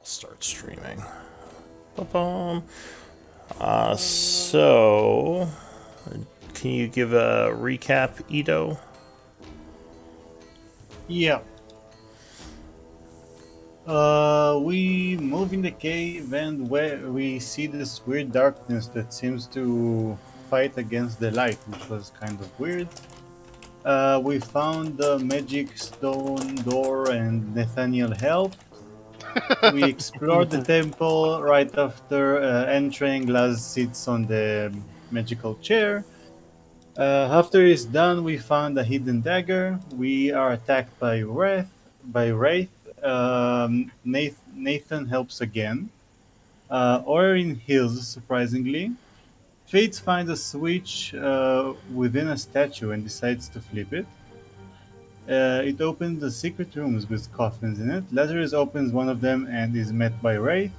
Start streaming. Ba-bum. So, can you give a recap, Ito? Yeah. We move in the cave and where we see this weird darkness that seems to fight against the light, which was kind of weird. We found the magic stone door and Nathaniel helped. We explored the temple right after entering. Laz sits on the magical chair. After it's done, we found a hidden dagger. We are attacked by Wraith. Nathan helps again. Orin heals, surprisingly. Fates finds a switch within a statue and decides to flip it. It opens the secret rooms with coffins in it. Lazarus opens one of them and is met by Wraith.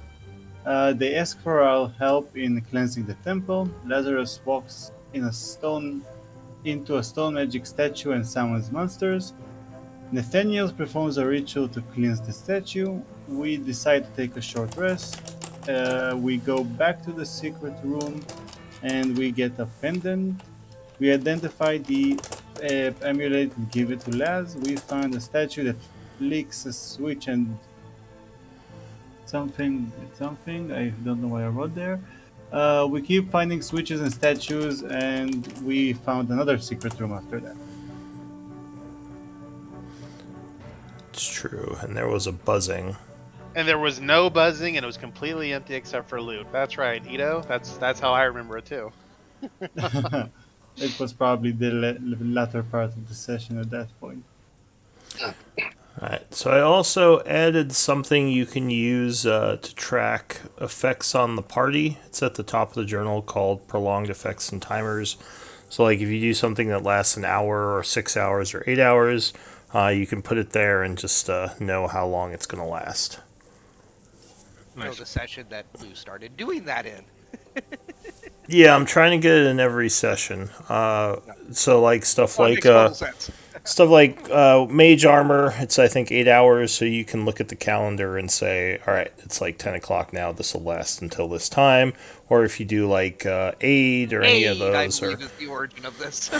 They ask for our help in cleansing the temple. Lazarus walks into a stone magic statue and summons monsters. Nathaniel performs a ritual to cleanse the statue. We decide to take a short rest. We go back to the secret room and we get a pendant. We identify the amulet and give it to Laz. We find a statue that flicks a switch and something. I don't know what I wrote there. We keep finding switches and statues, and we found another secret room after that. It's true, and there was a buzzing. And there was no buzzing, and it was completely empty except for loot. That's right, Ito. That's how I remember it too. It was probably the latter part of the session at that point. Alright, so I also added something you can use to track effects on the party. It's at the top of the journal called Prolonged Effects and Timers. So, like, if you do something that lasts an hour or 6 hours or 8 hours, you can put it there and just know how long it's going to last. Nice. The session that Lou started doing that in. Yeah, I'm trying to get it in every session. So, like, stuff Well, it like makes total sense. stuff like mage armor, it's I think 8 hours, so you can look at the calendar and say, all right, it's like 10 o'clock now, this will last until this time. Or if you do like aid or any of those, I or believe is the origin of this.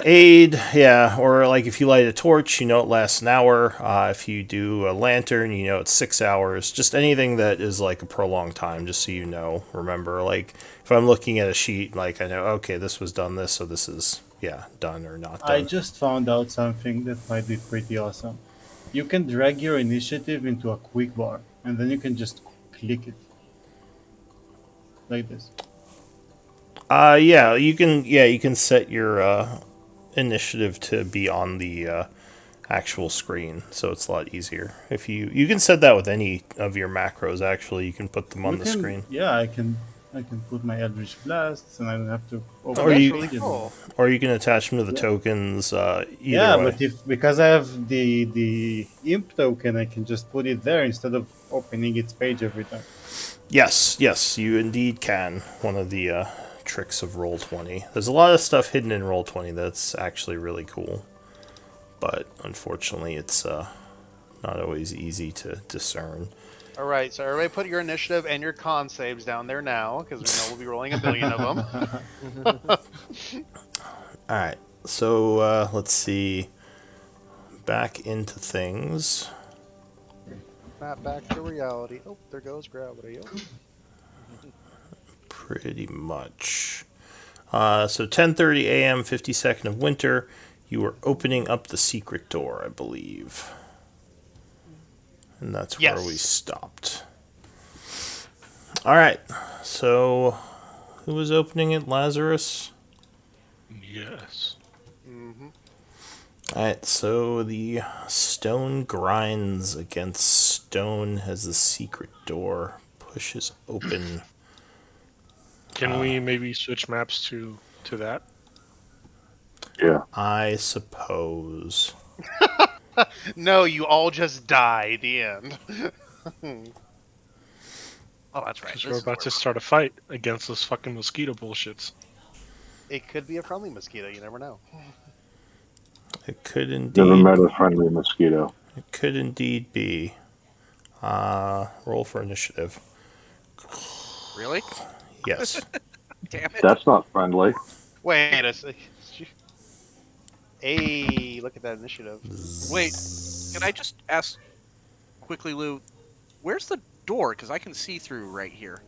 aid, yeah, or like if you light a torch, you know it lasts an hour. If you do a lantern, you know it's 6 hours. Just anything that is like a prolonged time, just so you know. Remember, like if I'm looking at a sheet, like I know, okay, this was done this, so this is done or not I done. just found out something that might be pretty awesome. You can drag your initiative into a quick bar, and then you can just click it like this. You can set your initiative to be on the actual screen, so it's a lot easier. If you can set that with any of your macros. Actually, you can put them on You the can, screen, yeah, I can put my Eldritch Blasts, and I don't have to Oh, open Or that's the you- really page anymore. cool. or you can attach them to the Yeah. tokens. Either Yeah, way. but if because I have the imp token, I can just put it there instead of opening its page every time. Yes, you indeed can. One of the tricks of Roll20. There's a lot of stuff hidden in Roll20 that's actually really cool, but unfortunately, it's not always easy to discern. All right, so everybody put your initiative and your con saves down there now, because we know we'll be rolling a billion of them. All right, so let's see. Back into things. Not back to reality. Oh, there goes gravity. Oh. Pretty much. So 10:30 a.m., 52nd of winter. You were opening up the secret door, I believe, and that's where Yes. we stopped. All right. So, who was opening it? Lazarus. Yes. Mm-hmm. All right. So the stone grinds against stone as the secret door pushes open. Can we maybe switch maps to that? Yeah. I suppose. No, you all just die. The end. Oh, that's right. Because This we're is about where- to start a fight against this fucking mosquito bullshits. It could be a friendly mosquito. You never know. It could Never indeed. met a friendly mosquito. It could indeed be. Roll for initiative. Really? Yes. Damn it. That's not friendly. Wait a sec. Hey, look at that initiative. Wait, can I just ask quickly, Lou? Where's the door? Because I can see through right here.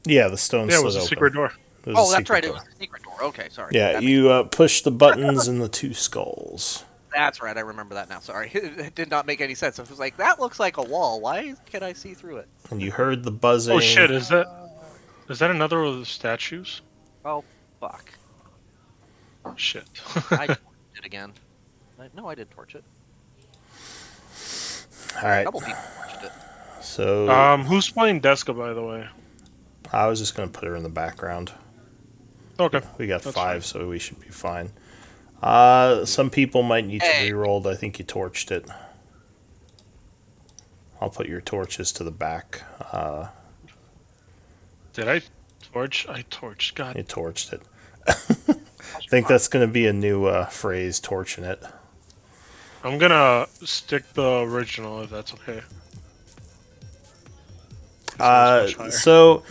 Yeah, the stone Yeah, it slid was a open. secret door. It was a Oh, that's secret right. It door. was the secret door. Okay, sorry. Yeah, That you push the buttons and the two skulls. That's right. I remember that now. Sorry. It did not make any sense. I was like, that looks like a wall. Why can I see through it? And you heard the buzzing. Oh shit! Is that another of the statues? Oh, fuck. Shit. I torched it again. No, I did torch it. All right. A couple people torched it. So Who's playing Deska, by the way? I was just gonna put her in the background. Okay. We got That's 5, fine. so we should be fine. Some people might need to Hey. re-roll. I think you torched it. I'll put your torches to the back. Did I torch? I torched. God. You torched it. I think that's going to be a new phrase, torching it. I'm gonna stick the original if that's okay. Much higher. So,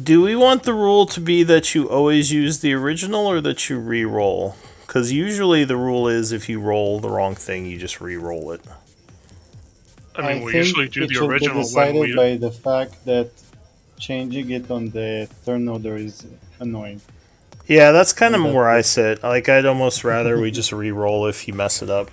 do we want the rule to be that you always use the original or that you re-roll? Because usually the rule is if you roll the wrong thing, you just re-roll it. I mean, we think usually do it the should be original when decided we. by the fact that changing it on the turn order is annoying. Yeah, that's kind of That's where I it. sit. Like, I'd almost rather we just re-roll if you mess it up.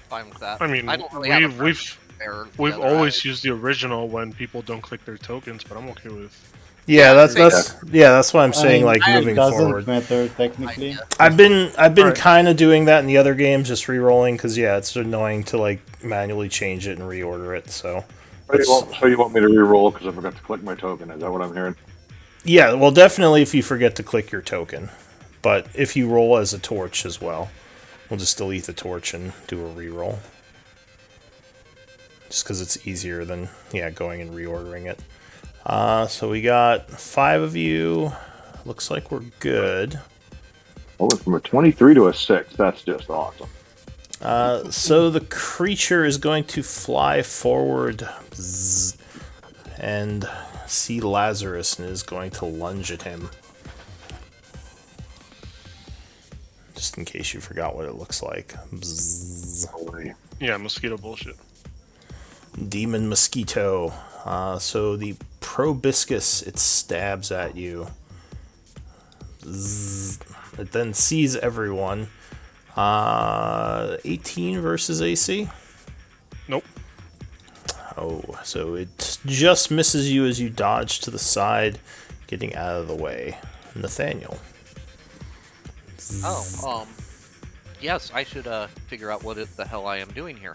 Fine with that. I mean, I don't really have a we've error we've together. always used the original when people don't click their tokens, but I'm okay with. Yeah, that's what I'm I saying. mean, Like it moving doesn't forward, matter technically. I've been Alright. kind of doing that in the other games, just re-rolling because it's annoying to like manually change it and reorder it. So So you want me to re-roll because I forgot to click my token? Is that what I'm hearing? yeah, well, definitely if you forget to click your token, but if you roll as a torch as well, we'll just delete the torch and do a re-roll. Just because it's easier than going and reordering it. So we got 5 of you. Looks like we're good. I went from a 23 to a 6. That's just awesome. So the creature is going to fly forward and see Lazarus and is going to lunge at him. Just in case you forgot what it looks like. Bzzz. Holy. Yeah, mosquito bullshit. Demon Mosquito. So the Proboscis, it stabs at you. Zzz. It then sees everyone. 18 versus AC? Nope. Oh, so it just misses you as you dodge to the side, getting out of the way. Nathaniel. Oh, yes, I should figure out what the hell I am doing here.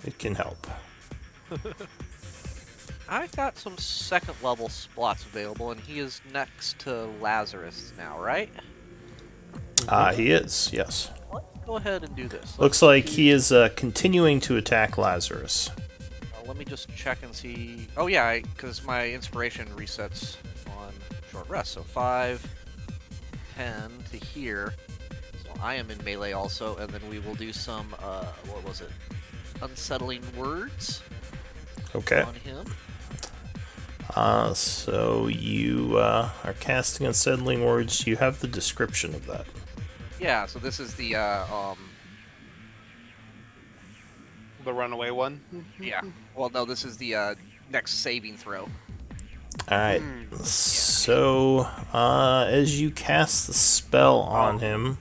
It can help. I've got some second level slots available, and he is next to Lazarus now, right? He is, yes. Let's go ahead and do this. Looks like he is continuing to attack Lazarus. Let me just check and see. Oh yeah, because my inspiration resets on short rest. So 5, 10 to here. So I am in melee also, and then we will do some. What was it? Unsettling words Okay. on him. So you are casting Unsettling Words. You have the description of that. Yeah. So this is the The runaway one. yeah. Well, no, this is the next saving throw. Alright. So, as you cast the spell on him.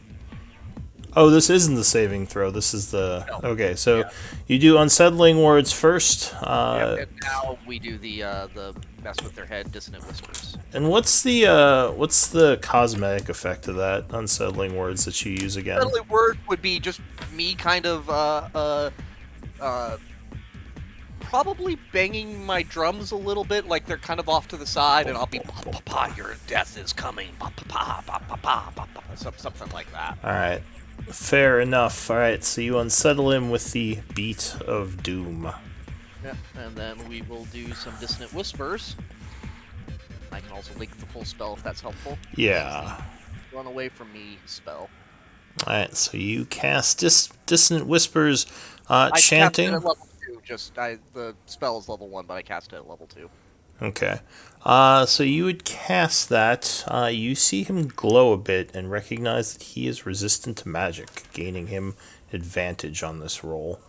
Oh, this isn't the saving throw. This is the. No. Okay, so you do Unsettling Words first. And now we do the mess with their head, dissonant whispers. And what's the cosmetic effect of that Unsettling Words that you use again? Unsettling word would be just me kind of probably banging my drums a little bit, like they're kind of off to the side, and I'll be pa pa pa, your death is coming, pa pa pa pa pa pa pa pa, something like that. Alright. Fair enough. Alright, so you unsettle him with the Beat of Doom. Yeah, and then we will do some dissonant whispers. I can also link the full spell if that's helpful. Yeah. Run away from me spell. Alright, so you cast Dissonant Whispers, I cast it chanting. at level the spell is level 1, but I cast it at level 2. Okay. So you would cast that. You see him glow a bit and recognize that he is resistant to magic, gaining him advantage on this roll.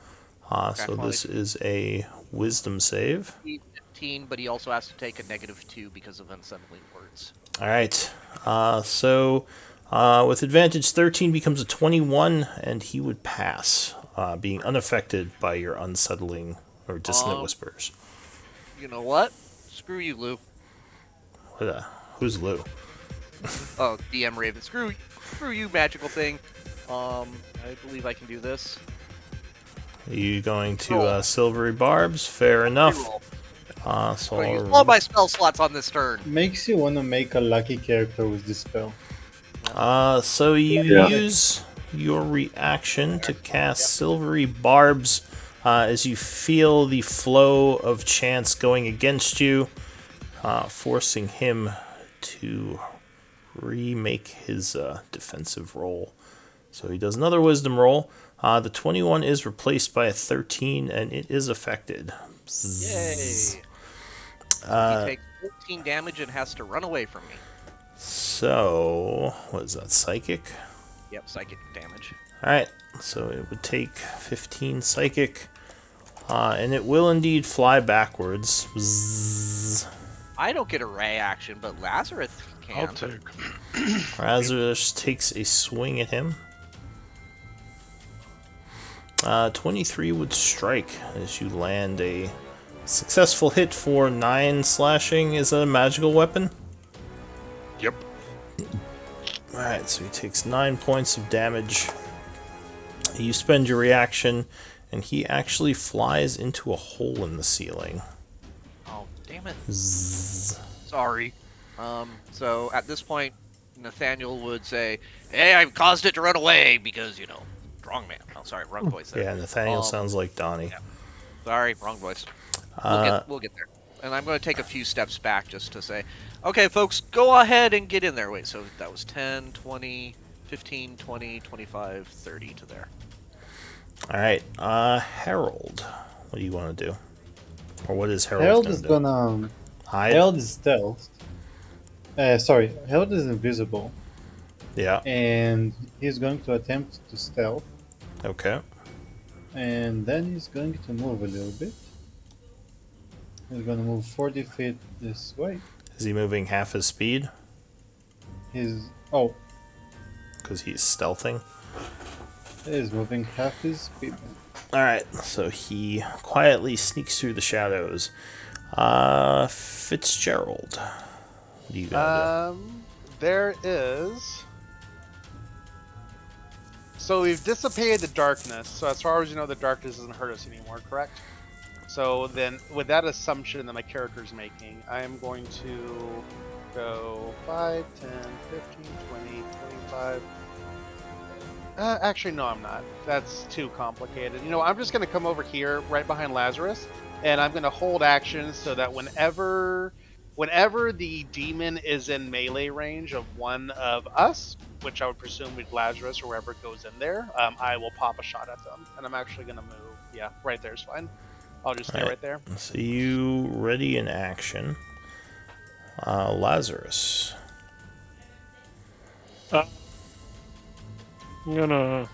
So well, this is a wisdom save. 15, but he also has to take a -2 because of unsettling words. All right. With advantage, 13 becomes a 21, and he would pass, being unaffected by your unsettling or dissonant whispers. You know what? Screw you, Lou. Who's Lou? Oh, DM Raven. Screw you, magical thing. I believe I can do this. Are you going to Roll. Silvery Barbs? Fair enough. Reroll. So I'm gonna use I'll- all my spell slots on this turn. Makes you want to make a lucky character with this spell. So you Yeah. use your reaction to cast Silvery Barbs as you feel the flow of chance going against you, forcing him to remake his defensive roll. So he does another wisdom roll. The 21 is replaced by a 13, and it is affected. Yay! He takes 14 damage and has to run away from me. So, what is that, psychic? Yep, psychic damage. Alright, so it would take 15 psychic, and it will indeed fly backwards. Bzzz. I don't get a ray action, but Lazarus I'll can. take. Lazarus takes a swing at him. 23 would strike as you land a successful hit for 9 slashing. Is that a magical weapon? Yep. Alright, so he takes 9 points of damage. You spend your reaction, and he actually flies into a hole in the ceiling. Oh, damn it. Zzz. Sorry. So at this point, Nathaniel would say, "Hey, I've caused it to run away because, strong man." Oh, sorry, wrong voice there. Yeah, Nathaniel sounds like Donnie. yeah. Sorry, wrong voice. We'll get there. And I'm going to take a few steps back just to say, okay, folks, go ahead and get in there. Wait, so that was 10, 20, 15, 20, 25, 30 to there. Alright, Harold. What do you want to do? Or what is Harold, Harold gonna is do? gonna. Hide? Harold is stealth. Sorry, Harold is invisible, Yeah, and he's going to attempt to stealth, okay. and then he's going to move a little bit. He's gonna move 40 feet this way. Is he moving half his speed? Oh, Because he's stealthing? he's moving half his speed. Alright, so he quietly sneaks through the shadows. Fitzgerald. What do you got? There is. So we've dissipated the darkness. So as far as you know, the darkness doesn't hurt us anymore, correct? So then, with that assumption that my character's making, I am going to go 5, 10, 15, 20, 25. Actually, no, I'm not. That's too complicated. I'm just going to come over here right behind Lazarus, and I'm going to hold action so that whenever the demon is in melee range of one of us, which I would presume with Lazarus or whoever goes in there, I will pop a shot at them. And I'm actually going to move. Yeah, right there is fine. I'll just stay right there. So you ready in action. Lazarus. I'm gonna.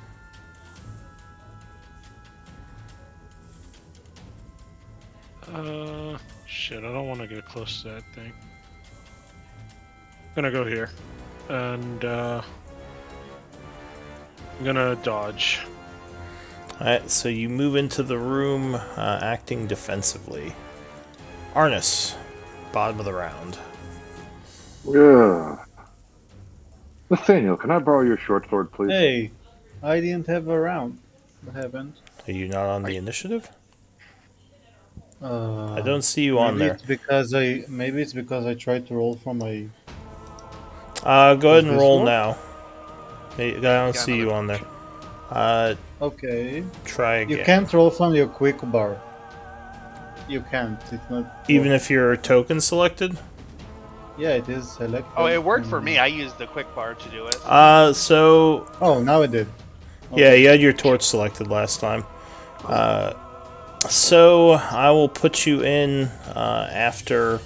Shit, I don't want to get close to that thing. Gonna go here. And, I'm gonna dodge. Alright, so you move into the room, acting defensively. Arnis, bottom of the round. Yeah. Nathaniel, can I borrow your short sword, please? Hey, I didn't have a round. What happened? Are you not on the initiative? I I don't see you on there. Maybe it's because I tried to roll from my. Go ahead and this roll one? now. I don't Got see you on there. Okay. Try again. You can't roll from your quick bar. You can't. It's not. Even if you're token selected? Yeah, it is selected. Oh, it worked for me. I used the quick bar to do it. Oh, now it did. Yeah, you had your torch selected last time. So I will put you in after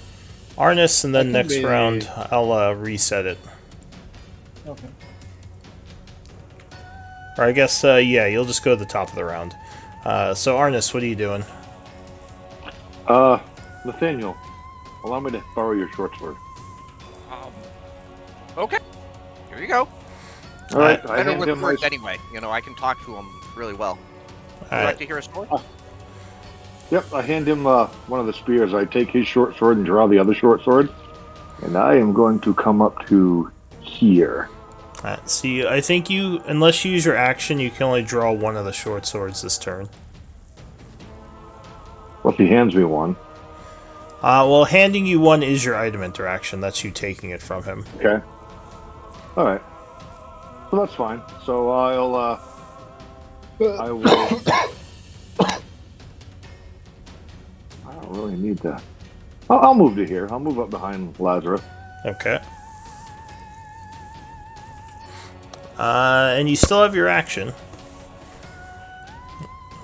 Arnis, and then can next be- round I'll reset it. Okay. Or I guess, yeah, you'll just go to the top of the round. So Arnis, what are you doing? Nathaniel, allow me to borrow your short sword. Okay. Here you go. All right, I Better hand with him my. words anyway. I can talk to him really well. Would you Alright. like to hear a story? Yep, I hand him one of the spears. I take his short sword and draw the other short sword, and I am going to come up to here. See, I think unless you use your action, you can only draw one of the short swords this turn. Well, if he hands me one, Well, handing you one is your item interaction. That's you taking it from him. okay. All right. So that's fine. So I will. I don't really need that. I'll move to here. I'll move up behind Lazarus. Okay. And you still have your action.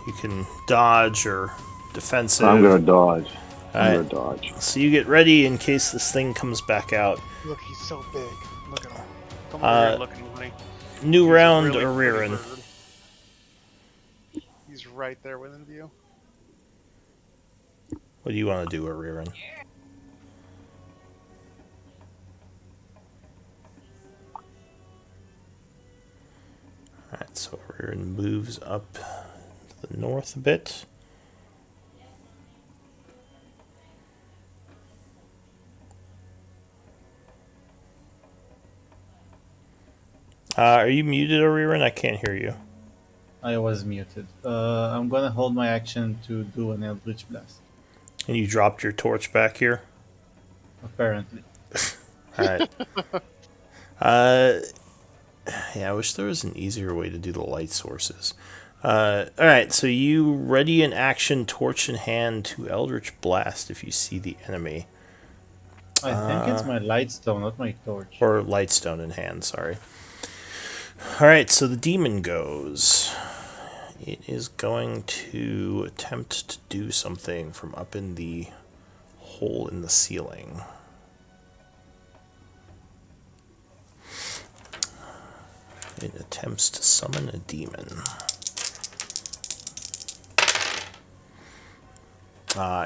You can dodge or defensive. I'm gonna dodge. Alright. I'm gonna dodge. So you get ready in case this thing comes back out. Look, he's so big. Look at him. Come Uh, over here and look at him, honey. New He's a round, really pretty Ariran. bird. He's right there within view. What do you want to do, Ariran? Alright, so Ariran moves up to the north a bit. Are you muted, Ariran? I can't hear you. I was muted. I'm gonna hold my action to do an Eldritch Blast. And you dropped your torch back here? Apparently. Alright. Yeah, I wish there was an easier way to do the light sources. Alright, so you ready in action, torch in hand to Eldritch Blast if you see the enemy. I think it's my Lightstone, not my torch. Or Lightstone in hand, sorry. Alright, so the demon goes. It is going to attempt to do something from up in the hole in the ceiling. It attempts to summon a demon.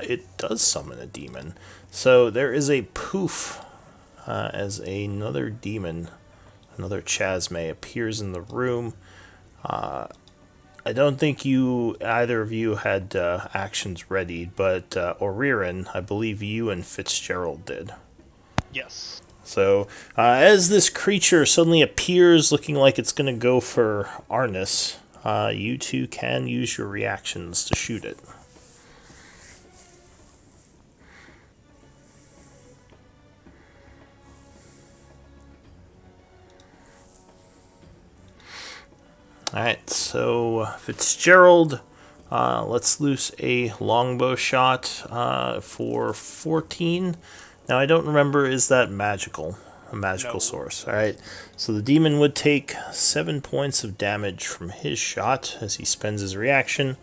It does summon a demon. So there is a poof as another demon, another Chasme, appears in the room. I don't think either of you had actions ready, but Oririn, I believe you and Fitzgerald did. Yes. So, as this creature suddenly appears looking like it's going to go for Arnis, you two can use your reactions to shoot it. Alright, so Fitzgerald, let's loose a longbow shot for 14. Now, I don't remember, is that magical? A magical No. source. Alright, so the demon would take 7 points of damage from his shot as he spends his reaction.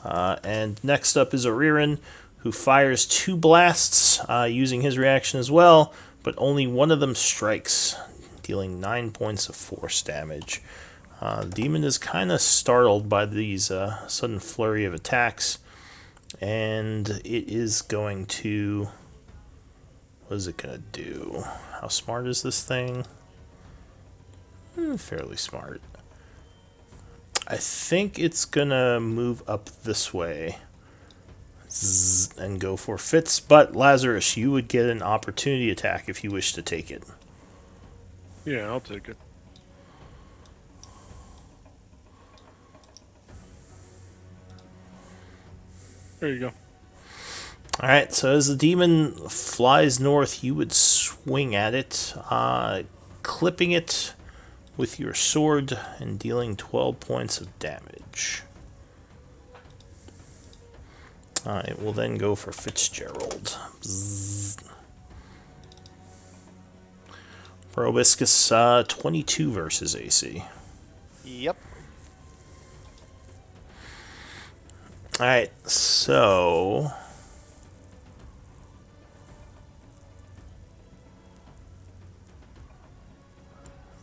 And next up is Oririn, who fires 2 blasts using his reaction as well, but only one of them strikes, dealing 9 points of force damage. The demon is kind of startled by these sudden flurry of attacks, and it is going to... What is it going to do? How smart is this thing? Fairly smart. I think it's going to move up this way and go for Fitz, but Lazarus, you would get an opportunity attack if you wish to take it. Yeah, I'll take it. There you go. Alright, so as the demon flies north, you would swing at it, clipping it with your sword and dealing 12 points of damage. It will then go for Fitzgerald. Bzzz. Probiscus, 22 versus AC. Yep. Alright, so...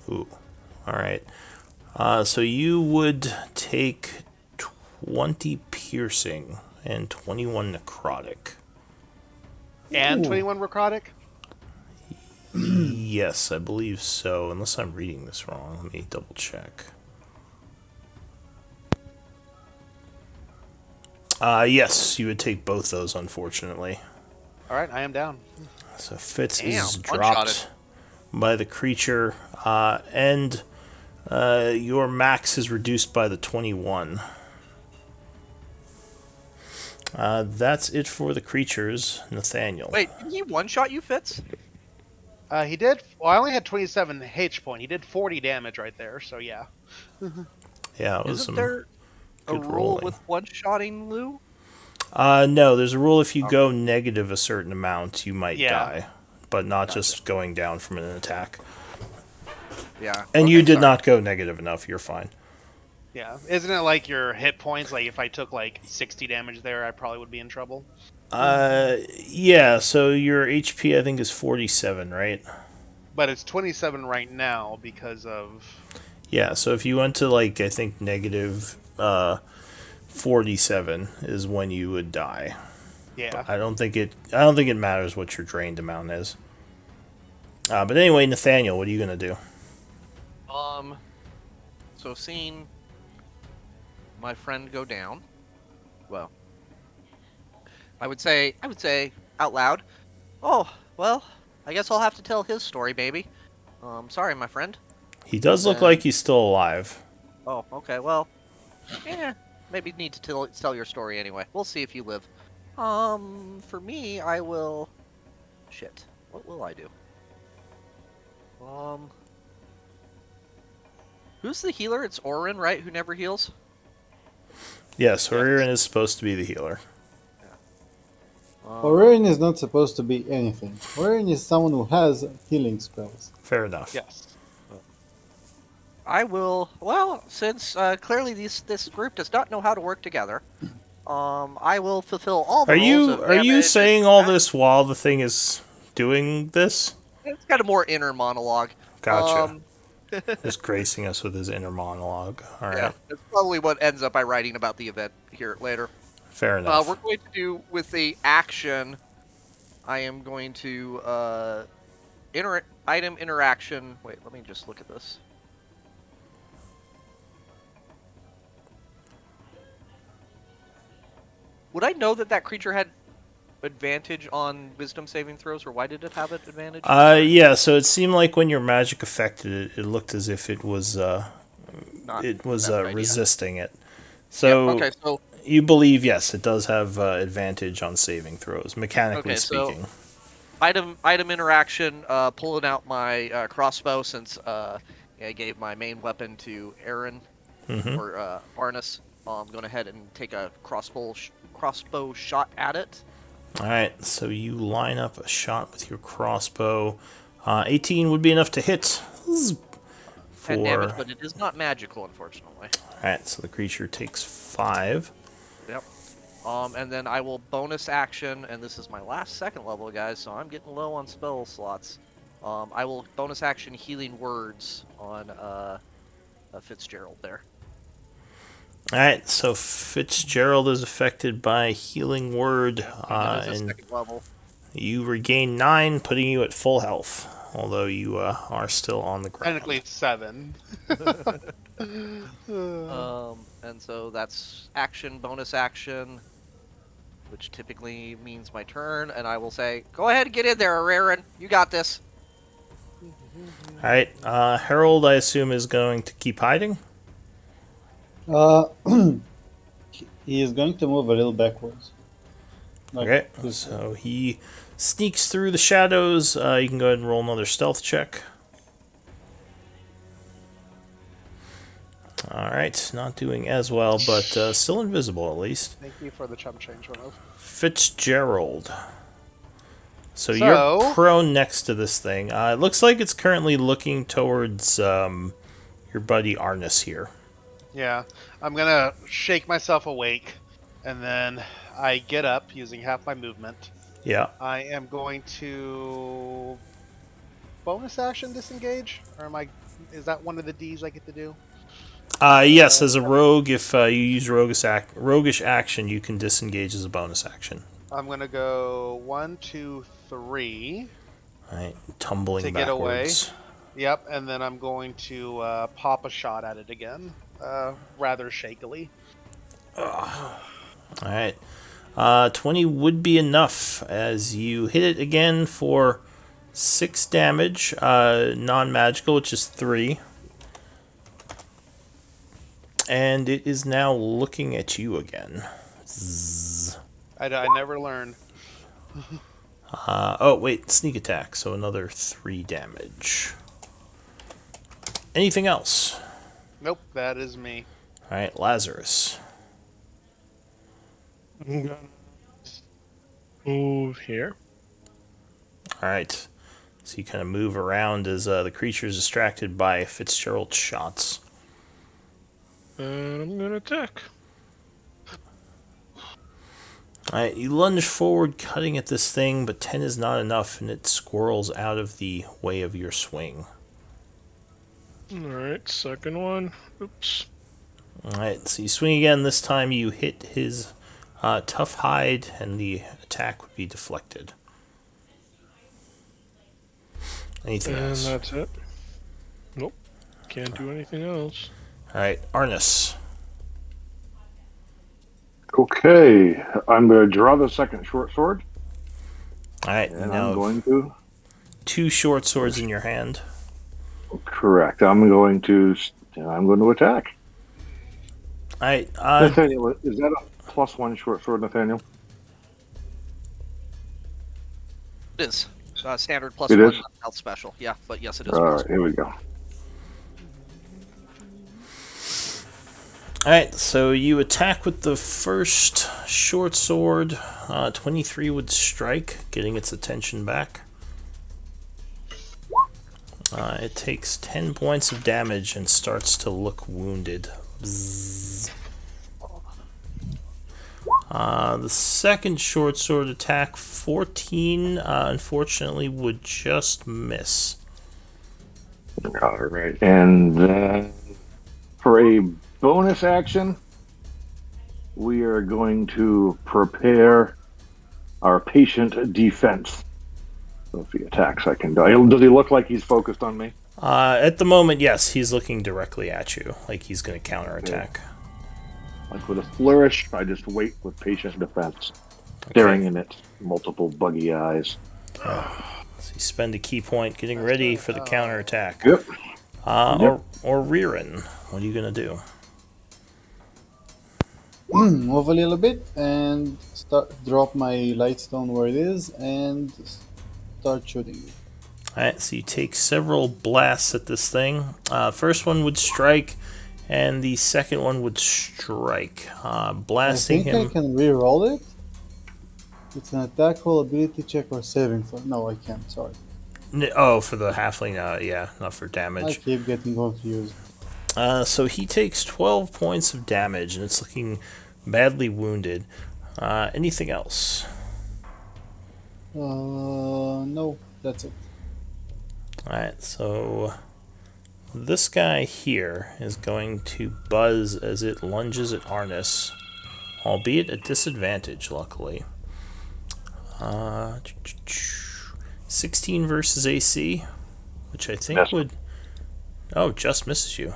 Ooh, alright. So you would take 20 piercing and 21 necrotic. And Ooh. 21 necrotic. Yes, I believe so, unless I'm reading this wrong. Let me double check. Yes, you would take both those, unfortunately. All right, I am down. So Fitz Damn, is one-shotted. dropped by the creature, and your max is reduced by the 21. That's it for the creatures, Nathaniel. Wait, did he one-shot you, Fitz? He did. Well, I only had 27 H point. He did 40 damage right there. So yeah. Yeah, it was Isn't some there a good rule rolling. with one-shotting Lou? No, there's a rule if you go negative a certain amount, you might Yeah. die, but not just going down from an attack. Yeah. And okay, you did sorry. not go negative enough. You're fine. Yeah. Isn't it like your hit points? Like if I took like 60 damage there, I probably would be in trouble. Yeah. So your HP, I think, is 47, right? But it's 27 right now because of. Yeah. So if you went to like, I think negative 47 is when you would die. Yeah. I don't think it matters what your drained amount is. But anyway, Nathaniel, what are you gonna do? So seeing my friend go down, well, I would say out loud, oh, well, I guess I'll have to tell his story, baby. Sorry, my friend. He does look like he's still alive. Oh, okay, well, yeah, maybe need to tell your story anyway. We'll see if you live. For me, I will... Shit. What will I do? Who's the healer? It's Orin, right? Who never heals? Yes, Orion is supposed to be the healer. Orion is not supposed to be anything. Orion is someone who has healing spells. Fair enough. Yes. I will... Well, since clearly this group does not know how to work together, I will fulfill all the Are roles of you damage saying and all attack. this while the thing is doing this? It's got a more inner monologue. Gotcha. Just gracing us with his inner monologue. All right. Yeah, that's probably what ends up by writing about the event here later. Fair enough. We're going to do with the action. I am going to item interaction. Wait, let me just look at this. Would I know that creature had advantage on wisdom saving throws, or why did it have an advantage? Yeah, so it seemed like when your magic affected it, it looked as if it was Not a bad idea. resisting it. So Yep, okay, so you believe, yes, it does have advantage on saving throws, mechanically Okay, so- speaking. item interaction. Pulling out my crossbow since I gave my main weapon to Aaron Mhm. or Arnis. I'm going ahead and take a crossbow shot at it. All right, so you line up a shot with your crossbow. 18 would be enough to hit. 10 damage, but it is not magical, unfortunately. All right, so the creature takes 5. Yep. And then I will bonus action, and this is my last second level, guys, so I'm getting low on spell slots. I will bonus action healing words on Fitzgerald there. All right, so Fitzgerald is affected by healing word, That is a and second level. you regain 9, putting you at full health. Although you are still on the ground. Technically 7. And so that's action, bonus action, which typically means my turn, and I will say, go ahead and get in there, Aaron. You got this. All right, Harold, I assume, is going to keep hiding. He is going to move a little backwards. Like Okay, this. so he sneaks through the shadows. You can go ahead and roll another stealth check. All right, not doing as well, but still invisible at least. Thank you for the chump change, one of. Fitzgerald. So So- you're prone next to this thing. It looks like it's currently looking towards your buddy Arnis here. Yeah, I'm gonna shake myself awake, And then I get up using half my movement. Yeah. I am going to bonus action disengage, or am I? Is that one of the D's I get to do? Yes, as a rogue, if you use roguish action, you can disengage as a bonus action. I'm gonna go 1, 2, 3 All right, tumbling to get away. backwards. Yep, and then I'm going to pop a shot at it again, rather shakily. All right. 20 would be enough as you hit it again for 6 damage, non-magical, which is 3. And it is now looking at you again. Zzz. I never learn. Oh, wait, sneak attack, so another 3 damage. Anything else? Nope, that is me. All right, Lazarus. I'm gonna move here. All right. So you kind of move around as the creature is distracted by Fitzgerald's shots. And I'm gonna attack. Alright, you lunge forward, cutting at this thing, but 10 is not enough, and it squirrels out of the way of your swing. Alright, second one. Oops. Alright, so you swing again. This time you hit his tough hide, and the attack would be deflected. Anything And else? that's it. Nope. Can't do anything else. Alright, Arnis. Okay, I'm going to draw the second short sword, Alright, and now I'm going to. 2 short swords in your hand. Correct. I'm going to attack. Alright, Nathaniel, is that a +1 short sword, Nathaniel? It is. Standard It +1 is? health special. Yeah, but yes, it is. All right, here we go. Alright, so you attack with the first short sword. 23 would strike, getting its attention back. It takes 10 points of damage and starts to look wounded. Bzzz. The second short sword attack, 14, unfortunately would just miss. All right, and then for a bonus action, we are going to prepare our patient defense. So if he attacks, I can die. Does he look like he's focused on me? At the moment, yes, he's looking directly at you, like he's going to counterattack. Like with a flourish, I just wait with patient defense, staring in its multiple buggy eyes. So you spend a key point getting ready for the counterattack. Yep. Or Ririn, what are you going to do? Move a little bit and drop my lightstone where it is and start shooting it. Alright, so you take several blasts at this thing. First one would strike, and the second one would strike. Blasting I think him. I can re-roll it. It's an attack roll, ability check, or saving throw. No, I can't. Sorry. Oh, for the halfling, yeah, not for I damage. keep getting confused. So he takes 12 points of damage, and it's looking badly wounded. Anything else? No, that's it. Alright, so this guy here is going to buzz as it lunges at Arnis, albeit at disadvantage, luckily. 16 versus AC, which I think Yes. would... Oh, just misses you.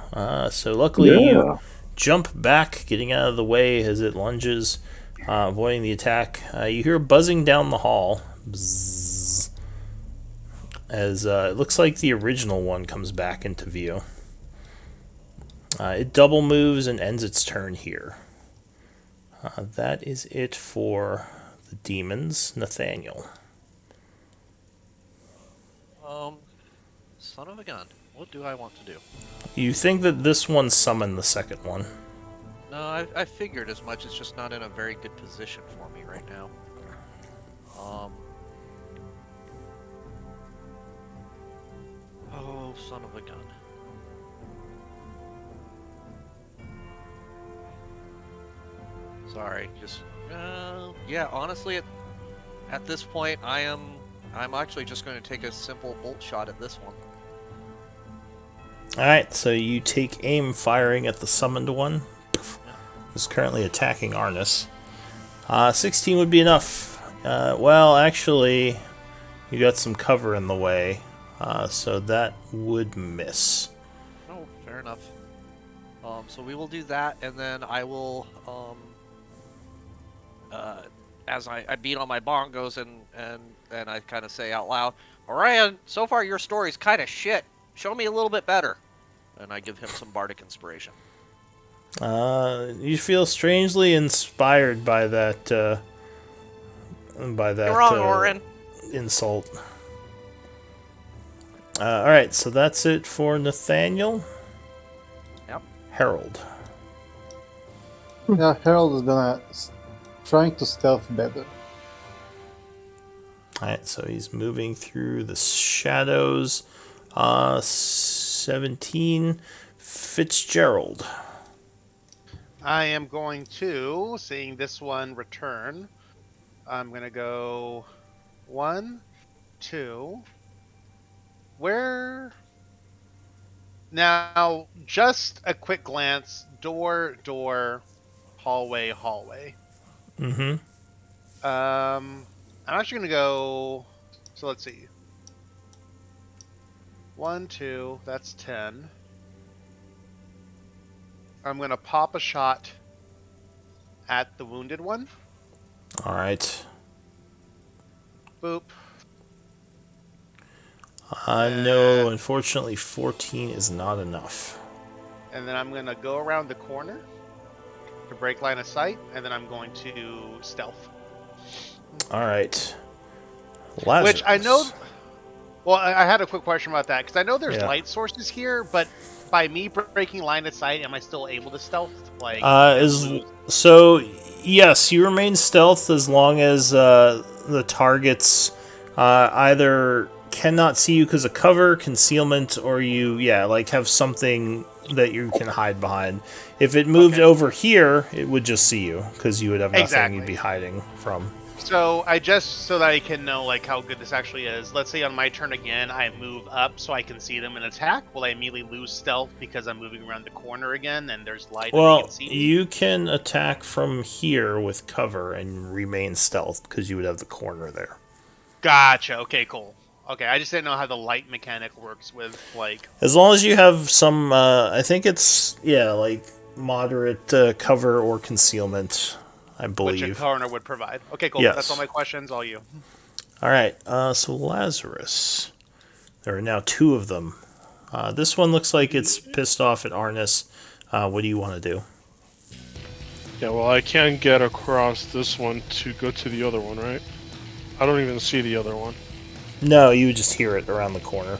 So luckily you jump back, getting out of the way as it lunges, avoiding the attack. You hear buzzing down the hall. Bzzz, as it looks like the original one comes back into view. It double moves and ends its turn here. That is it for the demons. Nathaniel. Son of a gun. What do I want to do? You think that this one summoned the second one. No, I figured as much. It's just not in a very good position for me right now. Oh, son of a gun. Sorry, just yeah. Honestly, at this point, I'm actually just going to take a simple bolt shot at this one. Alright, so you take aim firing at the summoned one. Who's currently attacking Arnis. 16 would be enough. Well, actually, you got some cover in the way, so that would miss. Oh, fair enough. So we will do that, and then I will, as I beat on my bongos and I kind of say out loud, Orion, so far your story's kind of shit. Show me a little bit better. And I give him some bardic inspiration. You feel strangely inspired by that, You're wrong, Orin. insult. Alright, so that's it for Nathaniel. Yep. Harold. Yeah, Harold is gonna trying to stealth better. Alright, so he's moving through the shadows. 17. Fitzgerald. I am going to, seeing this one return, I'm going to go 1, 2. Where? Now, just a quick glance. Door, hallway. Mm-hmm. I'm actually going to go, so let's see. 1, 2, that's 10. I'm going to pop a shot at the wounded one. Alright. Boop. No, unfortunately 14 is not enough. And then I'm going to go around the corner to break line of sight, and then I'm going to stealth. Alright. Lazarus. Which I know... Well, I had a quick question about that, because I know there's Yeah. light sources here, but by me breaking line of sight, am I still able to stealth? Like, So, yes, you remain stealth as long as the targets either cannot see you because of cover, concealment, or you, have something that you can hide behind. If it moved over here, it would just see you because you would have nothing you'd be hiding from. So so that I can know like how good this actually is. Let's say on my turn again, I move up so I can see them and attack. Will I immediately lose stealth because I'm moving around the corner again and there's light? and they Well, can see me? you can attack from here with cover and remain stealth because you would have the corner there. Gotcha. Okay, cool. Okay, I just didn't know how the light mechanic works with like. As long as you have some, I think it's moderate cover or concealment, I believe. Which a corner would provide. Okay, cool. Yes. That's all my questions. All you. All right. So Lazarus, there are now 2 of them. This one looks like it's pissed off at Arnis. What do you want to do? Yeah, well, I can't get across this one to go to the other one, right? I don't even see the other one. No, you would just hear it around the corner.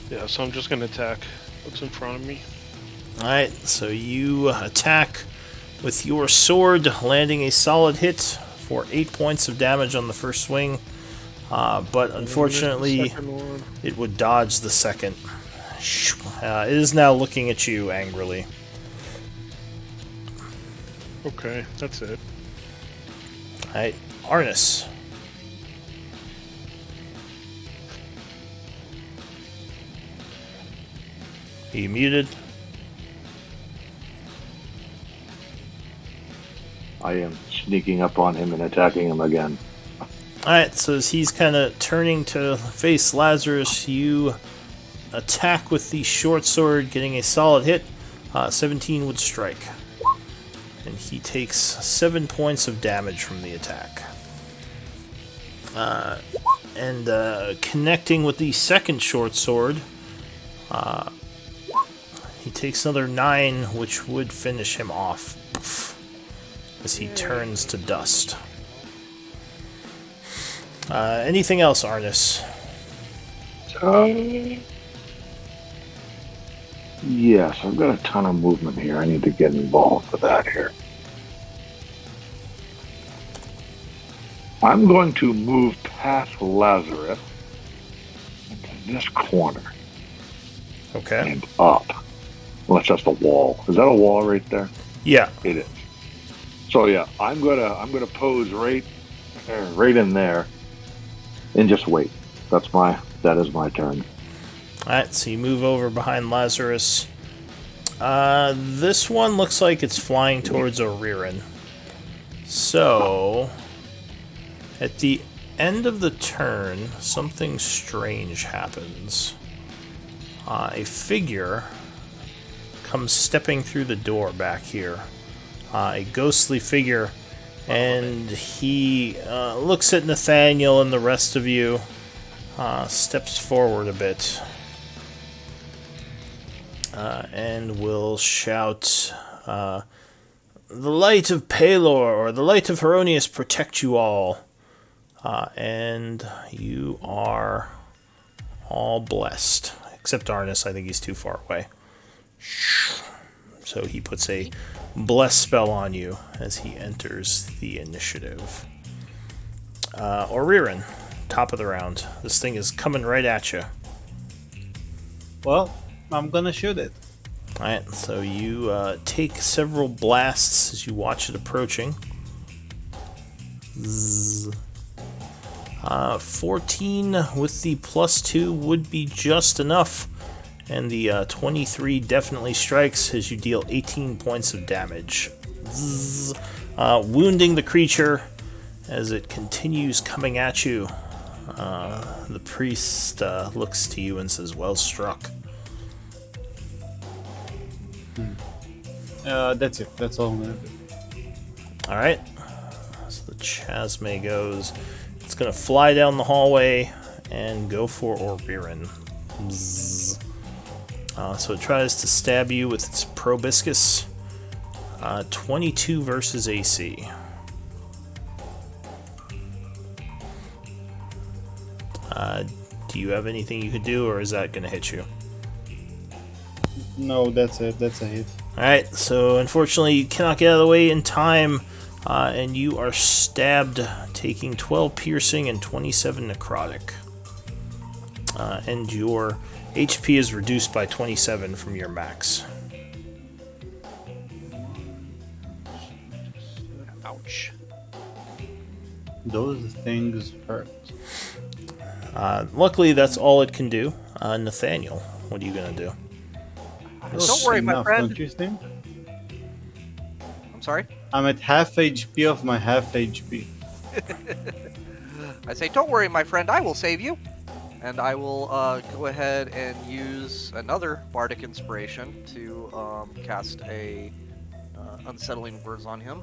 Yeah, so I'm just gonna attack what's in front of me. All right. So you attack with your sword, landing a solid hit for 8 points of damage on the first swing. But unfortunately, it would dodge the second. It is now looking at you angrily. Okay, that's it. Alright, Arnis. Are you muted? I am sneaking up on him and attacking him again. Alright, so as he's kind of turning to face Lazarus, you attack with the short sword, getting a solid hit. 17 would strike. And he takes 7 points of damage from the attack. And connecting with the second short sword, he takes another 9, which would finish him off as he turns to dust. Anything else, Arnis? Yes, I've got a ton of movement here. I need to get involved with that here. I'm going to move past Lazarus into this corner Okay. and up. Well, that's just a wall. Is that a wall right there? Yeah. It is. So yeah, I'm gonna pose right in there, and just wait. That is my turn. Alright, so you move over behind Lazarus. This one looks like it's flying towards Oririn. So, at the end of the turn, something strange happens. A figure comes stepping through the door back here. A ghostly figure, and he looks at Nathaniel and the rest of you, steps forward a bit, and will shout, "The light of Palor, or the light of Heronius protect you all." And you are all blessed. Except Arnis, I think he's too far away. So he puts a bless spell on you as he enters the initiative. Oririn, top of the round. This thing is coming right at you. Well, I'm gonna shoot it. Alright, so you take several blasts as you watch it approaching. Zzz. 14 with the +2 would be just enough, and the 23 definitely strikes as you deal 18 points of damage. Zzz. Wounding the creature as it continues coming at you. The priest looks to you and says, "Well struck." That's it. That's all I'm gonna do. Alright, so the Chasme goes. It's going to fly down the hallway and go for Oririn. Bzzz. So it tries to stab you with its proboscis. 22 versus AC. Do you have anything you could do, or is that going to hit you? No, that's it. That's a hit. Alright, so unfortunately you cannot get out of the way in time, and you are stabbed, taking 12 piercing and 27 necrotic. And your HP is reduced by 27 from your max. Ouch. Those things hurt. Luckily, that's all it can do. Nathaniel, what are you going to do? Don't worry, my Enough, friend. Don't you think? I'm sorry? I'm at half HP of my half HP. I say, don't worry, my friend, I will save you. And I will go ahead and use another Bardic Inspiration to cast a Unsettling Words on him.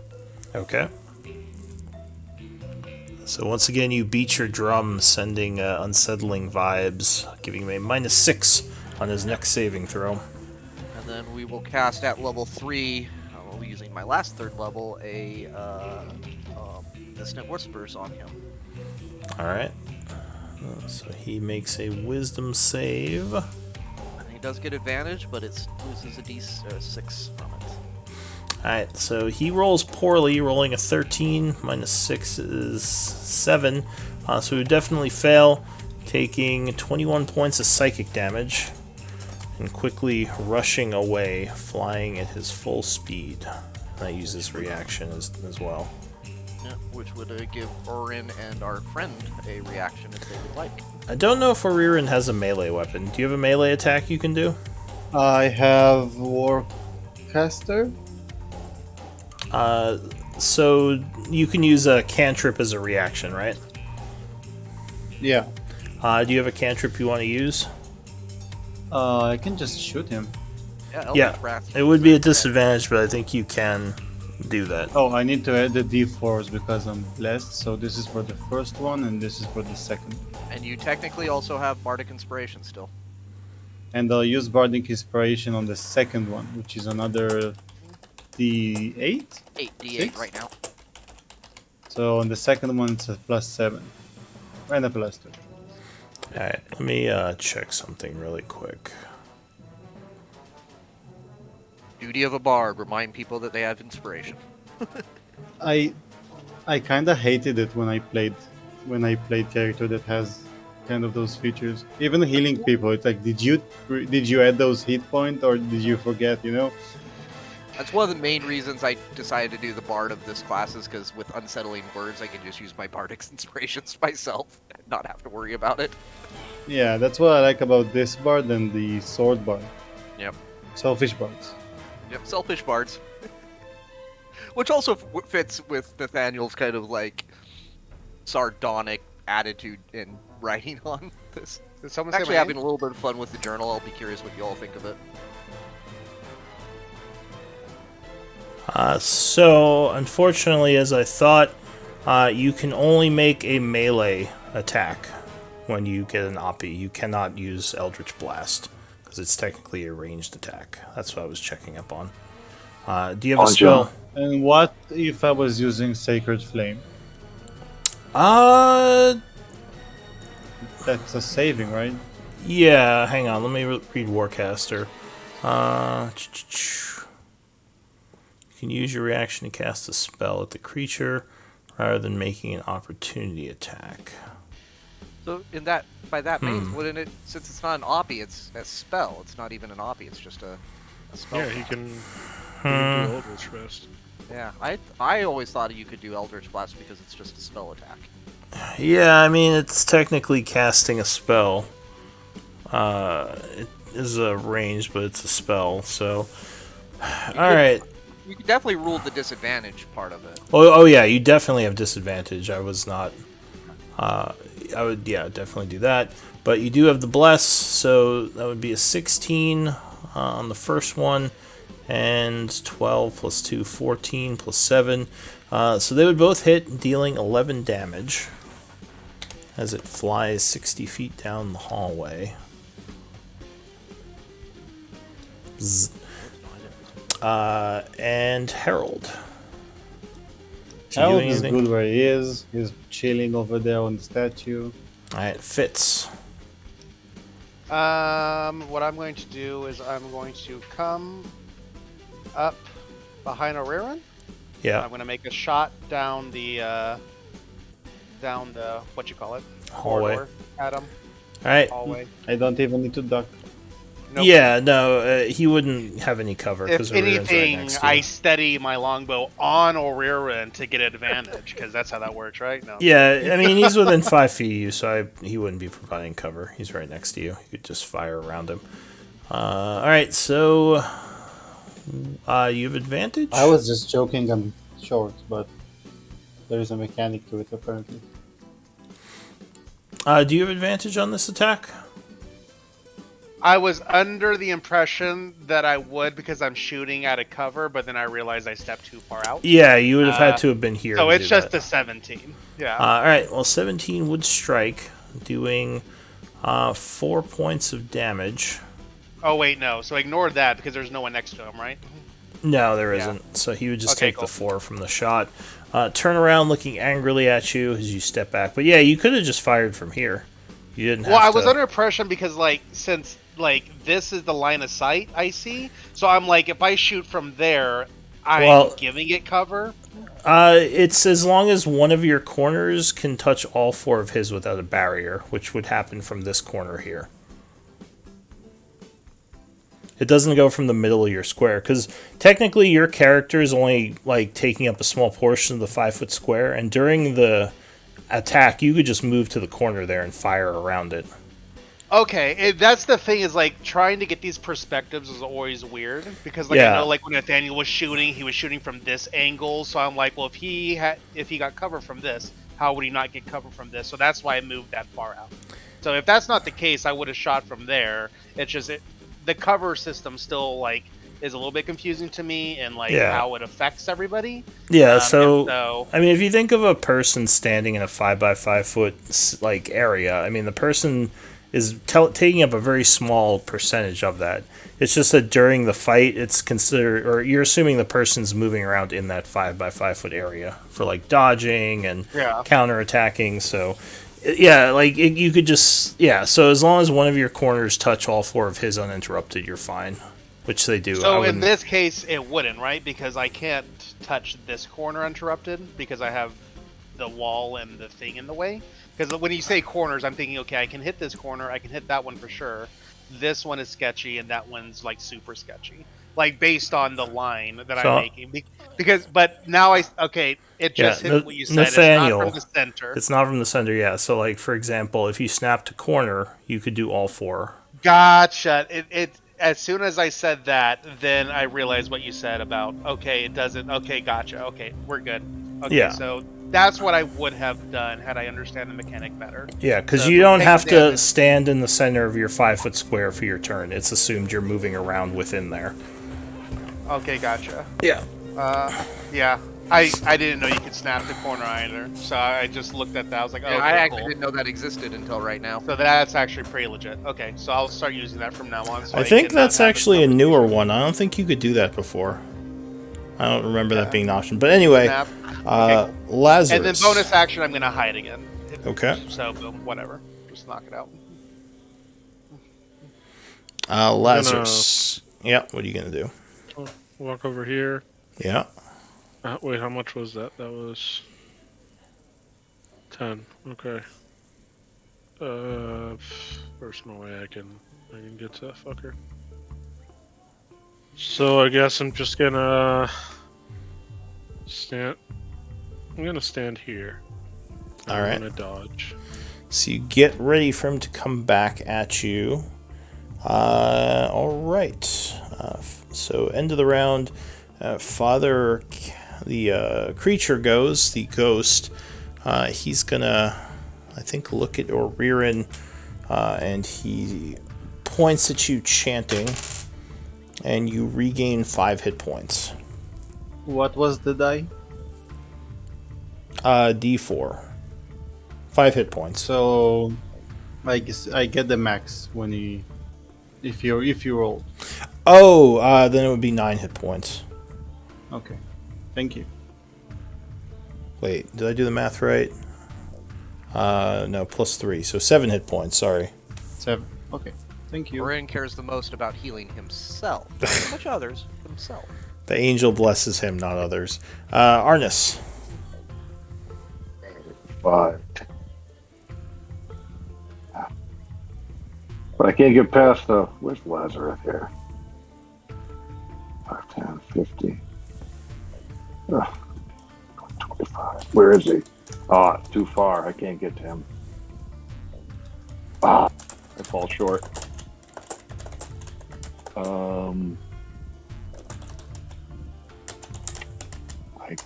Okay. So once again, you beat your drum, sending unsettling vibes, giving him a -6 on his next saving throw. And then we will cast at level 3, using my last 3rd level, a Dissonant Whispers on him. Alright. So he makes a wisdom save. And he does get advantage, but it loses a d6 from it. Alright, so he rolls poorly, rolling a 13. -6 is 7. So he would definitely fail, taking 21 points of psychic damage, and quickly rushing away, flying at his full speed. And I use this reaction as well. Yeah, which would give Orin and our friend a reaction if they would like. I don't know if Oririn has a melee weapon. Do you have a melee attack you can do? I have Warcaster. So you can use a cantrip as a reaction, right? Yeah. Do you have a cantrip you want to use? I can just shoot him. Yeah, Eldritch Yeah, Wrath. it would be a disadvantage, but I think you can do that. Oh, I need to add the D4s because I'm blessed. So this is for the first one, and this is for the second. And you technically also have Bardic Inspiration still. And I'll use Bardic Inspiration on the second one, which is another D8. 8d8 Six? right now. So on the second one, it's a +7. And a +2. Alright, let me check something really quick. Duty of a bard, remind people that they have inspiration. I kind of hated it when I played character that has kind of those features. Even healing people, it's like, did you add those hit points or did you forget? You know? That's one of the main reasons I decided to do the bard of this class is because with unsettling words, I can just use my bardic's inspirations myself and not have to worry about it. Yeah, that's what I like about this bard and the sword bard. Yep. Selfish bards. Yep, selfish bards. Which also fits with Nathaniel's kind of like sardonic attitude in writing on this. Did someone I'm say actually my having name? a little bit of fun with the journal. I'll be curious what you all think of it. So, unfortunately, as I thought, you can only make a melee attack when you get an Oppie. You cannot use Eldritch Blast, because it's technically a ranged attack. That's what I was checking up on. Do you have a spell? And what if I was using Sacred Flame? Uh, That's a saving, right? yeah, hang on. Let me read Warcaster. You can use your reaction to cast a spell at the creature rather than making an opportunity attack. So by that means, wouldn't it? Since it's not an oppie, it's a spell. It's not even an oppie. It's just a spell. Yeah, he class. can do Eldritch Blast. Yeah, I always thought you could do Eldritch Blast because it's just a spell attack. Yeah, I mean, it's technically casting a spell. It is a range, but it's a spell, so... Alright. You could definitely rule the disadvantage part of it. Oh, yeah, you definitely have disadvantage. I was not... I would, yeah, definitely do that. But you do have the Bless, so that would be a 16 on the first one. And 12 plus 2, 14 plus 7. So they would both hit, dealing 11 damage as it flies 60 feet down the hallway. Zzz. And Harold. Is he Harold doing is anything? good where he is. He's chilling over there on the statue. Alright, Fitz. What I'm going to do is I'm going to come up behind Oriran. Yeah, I'm going to make a shot down the what you call it? hallway. Corridor at him. Alright. Hallway. I don't even need to duck. Nope. Yeah, no, he wouldn't have any cover because If anything, I steady my longbow on Oriran to get advantage, because that's how that works, right? No. Yeah, I mean, he's within 5 feet of you, so he wouldn't be providing cover. He's right next to you. You could just fire around him. Alright, so... you have advantage? I was just joking, I'm short, but there is a mechanic to it apparently. Do you have advantage on this attack? I was under the impression that I would because I'm shooting out of cover, but then I realized I stepped too far out. Yeah, you would have had to have been here. So to it's do just that. a 17. Yeah. Alright, well, 17 would strike, doing 4 points of damage. Oh, wait, no. So ignore that because there's no one next to him, right? No, there Yeah. isn't. So he would just Okay, take cool. the 4 from the shot. Turn around looking angrily at you as you step back. But yeah, you could have just fired from here. You didn't have Well, to... I was under impression because, since, this is the line of sight I see, so I'm like, if I shoot from there, I'm giving it cover. It's as long as one of your corners can touch all 4 of his without a barrier, which would happen from this corner here. It doesn't go from the middle of your square, because technically your character is only, taking up a small portion of the 5-foot square, and during the attack, you could just move to the corner there and fire around it. Okay, that's the thing is trying to get these perspectives is always weird because I know when Nathaniel was shooting, he was shooting from this angle, so I'm like, well, if he got cover from this, how would he not get cover from this? So that's why I moved that far out. So if that's not the case, I would have shot from there. It's just the cover system still is a little bit confusing to me and how it affects everybody. Yeah, so I mean, if you think of a person standing in a 5x5 foot area, I mean, the person is taking up a very small percentage of that. It's just that during the fight, it's considered, or you're assuming the person's moving around in that 5x5 foot area for dodging and counterattacking. So, yeah, you could just, so as long as one of your corners touch all 4 of his uninterrupted, you're fine, which they do. So in this case, it wouldn't, right? Because I can't touch this corner uninterrupted because I have the wall and the thing in the way. Because when you say corners, I'm thinking, okay, I can hit this corner, I can hit that one for sure. This one is sketchy, and that one's super sketchy. like based on the line that So- I'm making. But now it just Yeah, hit what you said. Nathaniel. It's not from the center. It's not from the center, yeah. So, like, for example, if you snapped a corner, you could do all 4. Gotcha. It as soon as I said that, then I realized what you said about it doesn't. Okay, gotcha. Okay, we're good. Okay, Yeah. so that's what I would have done had I understand the mechanic better. Yeah, because So you don't take have the to damage. stand in the center of your 5-foot square for your turn. It's assumed you're moving around within there. Okay, gotcha. Yeah. Yeah. I didn't know you could snap the corner either, so I just looked at that. I was like, oh, Yeah, okay, I actually cool. didn't know that existed until right now. So that's actually pretty legit. Okay, so I'll start using that from now on. So I think can not that's have actually a it- newer one. I don't think you could do that before. I don't remember that being an option. But anyway, snap. Lazarus. And then bonus action, I'm gonna hide again. Okay. So boom, whatever. Just knock it out. Lazarus. Yeah, what are you going to do? Walk over here. Yeah. Wait, how much was that? That was 10. Okay. There's no way I can get to that fucker. So I guess I'm just gonna stand. I'm gonna stand here. All right. I'm gonna dodge. So you get ready for him to come back at you. All right. So end of the round. The creature goes, the ghost. He's gonna, I think, look at Oririn, and he points at you chanting, and you regain 5 hit points. What was the die? D4. 5 hit points. So I guess I get the max when you if you roll. Oh, then it would be 9 hit points. Okay. Thank you. Wait, did I do the math right? No, plus 3, so 7 hit points, sorry. 7. Okay. Thank you. Orion cares the most about healing himself. Not so much others, himself. The angel blesses him, not others. Arnis. 5. But I can't get past the. Where's Lazarus here? 5, 10, 50. Ugh. 25. Where is he? Oh, it's too far. I can't get to him. Ah, I fall short. I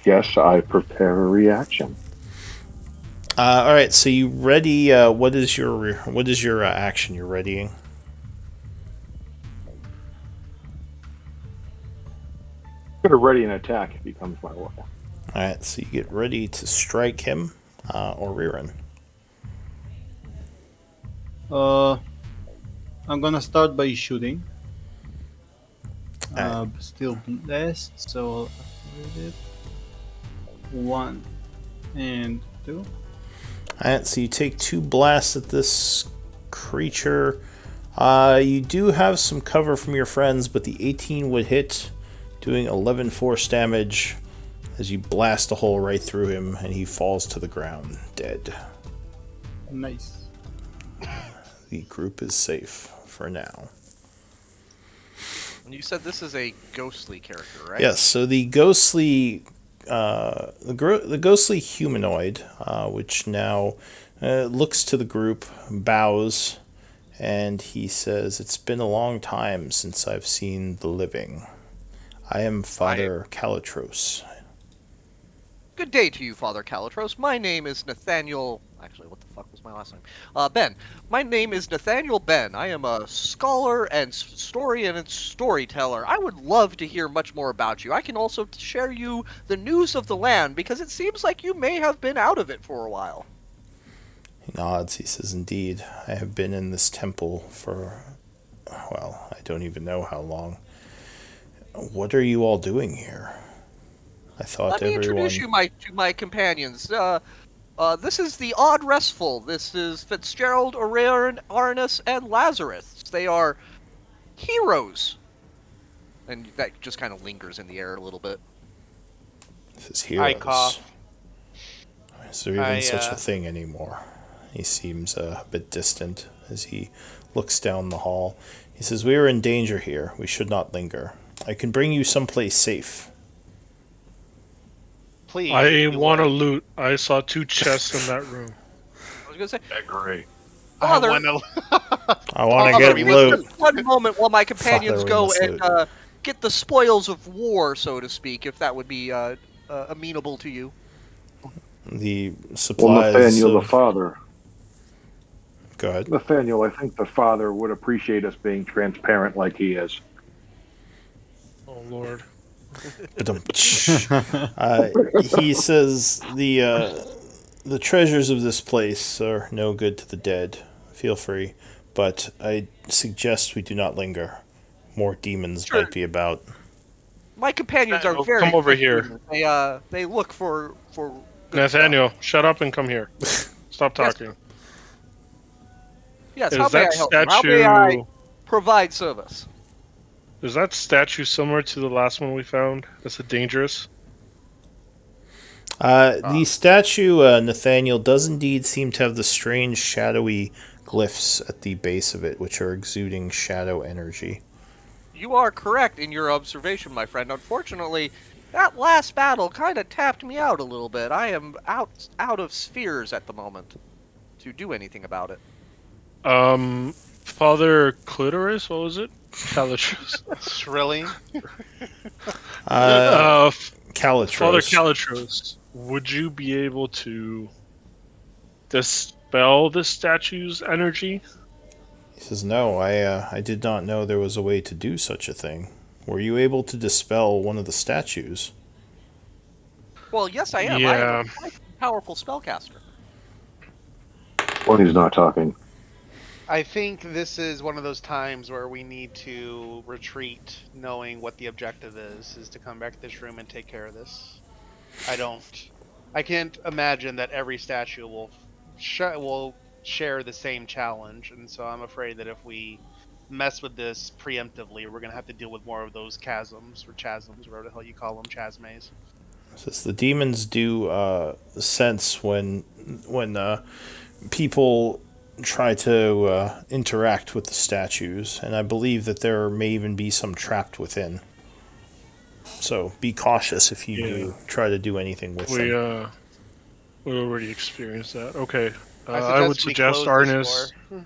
guess I prepare a reaction. All right, so you ready? What is your action you're readying? I'm gonna ready an attack if he comes my way. All right, so you get ready to strike him, or Ririn. I'm gonna start by shooting. Alright. Still blessed, so I'll read it. 1 and 2. All right, so you take 2 blasts at this creature. You do have some cover from your friends, but the 18 would hit, doing 11 force damage as you blast a hole right through him, and he falls to the ground, dead. Nice. The group is safe for now. And you said this is a ghostly character, right? Yes, so the ghostly, the ghostly humanoid, which now looks to the group, bows, and he says, "It's been a long time since I've seen the living. I am Father Calitros." Good day to you, Father Calitros. My name is Nathaniel... Actually, what the fuck was my last name? Ben. My name is Nathaniel Ben. I am a scholar and historian and storyteller. I would love to hear much more about you. I can also share you the news of the land, because it seems like you may have been out of it for a while. He nods. He says, "Indeed, I have been in this temple for, well, I don't even know how long. What are you all doing here? I thought Let me introduce you to my companions. This is the Odd Restful. This is Fitzgerald, Oririn, Arnis, and Lazarus. They are heroes." And that just kind of lingers in the air a little bit. This is heroes. I cough. Is there even I, such a thing anymore? He seems a bit distant as he looks down the hall. He says, "We are in danger here. We should not linger. I can bring you someplace safe. Please. I if you want to would. loot. I saw 2 chests in that room. I was gonna say, Great. I Father, want to. I want to Father, get we loot. one moment while my companions Father, we go must and loot. get the spoils of war, so to speak, if that would be amenable to you. The Well, supplies Nathaniel, the of... father. Go ahead. Nathaniel, I think the father would appreciate us being transparent like he is. Oh lord. He says the treasures of this place are no good to the dead. Feel free, but I suggest we do not linger. More demons Sure. might be about. My companions are Nathaniel, very come over quick here. movement. They look for good Nathaniel, shut up and come here. Stop Yes, talking. stuff. Yes, Is how may I that help you? How may I statue? provide service? Is that statue similar to the last one we found? Is it dangerous? The statue, Nathaniel, does indeed seem to have the strange shadowy glyphs at the base of it, which are exuding shadow energy. You are correct in your observation, my friend. Unfortunately, that last battle kind of tapped me out a little bit. I am out of spheres at the moment to do anything about it. Father Clitoris, what was it? Calitros. Shrilling. Calitros. Father Calitros, would you be able to dispel the statue's energy? He says, "No, I did not know there was a way to do such a thing. Were you able to dispel one of the statues?" Well, yes, I am. I am Yeah. a quite powerful spellcaster. When he's not talking. I think this is one of those times where we need to retreat, knowing what the objective is to come back to this room and take care of this. I can't imagine that every statue will share the same challenge, and so I'm afraid that if we mess with this preemptively, we're gonna have to deal with more of those chasms, whatever the hell you call them, chasmes. Says the demons do sense when people try to interact with the statues, and I believe that there may even be some trapped within. So be cautious if you do try to do anything with them. We already experienced that. Okay. I I would we suggest close this Arnis. door.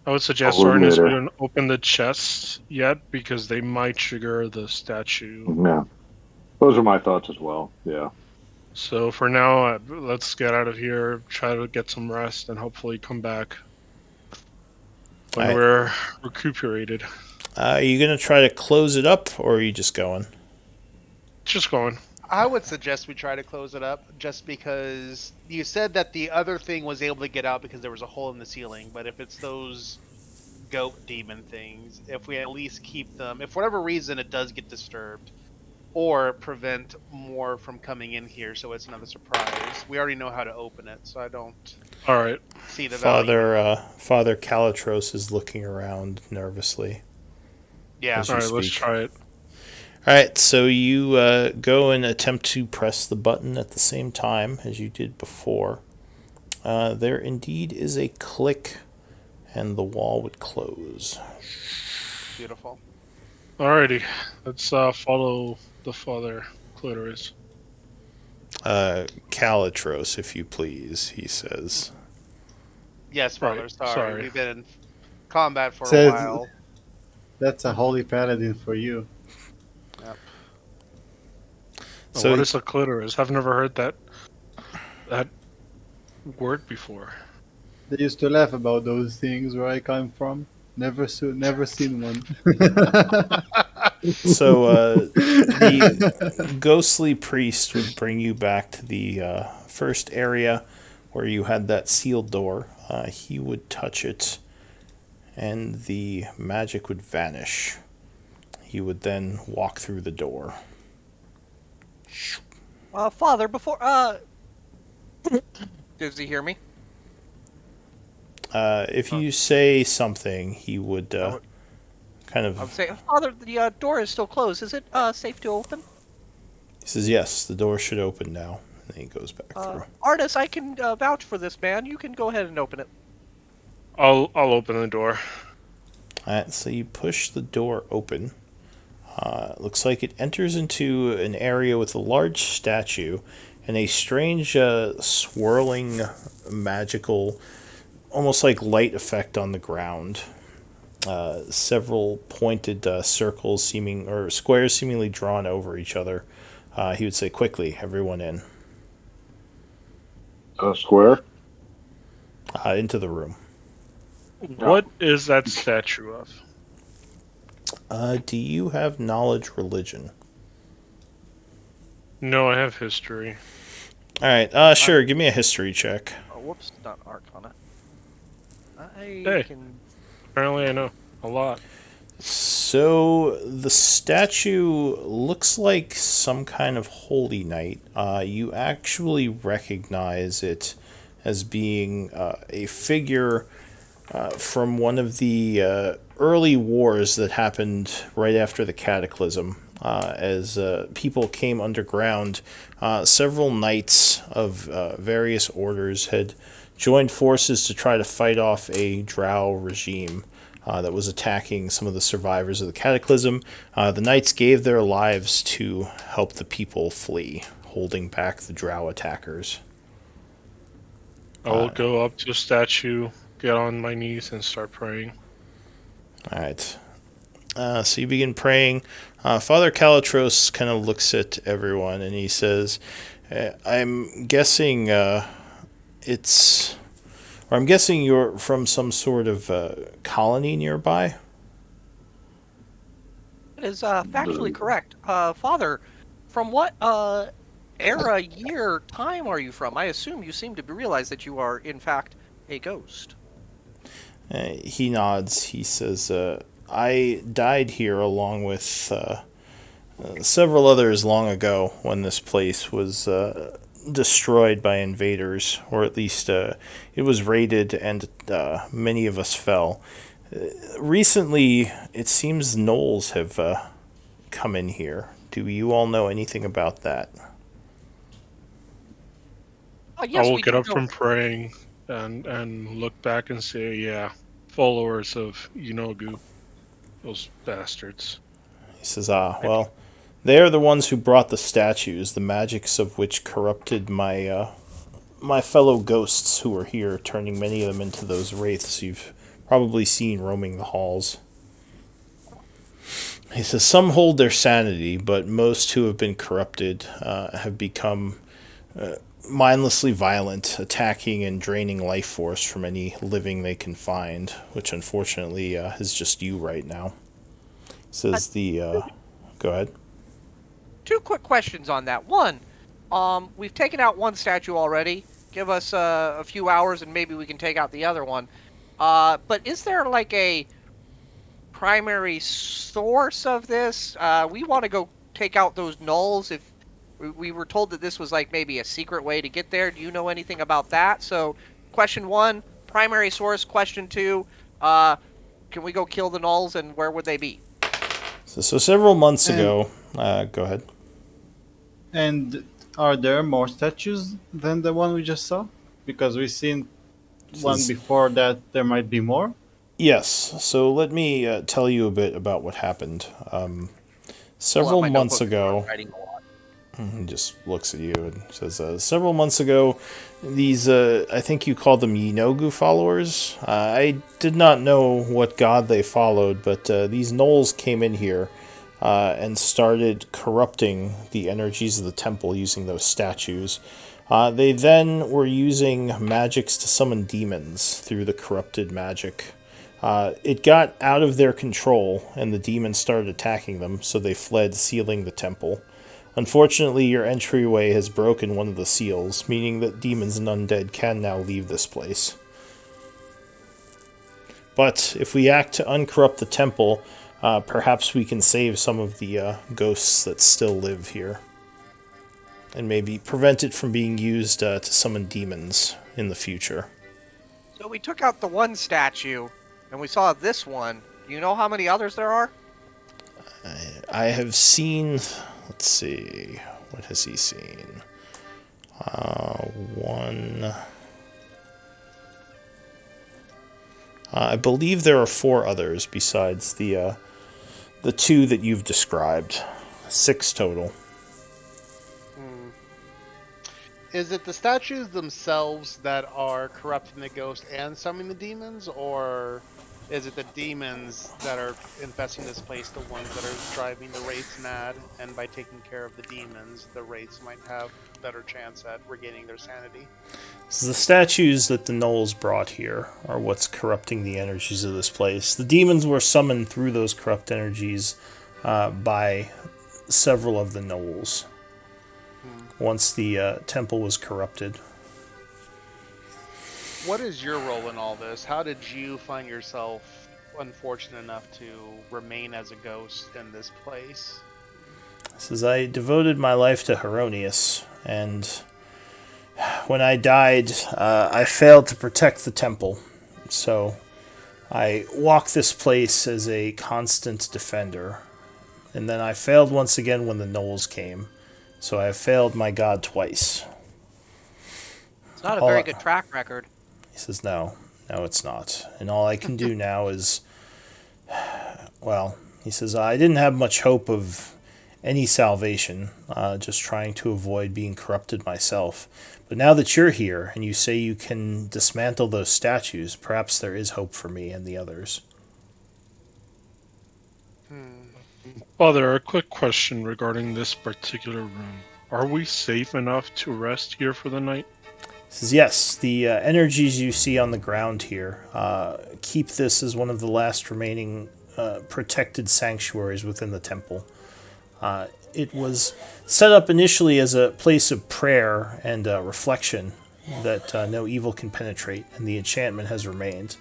I would suggest Oh, Arnis later. wouldn't open the chests yet because they might trigger the statue. Yeah. Those are my thoughts as well. Yeah. So for now, let's get out of here, try to get some rest, and hopefully come back when Alright. we're recuperated. Are you going to try to close it up, or are you just going? Just going. I would suggest we try to close it up, just because you said that the other thing was able to get out because there was a hole in the ceiling. But if it's those goat demon things, if we at least keep them, if for whatever reason it does get disturbed, or prevent more from coming in here, so it's another surprise. We already know how to open it, so I don't All right. see the value. Father Calitros is looking around nervously. Yeah. As you All right, let's speak. try it. All right, so you go and attempt to press the button at the same time as you did before. There indeed is a click, and the wall would close. Beautiful. Alrighty, let's follow the Father Clitoris. Calitros, if you please, he says. Yes, Father. Right, Sorry. sorry. We've been in combat for a Says- while. That's a holy paladin for you. So- What is a clitoris? I've never heard that word before. They used to laugh about those things where I come from. Never seen one. So the ghostly priest would bring you back to the first area where you had that sealed door. He would touch it, and the magic would vanish. He would then walk through the door. Father, before does he hear me? If you say something, he would kind I'm of... saying, Father, the door is still closed. Is it safe to open? He says, yes, the door should open now. And then he goes back through. Artis, I can vouch for this man. You can go ahead and open it. I'll open the door. Alright, so you push the door open. Looks like it enters into an area with a large statue and a strange swirling magical, almost like light effect on the ground. Several pointed circles seeming, or squares seemingly drawn over each other. He would say, quickly, everyone in. Square. Into the room. What is that statue of? Do you have knowledge religion? No, I have history. Alright, sure, give me a history check. Oh, whoops, not Arcana. Hey. Apparently I know a lot. So, the statue looks like some kind of holy knight. You actually recognize it as being a figure from one of the early wars that happened right after the Cataclysm. As people came underground, several knights of various orders had joined forces to try to fight off a drow regime that was attacking some of the survivors of the Cataclysm. The knights gave their lives to help the people flee, holding back the drow attackers. I will go up to the statue, get on my knees, and start praying. Alright. So you begin praying. Father Calitros kind of looks at everyone and he says, I'm guessing I'm guessing you're from some sort of colony nearby? That is factually correct. Father, from what era, year, time are you from? I assume you seem to realize that you are, in fact, a ghost. He nods. He says, I died here along with several others long ago when this place was destroyed by invaders, or at least it was raided and many of us fell. Recently, it seems gnolls have come in here. Do you all know anything about that? Yes, I will we get do up know. from praying and look back and say, yeah, followers of Yunogu, those bastards. He says, well, they are the ones who brought the statues, the magics of which corrupted my my fellow ghosts who were here, turning many of them into those wraiths you've probably seen roaming the halls. He says, some hold their sanity, but most who have been corrupted have become mindlessly violent, attacking and draining life force from any living they can find, which unfortunately is just you right now. Says go ahead. Two quick questions on that. One, we've taken out one statue already. Give us a few hours and maybe we can take out the other one. But is there like a primary source of this? We want to go take out those gnolls. If we were told that this was like maybe a secret way to get there. Do you know anything about that? So, question one, primary source. Question two, can we go kill the gnolls and where would they be? So several months ago, go ahead. And are there more statues than the one we just saw? Because we've seen one before that there might be more. Yes, so let me tell you a bit about what happened. Several months ago, he just looks at you and says, several months ago, these, I think you called them Yunogu followers. I did not know what god they followed, but these gnolls came in here and started corrupting the energies of the temple using those statues. They then were using magics to summon demons through the corrupted magic. It got out of their control, and the demons started attacking them, so they fled, sealing the temple. Unfortunately, your entryway has broken one of the seals, meaning that demons and undead can now leave this place. But if we act to uncorrupt the temple, perhaps we can save some of the ghosts that still live here. And maybe prevent it from being used to summon demons in the future. So we took out the one statue, and we saw this one. Do you know how many others there are? I have seen... Let's see. What has he seen? One... I believe there are 4 others besides the the 2 that you've described. 6 total. Is it the statues themselves that are corrupting the ghost and summoning the demons, or is it the demons that are infesting this place, the ones that are driving the wraiths mad, and by taking care of the demons, the wraiths might have a better chance at regaining their sanity? So the statues that the gnolls brought here are what's corrupting the energies of this place. The demons were summoned through those corrupt energies by several of the gnolls once the temple was corrupted. What is your role in all this? How did you find yourself unfortunate enough to remain as a ghost in this place? Says, I devoted my life to Heronius, and when I died, I failed to protect the temple. So I walked this place as a constant defender. And then I failed once again when the gnolls came. So I have failed my god twice. It's not a very good track record. He says, no, it's not. And all I can do now is, well, he says, I didn't have much hope of any salvation, just trying to avoid being corrupted myself. But now that you're here, and you say you can dismantle those statues, perhaps there is hope for me and the others. Father, a quick question regarding this particular room. Are we safe enough to rest here for the night? He says, yes, the energies you see on the ground here keep this as one of the last remaining protected sanctuaries within the temple. It was set up initially as a place of prayer and reflection that no evil can penetrate, and the enchantment has remained.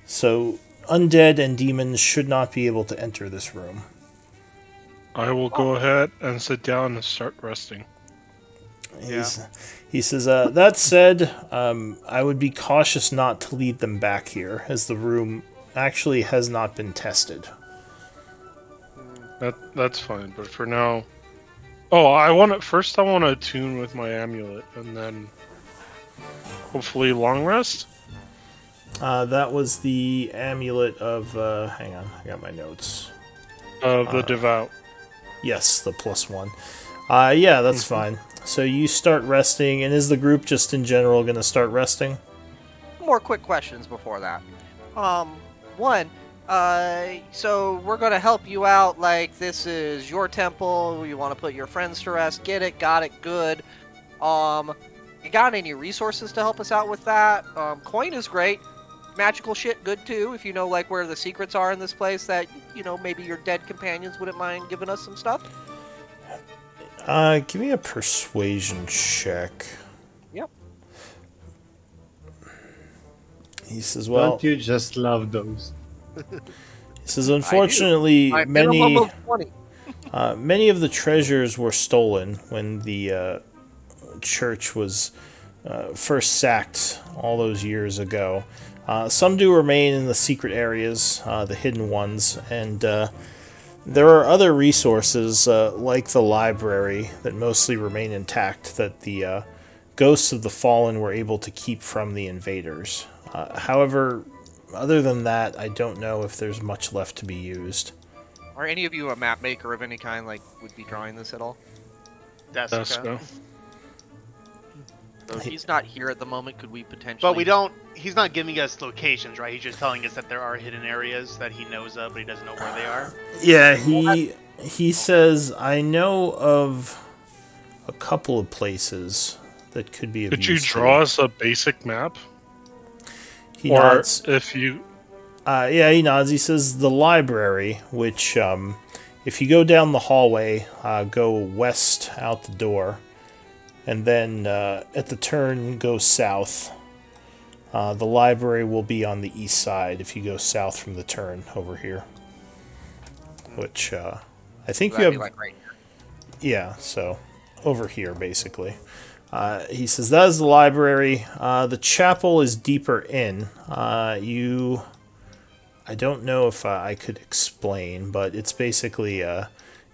So undead and demons should not be able to enter this room. I will go ahead and sit down and start resting. He says, that said, I would be cautious not to lead them back here, as the room actually has not been tested. That's fine, but for now... Oh, I want to attune with my amulet, and then hopefully long rest? That was the amulet of, hang on, I got my notes. The Devout. Yes, the +1. Yeah, that's fine. So you start resting, and is the group just in general going to start resting? More quick questions before that. One, so we're going to help you out, like this is your temple, you want to put your friends to rest, get it, got it, good. You got any resources to help us out with that? Coin is great. Magical shit, good too, if you know like where the secrets are in this place that, you know, maybe your dead companions wouldn't mind giving us some stuff. Give me a persuasion check. Yep. He says, well... Don't you just love those? He says, unfortunately, many of the treasures were stolen when the church was first sacked all those years ago. Some do remain in the secret areas, the hidden ones, and there are other resources, like the library, that mostly remain intact, that the ghosts of the fallen were able to keep from the invaders. However, other than that, I don't know if there's much left to be used. Are any of you a map maker of any kind, like, would be drawing this at all? Deska. So if he's not here at the moment, could we potentially... But we don't... He's not giving us locations, right? He's just telling us that there are hidden areas that he knows of, but he doesn't know where they are. Yeah, he says, I know of a couple of places that could be of Could you use draw us a basic map? He or nods. if you... Yeah, he nods. He says the library, which, if you go down the hallway, go west out the door, and then at the turn, go south. The library will be on the east side if you go south from the turn over here. Which, I think you have... like right here. Yeah, so over here, basically. He says, that is the library. The chapel is deeper in. I don't know if I could explain, but it's basically...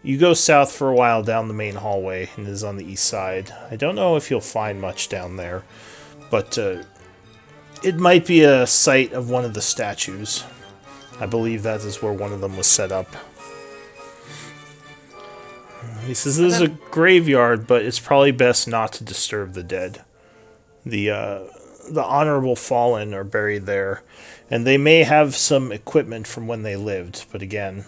you go south for a while down the main hallway, and it is on the east side. I don't know if you'll find much down there, but it might be a site of one of the statues. I believe that is where one of them was set up. He says this is a graveyard, but it's probably best not to disturb the dead. The honorable fallen are buried there, and they may have some equipment from when they lived, but again,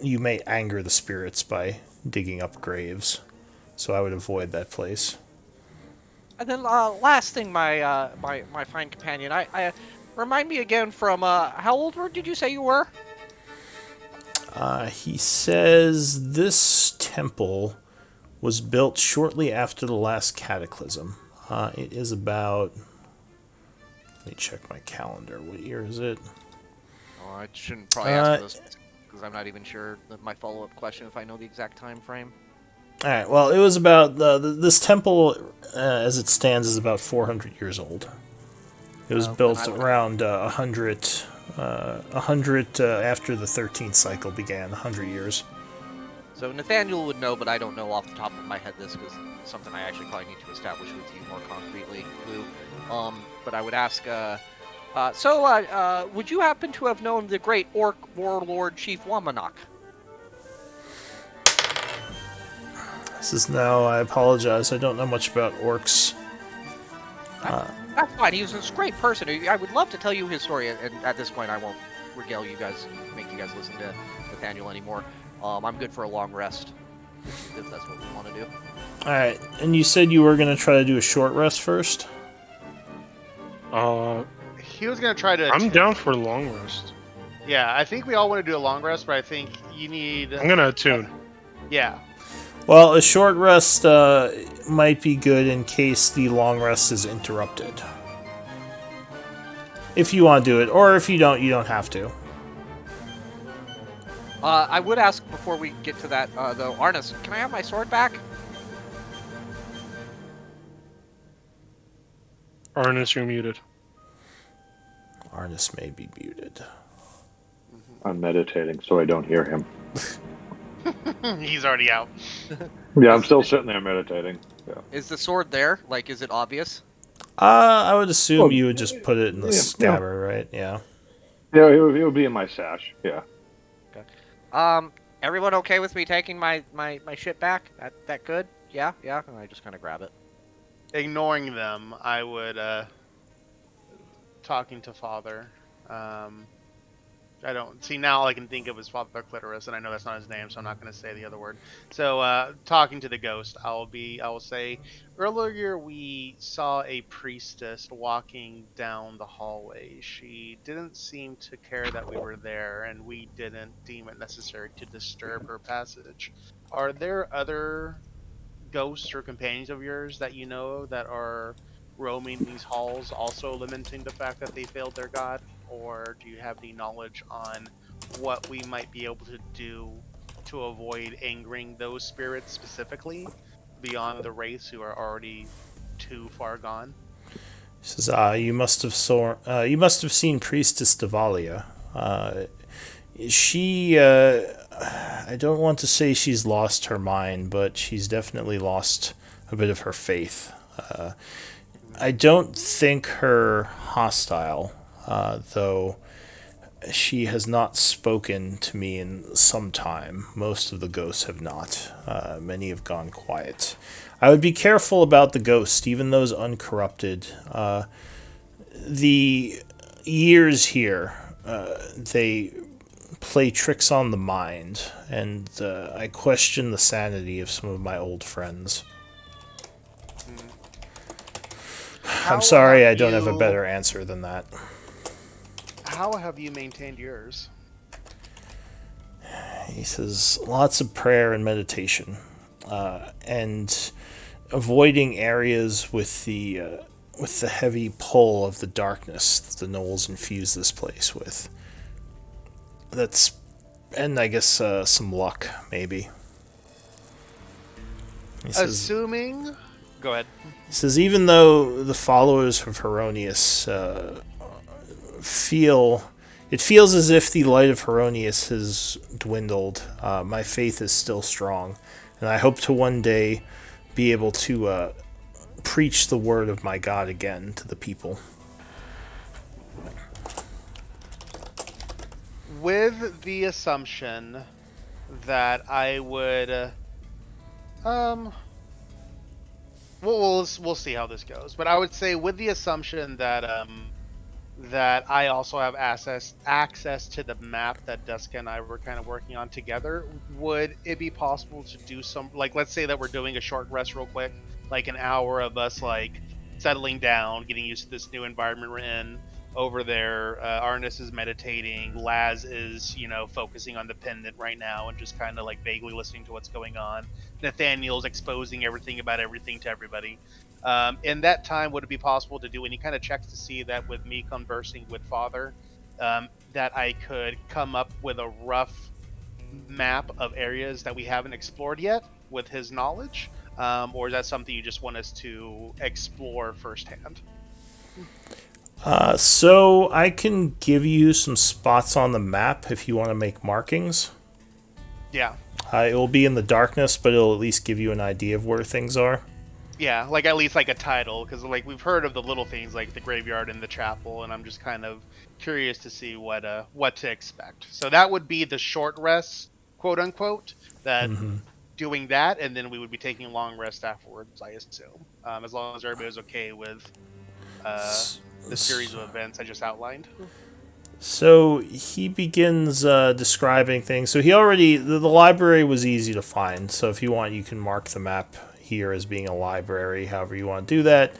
you may anger the spirits by digging up graves, so I would avoid that place. And then last thing, my fine companion, I remind me again from how old did you say you were? He says this temple was built shortly after the last cataclysm. It is about... Let me check my calendar. What year is it? Oh, I shouldn't probably ask this because I'm not even sure my follow-up question if I know the exact time frame. Alright, well, it was about... this temple, as it stands, is about 400 years old. It was built around 100 after the 13th cycle began, 100 years. So Nathaniel would know, but I don't know off the top of my head this because it's something I actually probably need to establish with you more concretely, Lou. But I would ask, would you happen to have known the great Orc warlord Chief Wamanok? This is no, I apologize. I don't know much about orcs. That's fine. He was this great person. I would love to tell you his story, and at this point, I won't regale you guys, make you guys listen to Nathaniel anymore. I'm good for a long rest, if that's what we want to do. Alright, and you said you were going to try to do a short rest first? He was gonna try to. I'm down for a long rest. Yeah, I think we all want to do a long rest, but I think you need. I'm gonna attune. Yeah. Well, a short rest might be good in case the long rest is interrupted. If you want to do it, or if you don't have to. I would ask before we get to that, though, Arnis, can I have my sword back? Arnis, you're muted. Arnis may be muted. I'm meditating, so I don't hear him. He's already out. Yeah, I'm still sitting there meditating. Yeah. Is the sword there? Like, is it obvious? I would assume Well, you would just put it in the yeah, scabbard, right? Yeah. Yeah, it would be in my sash. Yeah. Everyone okay with me taking my shit back? That good? Yeah? And I just kind of grab it. Ignoring them, I would talking to Father. I don't see now. All I can think of is Father Clitoris, and I know that's not his name, so I'm not going to say the other word. So, talking to the ghost, I will say, earlier we saw a priestess walking down the hallway. She didn't seem to care that we were there, and we didn't deem it necessary to disturb her passage. Are there other ghosts or companions of yours that you know that are roaming these halls, also lamenting the fact that they failed their god? Or do you have any knowledge on what we might be able to do to avoid angering those spirits specifically, beyond the wraiths who are already too far gone? He says, you must have seen Priestess Devalia. She, I don't want to say she's lost her mind, but she's definitely lost a bit of her faith. I don't think her hostile, though she has not spoken to me in some time. Most of the ghosts have not. Many have gone quiet. I would be careful about the ghosts, even those uncorrupted. The years here, they play tricks on the mind, and I question the sanity of some of my old friends. I'm sorry, I don't have a better answer than that. How have you maintained yours? He says, lots of prayer and meditation, and avoiding areas with the heavy pull of the darkness that the gnolls infuse this place with. And I guess some luck, maybe. He says, Assuming... Go ahead. He says, even though the followers of Heronius it feels as if the light of Heronius has dwindled, my faith is still strong, and I hope to one day be able to preach the word of my God again to the people. With the assumption that I would. We'll see how this goes, but I would say with the assumption that that I also have access to the map that Duska and I were kind of working on together. Would it be possible to do some, like, let's say that we're doing a short rest real quick, like an hour of us like settling down, getting used to this new environment we're in. Over there, Arnis is meditating. Laz is, focusing on the pendant right now and just kind of like vaguely listening to what's going on. Nathaniel's exposing everything about everything to everybody. In that time, would it be possible to do any kind of checks to see that with me conversing with Father, that I could come up with a rough map of areas that we haven't explored yet with his knowledge? Or is that something you just want us to explore firsthand? So I can give you some spots on the map if you want to make markings. Yeah. It will be in the darkness, but it'll at least give you an idea of where things are. Yeah, like at least like a title, because like we've heard of the little things like the graveyard and the chapel, and I'm just kind of curious to see what to expect. So that would be the short rest, quote unquote. That doing that, and then we would be taking a long rest afterwards, I assume, as long as everybody was okay with the series of events I just outlined. So he begins describing things. So he already the library was easy to find. So if you want, you can mark the map here as being a library. However you want to do that.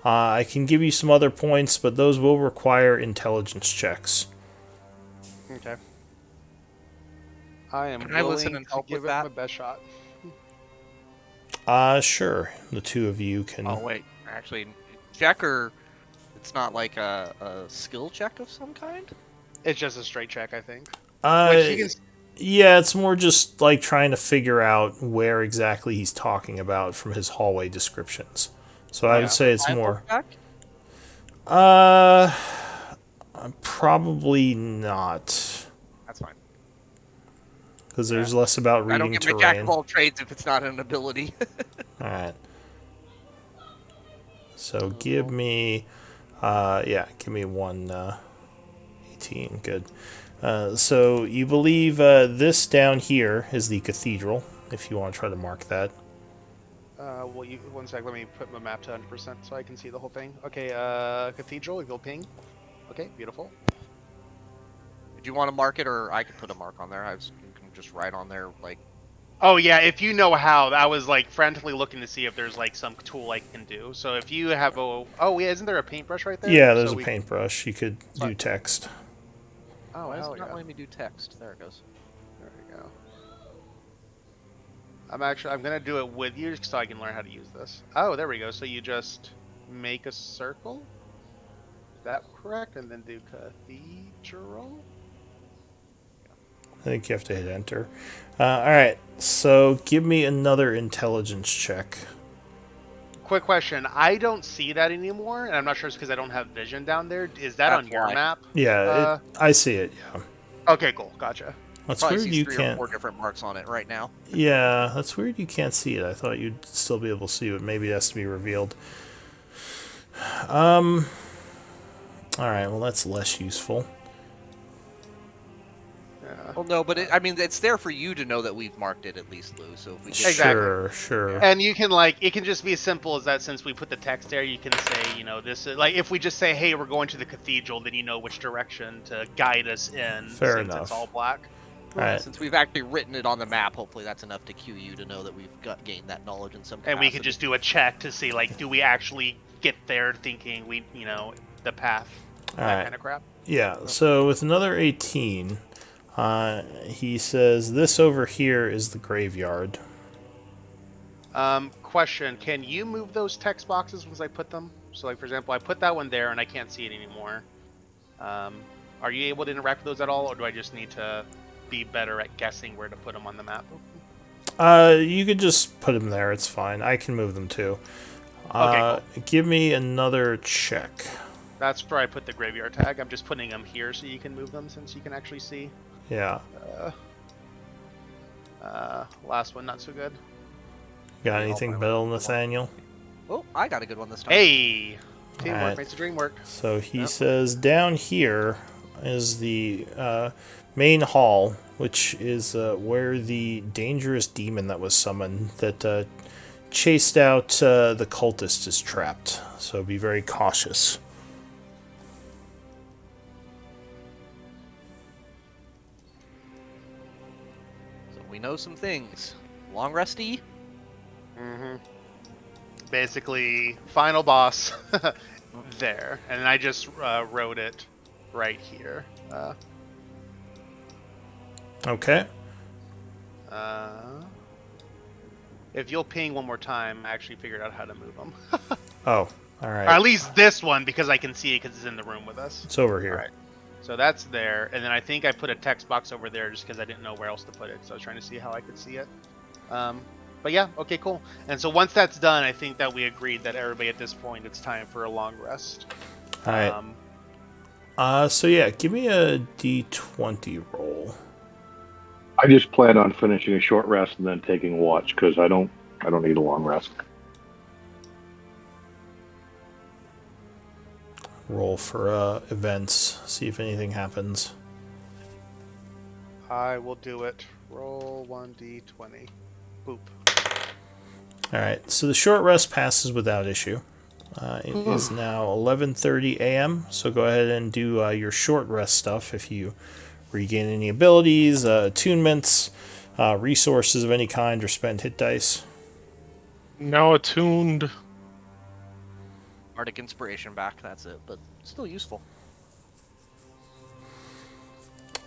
I can give you some other points, but those will require intelligence checks. Okay. I am Can I willing listen and to help give with it that? my best shot. Sure. The two of you can. Oh wait, actually, check or it's not like a skill check of some kind. It's just a straight check, I think. Uh, Which you can... Yeah, it's more just like trying to figure out where exactly he's talking about from his hallway descriptions. So I would say it's more. Check? Probably not, That's fine. because there's less about I don't reading get my jack terrain. of all trades if it's not an ability. All right. So give me, give me one 18. Good. So you believe this down here is the cathedral, if you want to try to mark that. one sec, let me put my map to 100% so I can see the whole thing. Okay, cathedral, you'll ping. Okay, beautiful. Did you want to mark it, or I could put a mark on there? You can just write on there, like... Oh yeah, if you know how, I was like frantically looking to see if there's like some tool I can do. So if you have a... Oh yeah, isn't there a paintbrush right there? Yeah, there's So a we... paintbrush. You could do text. Oh, Why is hell it not yeah. letting me do text? There it goes. There we go. I'm gonna do it with you so I can learn how to use this. Oh, there we go. So you just make a circle. Is that correct? And then do cathedral. I think you have to hit enter. Alright, so give me another intelligence check. Quick question. I don't see that anymore, and I'm not sure it's because I don't have vision down there. Is that on That's your why. map? Yeah, I see it, yeah. Okay, cool. Gotcha. That's Probably weird sees you 3 or can't... 4 different marks on it right now. Yeah, that's weird you can't see it. I thought you'd still be able to see it. Maybe it has to be revealed. Alright, well that's less useful. Yeah. Well, no, but it's there for you to know that we've marked it at least, Lou. So if we get Exactly. Sure. And you can it can just be as simple as that. Since we put the text there, you can say, this is like if we just say, hey, we're going to the cathedral, then you know which direction to guide us in. Fair since enough. It's all black. Alright. Since we've actually written it on the map, hopefully that's enough to cue you to know that we've gained that knowledge in some capacity. And we could just do a check to see, do we actually get there thinking the path, that Alright. kind of crap. Yeah, so with another 18, he says this over here is the graveyard. Question: can you move those text boxes once I put them? So, for example, I put that one there and I can't see it anymore. Are you able to interact with those at all, or do I just need to be better at guessing where to put them on the map? You could just put them there, it's fine. I can move them too. Okay, Give me another check. That's where I put the graveyard tag. I'm just putting them here so you can move them, since you can actually see. Yeah. Last one, not so good. Got anything better, Nathaniel? Oh, I got a good one this time. Hey! Teamwork Alright. makes the dream work. So he says down here is the main hall which is where the dangerous demon that was summoned that chased out the cultist is trapped. So be very cautious. So we know some things. Long resty. Mm-hmm. Basically, final boss there, and I just wrote it right here. Okay. If you'll ping one more time, I actually figured out how to move them. Oh, all Or right. at least this one, because I can see it because it's in the room with us. It's over here. All right. So that's there, and then I think I put a text box over there just because I didn't know where else to put it. So I was trying to see how I could see it. But yeah, okay, cool. And so once that's done, I think that we agreed that everybody at this point, it's time for a long rest. All right. So yeah, give me a d20 roll. I just plan on finishing a short rest and then taking a watch because I don't need a long rest. Roll for events. See if anything happens. I will do it. Roll 1d20. Boop. All right. So the short rest passes without issue. It is now 11:30 a.m. So go ahead and do your short rest stuff if you regain any abilities, attunements, resources of any kind, or spend hit dice. Now attuned. Arctic inspiration back. That's it, but still useful.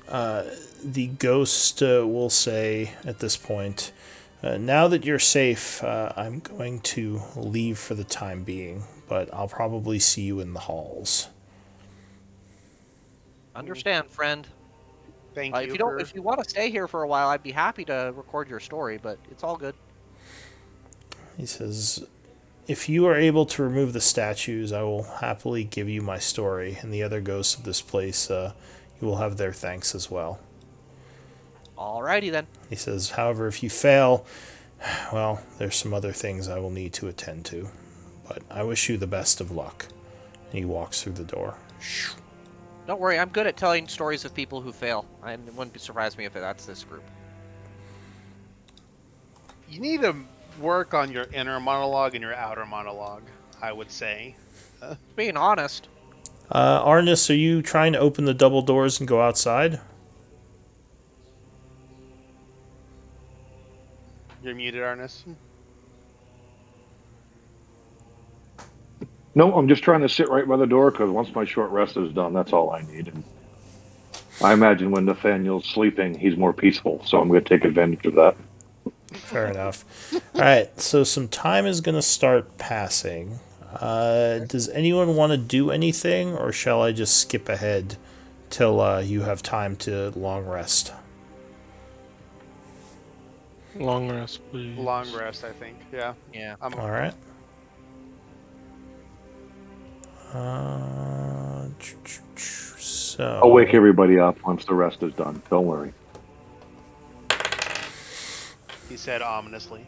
The ghost will say at this point, now that you're safe, I'm going to leave for the time being, but I'll probably see you in the halls. Understand, friend. Thank you. If you want to stay here for a while, I'd be happy to record your story, but it's all good. He says, if you are able to remove the statues, I will happily give you my story, and the other ghosts of this place, you will have their thanks as well. Alrighty then. He says, however, if you fail, well, there's some other things I will need to attend to, but I wish you the best of luck. And he walks through the door. Don't worry, I'm good at telling stories of people who fail. It wouldn't surprise me if that's this group. You need to work on your inner monologue and your outer monologue, I would say. Being honest. Arnis, are you trying to open the double doors and go outside? You're muted, Arnis. No, I'm just trying to sit right by the door because once my short rest is done, that's all I need. And I imagine when Nathaniel's sleeping, he's more peaceful, so I'm going to take advantage of that. Fair enough. All right, so some time is going to start passing. Does anyone want to do anything, or shall I just skip ahead till you have time to long rest? Long rest, please. Long rest, I think. Yeah. Yeah. All right. So I'll wake everybody up once the rest is done. Don't worry. He said ominously.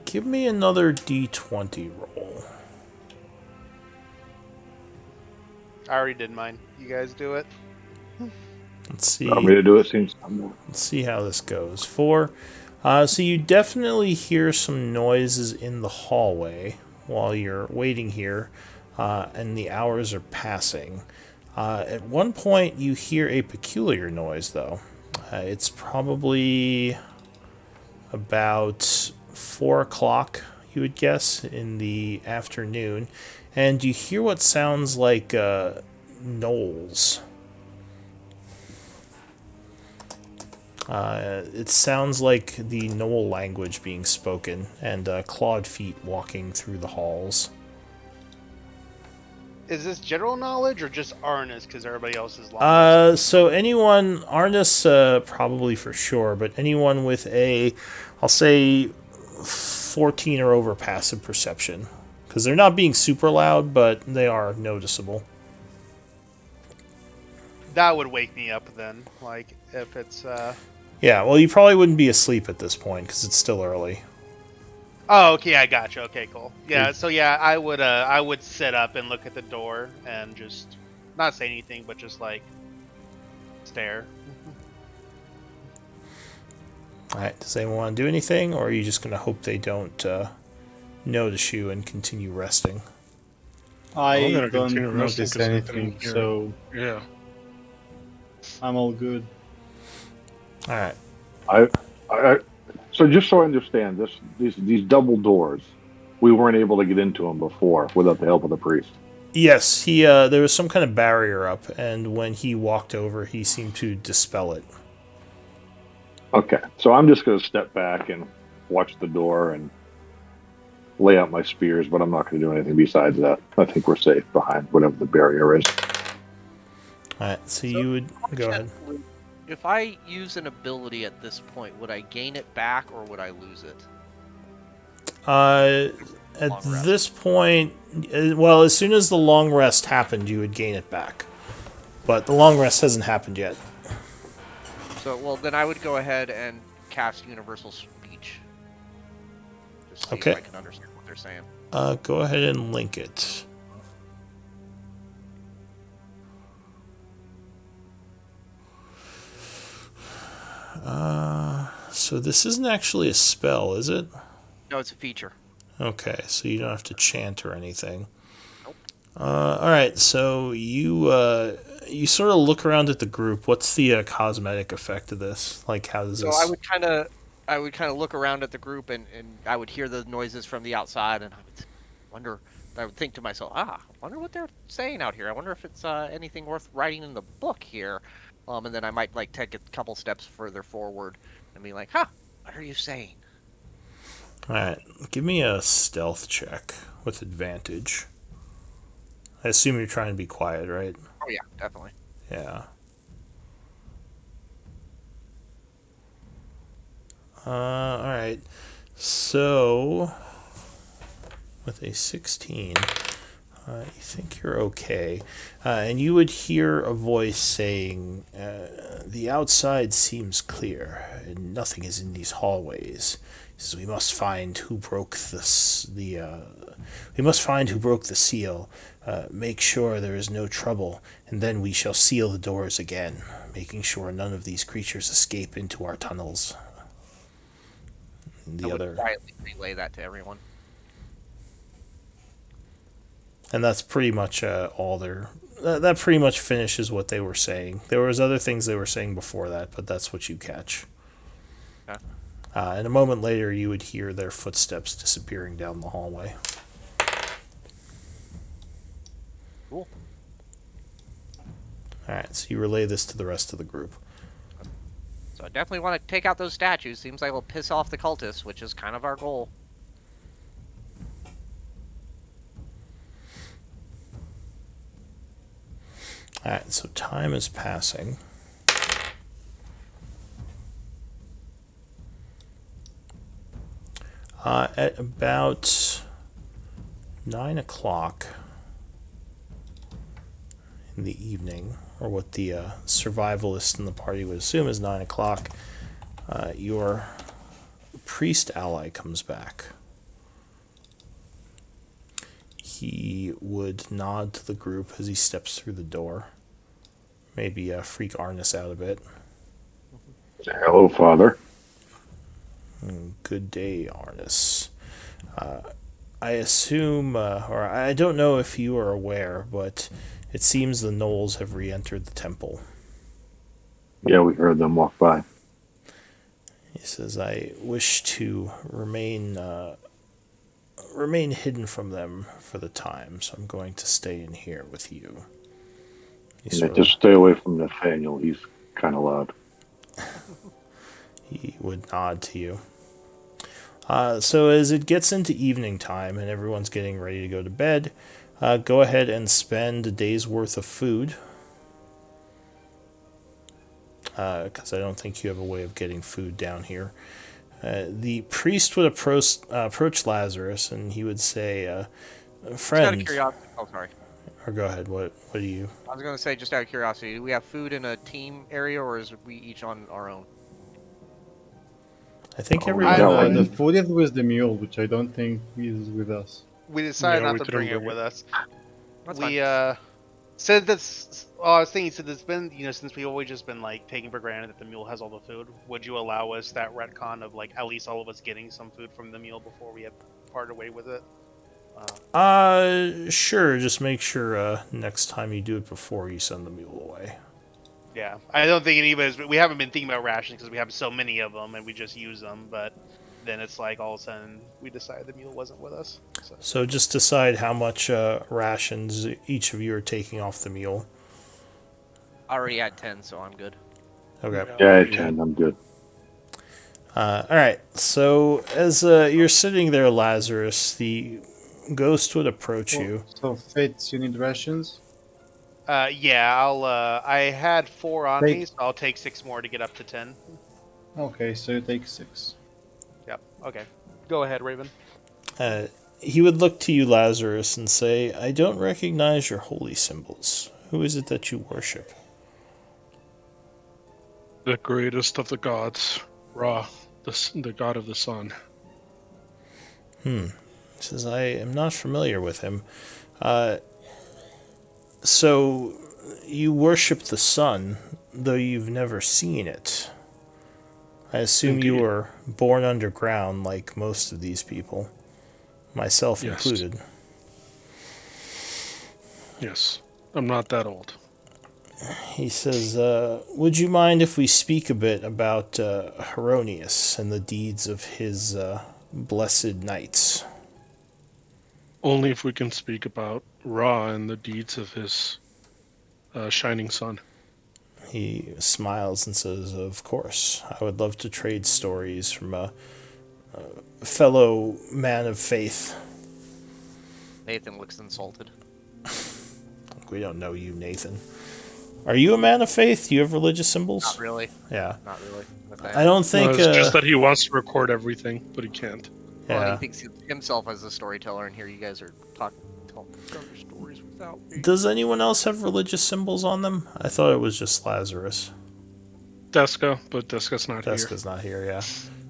give me another d20 roll. I already did mine. You guys do it? Let's see. Want me to do it? Seems. Let's see how this goes. 4. So you definitely hear some noises in the hallway while you're waiting here, and the hours are passing. At one point, you hear a peculiar noise, though. It's probably about 4 o'clock, you would guess, in the afternoon, and you hear what sounds like gnolls. It sounds like the Gnoll language being spoken, and clawed feet walking through the halls. Is this general knowledge or just Arnis because everybody else is long? So anyone, Arnis probably for sure, but anyone with a, I'll say 14 or over passive perception. Because they're not being super loud, but they are noticeable. That would wake me up then. Like, if it's, Yeah, well, you probably wouldn't be asleep at this point, because it's still early. Oh, okay, I gotcha. Okay, cool. Yeah, so yeah, I would sit up and look at the door and just not say anything, but just like stare. All right. Does anyone want to do anything, or are you just going to hope they don't notice you and continue resting? I gonna continue don't resting notice 'cause I anything, didn't hear. so Yeah. I'm all good. All right. I so just so I understand these double doors, we weren't able to get into them before without the help of the priest. Yes, he. There was some kind of barrier up, and when he walked over, he seemed to dispel it. Okay, so I'm just going to step back and watch the door and lay out my spears, but I'm not going to do anything besides that. I think we're safe behind whatever the barrier is. All right. So you would go ahead. If I use an ability at this point, would I gain it back or would I lose it? At Long rest. this point, well, as soon as the long rest happened, you would gain it back. But the long rest hasn't happened yet. So, well, then I would go ahead and cast Universal Speech. Just see Okay. if I can understand what they're saying. Go ahead and link it. So this isn't actually a spell, is it? No, it's a feature. Okay, so you don't have to chant or anything. Nope. All right, so you sort of look around at the group. What's the cosmetic effect of this? Like, how does So this? I would kind of look around at the group and I would hear the noises from the outside and I would think to myself, I wonder what they're saying out here. I wonder if it's anything worth writing in the book here. And then I might like take a couple steps further forward and be like, what are you saying? All right, give me a stealth check with advantage. I assume you're trying to be quiet, right? Oh yeah, definitely. Yeah. All right. So, with a 16, you think you're okay. And you would hear a voice saying, the outside seems clear, and nothing is in these hallways. He says, we must find who broke we must find who broke the seal, make sure there is no trouble, and then we shall seal the doors again, making sure none of these creatures escape into our tunnels. I would quietly relay that to everyone. And that's pretty much all their. That pretty much finishes what they were saying. There was other things they were saying before that, but that's what you catch. Okay. And a moment later, you would hear their footsteps disappearing down the hallway. Cool. All right, so you relay this to the rest of the group. So I definitely want to take out those statues. Seems like it'll piss off the cultists, which is kind of our goal. All right, so time is passing. At about 9 o'clock in the evening, or what the survivalist in the party would assume is 9 o'clock, your priest ally comes back. He would nod to the group as he steps through the door. Maybe freak Arnis out a bit. Hello, Father. Good day, Arnis. I assume, or I don't know if you are aware, but it seems the gnolls have re-entered the temple. Yeah, we heard them walk by. He says, I wish to remain hidden from them for the time, so I'm going to stay in here with you. Yeah, just stay away from Nathaniel. He's kind of loud. He would nod to you. So as it gets into evening time and everyone's getting ready to go to bed, go ahead and spend a day's worth of food. Because I don't think you have a way of getting food down here. The priest would approach Lazarus and he would say, friend... Just out of curiosity. Oh, sorry. Or go ahead, what do you... I was going to say, just out of curiosity, do we have food in a team area or is we each on our own? I think Oh, everyone... yeah, The food is with the mule, which I don't think is with us. We decided Yeah, not we to didn't bring it bring with us. That's We fine. Since that's, I was thinking, since it's been, since we've always just been like taking for granted that the mule has all the food, would you allow us that retcon of like at least all of us getting some food from the mule before we have parted way with it? Sure. Just make sure next time you do it before you send the mule away. Yeah, I don't think anybody's. We haven't been thinking about rations because we have so many of them and we just use them. But then it's like all of a sudden we decided the mule wasn't with us. So just decide how much rations each of you are taking off the mule. I already had 10, so I'm good. Okay. Yeah, I can. I'm good. All right. So as you're sitting there, Lazarus, the ghost would approach you. So, Fates, you need rations? Yeah, I had 4 on Take- me, so I'll take 6 more to get up to 10. Okay, so you take 6. Yep. Okay. Go ahead, Raven. He would look to you, Lazarus, and say, "I don't recognize your holy symbols. Who is it that you worship?" The greatest of the gods, Ra, the god of the sun. He says, "I am not familiar with him." So you worship the sun, though you've never seen it. I assume you Indeed. were born underground like most of these people, myself Yes. included. Yes, I'm not that old. He says, "Would you mind if we speak a bit about Heronius and the deeds of his blessed knights?" Only if we can speak about Ra and the deeds of his shining sun. He smiles and says, "Of course, I would love to trade stories from a fellow man of faith." Nathan looks insulted. We don't know you, Nathan. Are you a man of faith? Do you have religious symbols? Not really. Yeah. Not really. I don't think... No, it's just that he wants to record everything, but he can't. Well, yeah. he thinks himself as a storyteller, and here you guys are telling your stories without me. Does anyone else have religious symbols on them? I thought it was just Lazarus. Deska, but Deska's not here. Deska's not here, yeah.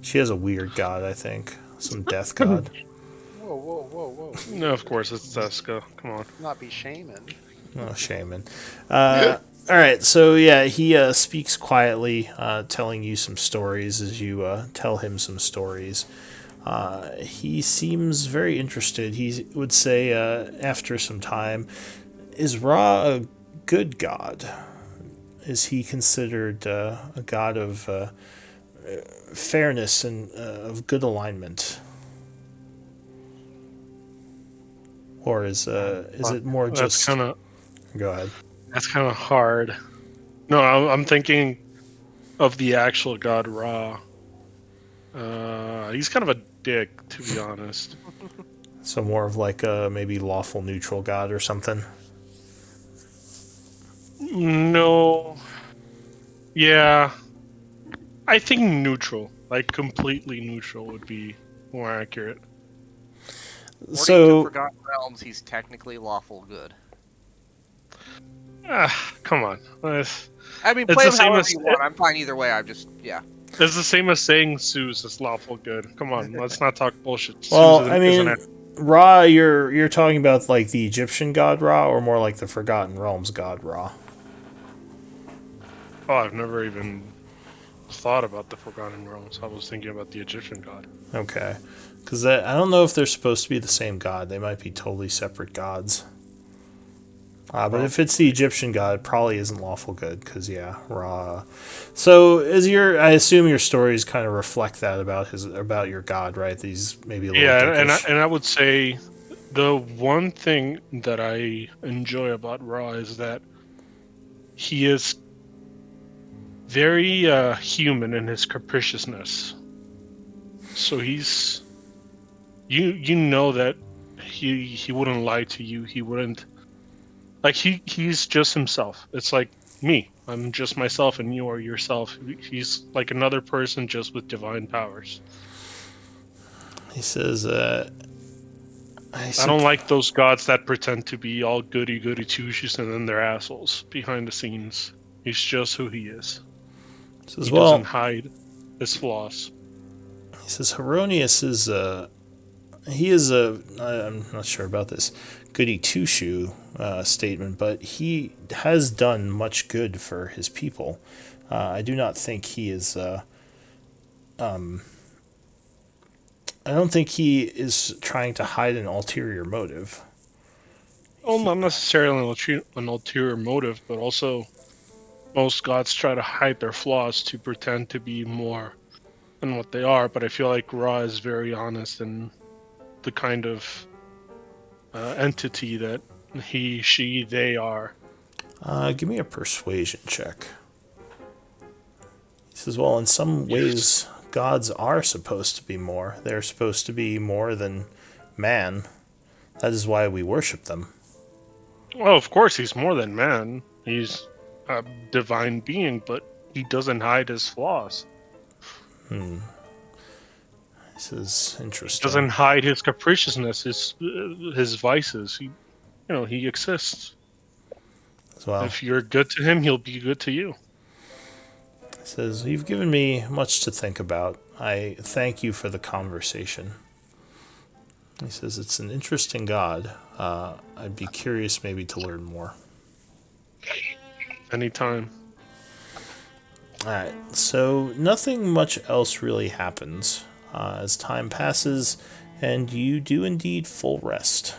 She has a weird god, I think. Some death god. Whoa, whoa, whoa, whoa! No, of course it's Deska. Come on. Not be shaming. Oh, shaman. Alright, so yeah, he speaks quietly, telling you some stories as you tell him some stories. He seems very interested. He would say, after some time, "Is Ra a good god? Is he considered a god of fairness and of good alignment? Or is it more That's just..." kind of Go ahead. That's kind of hard. No, I'm thinking of the actual god Ra. He's kind of a dick, to be honest. So more of like a maybe lawful neutral god or something? No. Yeah. I think neutral. Like, completely neutral would be more accurate. According So... to Forgotten Realms, he's technically lawful good. Come on. I mean, It's play the him same however as- you want. I'm fine either way. I'm just, yeah. It's the same as saying Zeus is lawful good. Come on, let's not talk bullshit. Well, Zeus I isn't mean, it? Ra, you're talking about like the Egyptian god Ra, or more like the Forgotten Realms god Ra? Oh, I've never even thought about the Forgotten Realms. I was thinking about the Egyptian god. Okay, because I don't know if they're supposed to be the same god. They might be totally separate gods. But if it's the Egyptian god, it probably isn't lawful good, because yeah, Ra. So I assume your stories kind of reflect that about your god, right? These maybe a little Yeah, dickish. and I would say the one thing that I enjoy about Ra is that he is very human in his capriciousness. So he's you know that he wouldn't lie to you. He wouldn't, like, he's just himself. It's like me. I'm just myself, and you are yourself. He's like another person, just with divine powers. He says, I don't like those gods that pretend to be all goody two shoes and then they're assholes behind the scenes. He's just who he is. says, He well, doesn't hide his flaws. he says Heronius is I'm not sure about this, goody two shoe statement, but he has done much good for his people. I do not think he is. I don't think he is trying to hide an ulterior motive. Well, not necessarily an ulterior motive, but also most gods try to hide their flaws to pretend to be more than what they are. But I feel like Ra is very honest in the kind of entity that he, she, they are. Give me a persuasion check. He says, well, in some ways, gods are supposed to be more. They're supposed to be more than man. That is why we worship them. Well, of course, he's more than man. He's a divine being, but he doesn't hide his flaws. This is interesting. Doesn't hide his capriciousness, his vices. He exists. As well. If you're good to him, he'll be good to you. He says, you've given me much to think about. I thank you for the conversation. He says, it's an interesting god. I'd be curious maybe to learn more. Anytime. Alright, so nothing much else really happens as time passes, and you do indeed full rest.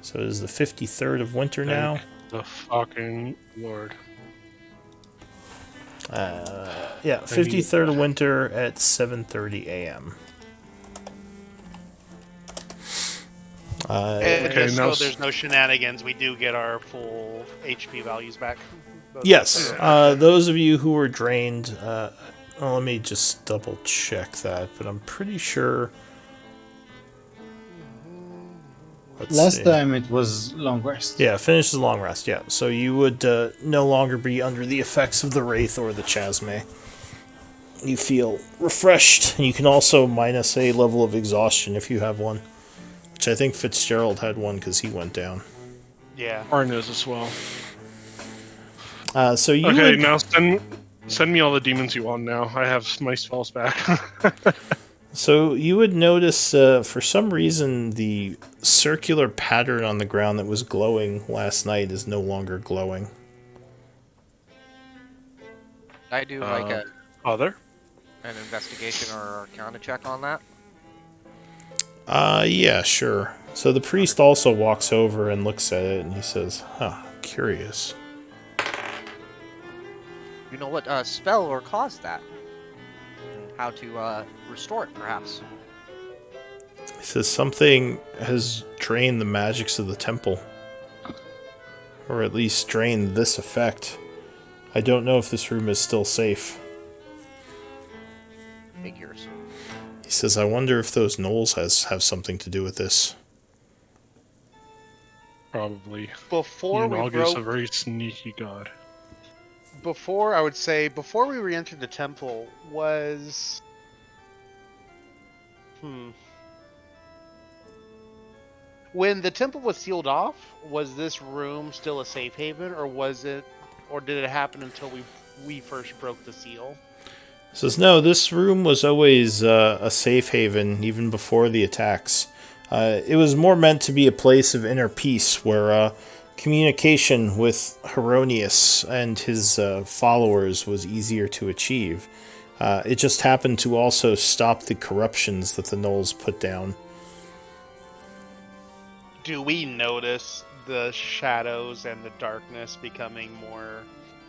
So it is the 53rd of winter now. The fucking Lord. Yeah, 53rd of winter at 7:30 a.m. And Okay, just now so there's no shenanigans, we do get our full HP values back. Yes, those of you who were drained, let me just double check that, but I'm pretty sure. Last time it was long rest. Yeah, finish the long rest, yeah. So you would no longer be under the effects of the Wraith or the Chasme. You feel refreshed, and you can also minus a level of exhaustion if you have one. Which I think Fitzgerald had one because he went down. Yeah. Arnez as well. So you Okay, would... now send me all the demons you want now. I have my spells back. So you would notice, for some reason, the circular pattern on the ground that was glowing last night is no longer glowing. I do like Other? an investigation or arcana check on that. Yeah, sure. So the priest also walks over and looks at it, and he says, huh, curious. You know what spell or caused that? How to restore it, perhaps. He says something has drained the magics of the temple. Or at least drained this effect. I don't know if this room is still safe. Figures. He says, I wonder if those gnolls have something to do with this. Probably. Before we August, broke, a very sneaky god. before we re-entered the temple was, when the temple was sealed off, was this room still a safe haven, or did it happen until we first broke the seal? He says, no, this room was always a safe haven, even before the attacks. It was more meant to be a place of inner peace, where communication with Heronius and his followers was easier to achieve. It just happened to also stop the corruptions that the gnolls put down. Do we notice the shadows and the darkness becoming more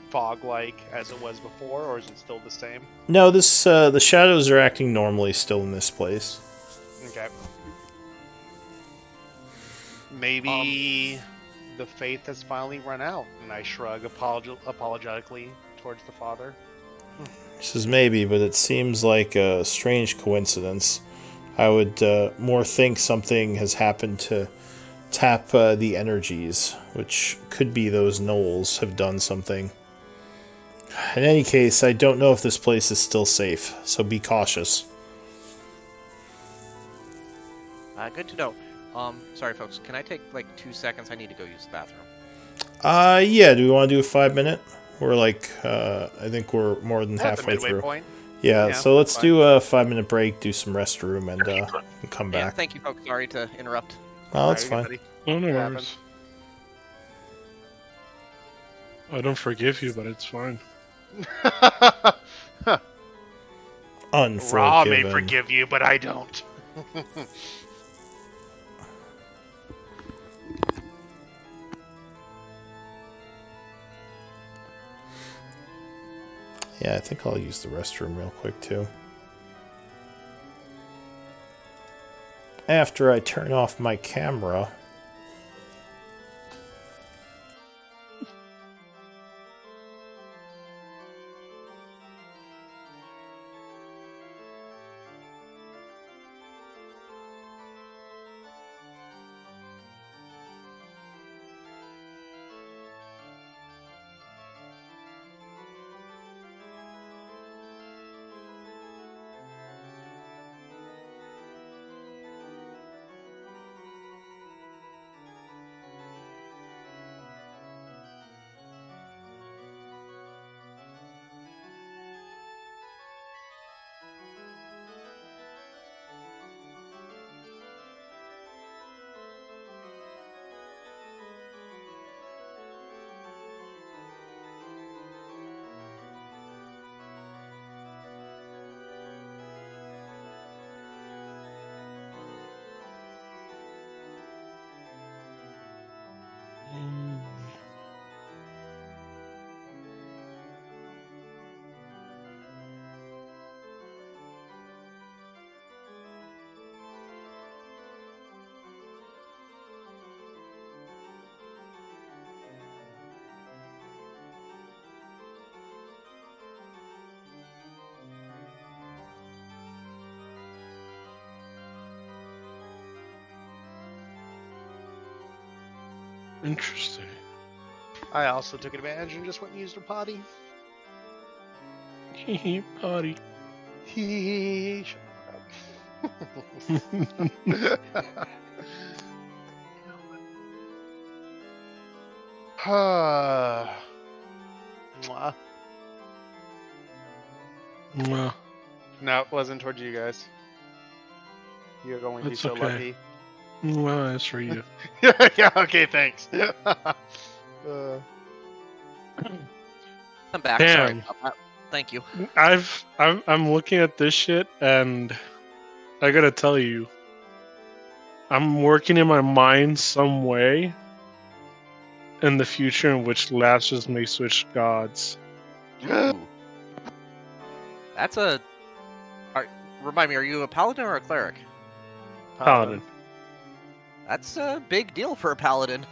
fog-like as it was before, or is it still the same? No, this the shadows are acting normally still in this place. Okay. Maybe the faith has finally run out, and I shrug apologetically towards the father. He says maybe, but it seems like a strange coincidence. I would more think something has happened to tap the energies, which could be those gnolls have done something. In any case, I don't know if this place is still safe, so be cautious. Good to know. Sorry, folks. Can I take like 2 seconds? I need to go use the bathroom. Yeah, do we want to do a 5-minute? We're like, I think we're more than At the halfway midway through. point. Yeah, Yeah, so let's fine. do a 5-minute break, do some restroom, and come Yeah, back. thank you, folks. Sorry to interrupt. Oh, that's Alright, fine. buddy. Oh, no It worries. I don't forgive you, but it's fine. Ra may Unforgiven. forgive you, but I don't. Yeah, I think I'll use the restroom real quick too. After I turn off my camera. Interesting. I also took advantage and just went and used a potty. Potty. Shut up. Mwah. Well, No, it wasn't towards you guys. You're going to be That's so okay. lucky. well, that's for you. Yeah, okay, thanks. I'm back. Damn. Sorry about that. Thank you. I'm looking at this shit, and I gotta tell you, I'm working in my mind some way in the future in which Lazarus may switch gods. Ooh. That's a. Remind me, are you a paladin or a cleric? Paladin. That's a big deal for a paladin.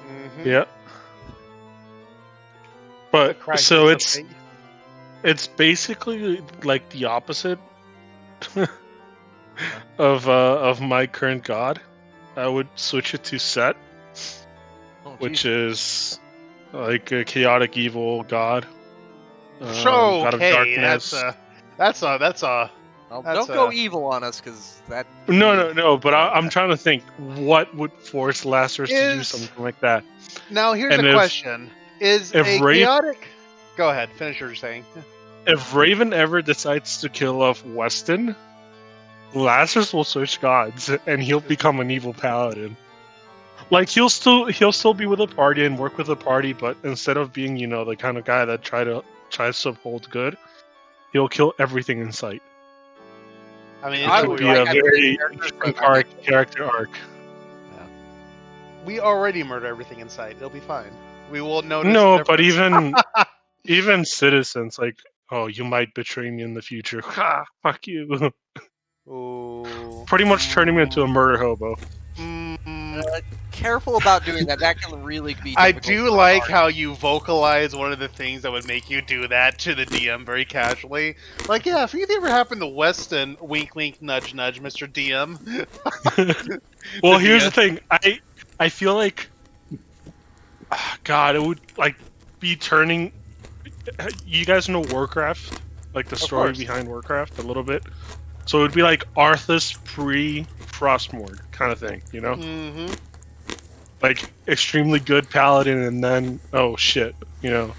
Mhm. Yeah. But Crisis so of it's fate. it's basically like the opposite of my current god. I would switch it to Set, Oh, which jeez. is like a chaotic evil god. So God of okay, darkness. that's a Well, that's don't go evil on us, because that. No. But I'm trying to think what would force Lazarus to do Is- something like that. Now here's And a if- question: Is if a Rafe- chaotic? Go ahead, finish what you're saying. If Raven ever decides to kill off Weston, Lazarus will switch gods and he'll become an evil paladin. Like he'll still be with the party and work with the party, but instead of being, the kind of guy that tries to uphold good, he'll kill everything in sight. I mean, It I could would be a like having very characters interesting that I think- character arc. we already murder everything in sight. It'll be fine. We will notice. No, the but difference. even citizens like, oh, you might betray me in the future. Ha! Fuck you. Ooh. Pretty much turning me into a murder hobo. Careful about doing that. That can really be. I difficult do for like our- how you vocalize one of the things that would make you do that to the DM very casually. Like, yeah, if anything ever happened to Weston, wink, wink, nudge, nudge, Mr. DM. Well, The here's the DM. thing. I feel like, God, it would like be turning. You guys know Warcraft, like the story course. behind Warcraft, a little bit. So it would be like Arthas pre-Frostmourne kind of thing, Mm-hmm. Like extremely good paladin, and then oh shit, and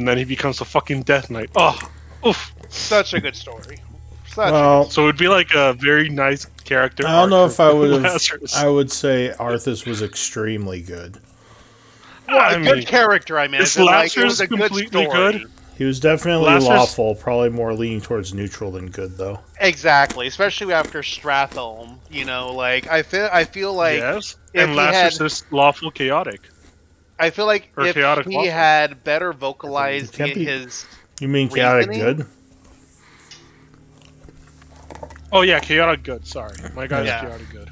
then he becomes a fucking Death Knight. Oh, oof. Such a good story. That's Well, So it'd be like a very nice character. I don't know arc if I for would have. Lazarus. I would say Arthas was extremely good. well, a I good mean, character. I mean, is as in, like, it Lazarus was a good completely story. good? He was definitely Lazarus- lawful, probably more leaning towards neutral than good, though. Exactly, especially after Stratholme. You know, like I feel like Yes. if And he Lazarus had- is lawful chaotic. I feel like Or if chaotic he lawful. had better vocalized Can't be- his You mean chaotic Reasoning? good? Oh yeah, chaotic good. Sorry, my guy's Yeah. chaotic good.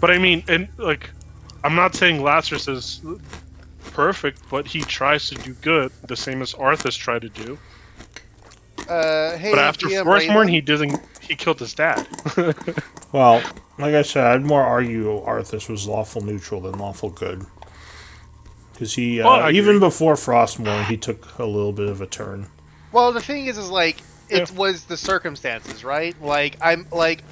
But I mean, and like, I'm not saying Lazarus is perfect, but he tries to do good, the same as Arthas tried to do. hey, But after GM Forestborn, Raven, he didn't. He killed his dad. Well, like I said, I'd more argue Arthas was lawful neutral than lawful good. Because he, Well, I even agree. before Frostmourne, he took a little bit of a turn. Well, the thing is like it Yeah. was the circumstances, right? Like I'm like,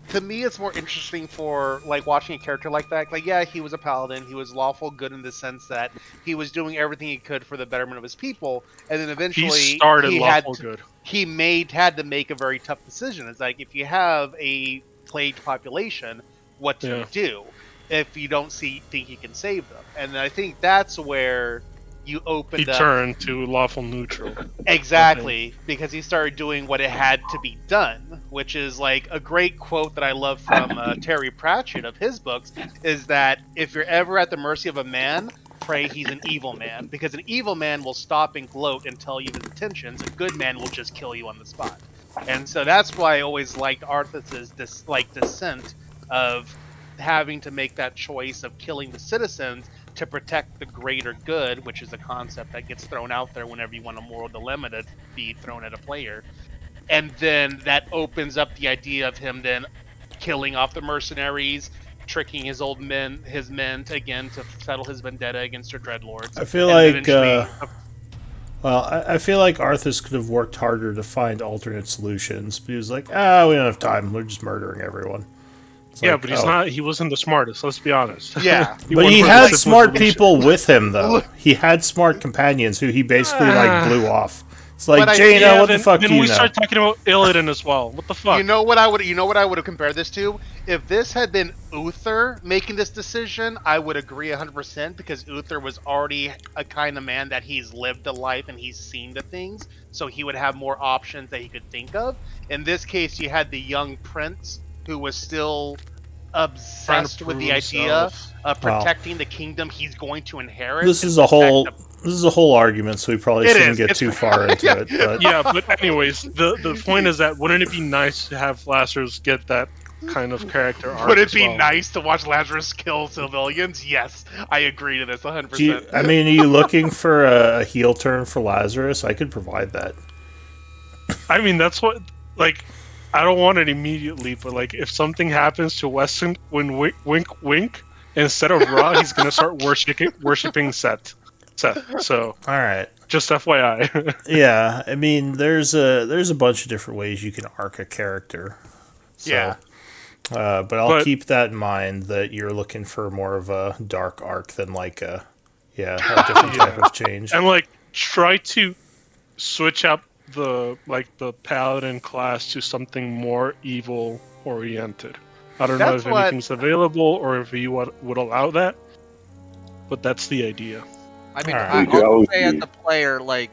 to me, it's more interesting for like watching a character like that. Like, yeah, he was a paladin. He was lawful good in the sense that he was doing everything he could for the betterment of his people, and then eventually He started had lawful to, good. he had to make a very tough decision. It's like if you have a plagued population, what do Yeah. you do if you don't think you can save them? And I think that's where you He opened up turned to lawful neutral. exactly because he started doing what it had to be done, which is like a great quote that I love from Terry Pratchett of his books is that if you're ever at the mercy of a man, pray he's an evil man, because an evil man will stop and gloat and tell you his intentions. A good man will just kill you on the spot. And so that's why I always liked Arthas's dissent of having to make that choice of killing the citizens to protect the greater good, which is a concept that gets thrown out there whenever you want a moral dilemma to be thrown at a player. And then that opens up the idea of him then killing off the mercenaries, tricking his men again to settle his vendetta against their dreadlords. I feel and like, eventually- Well, I feel like Arthas could have worked harder to find alternate solutions, but he was like, we don't have time. We're just murdering everyone. It's Yeah, like, but he's oh. not. He wasn't the smartest. Let's be honest. Yeah. But went he for the had simple smart solution. people with him, though. He had smart companions who he basically like blew off. It's like, But I- Jaina, Yeah, what then, the fuck then do you we know? start talking about Illidan as well. What the fuck? You know what I would have compared this to? If this had been Uther making this decision, I would agree 100% because Uther was already a kind of man that he's lived a life and he's seen the things, so he would have more options that he could think of. In this case, you had the young prince who was still Trying obsessed to with prove the idea himself. of Wow. protecting the kingdom he's going to inherit. This and is a whole protect the- this is a whole argument, so we probably It shouldn't is. get It's- too far into Yeah. it. But Yeah, but anyways, the point is that wouldn't it be nice to have Lazarus get that kind of character arc? Would it as be well? nice to watch Lazarus kill civilians? Yes, I agree to this 100%. do you, I mean, are you looking for a heel turn for Lazarus? I could provide that. I mean, that's what like. I don't want it immediately, but like if something happens to Weston when wink wink instead of Ra, he's gonna start worshiping Seth. So All right. just FYI. Yeah, I mean, there's a bunch of different ways you can arc a character. So, Yeah. but I'll But- keep that in mind that you're looking for more of a dark arc than like a different type of change. And like try to switch up the paladin class to something more evil oriented. I don't know That's if what- anything's available or if you would allow that, but that's the idea. I mean, Alright. We could I'll always say as be- a player, like,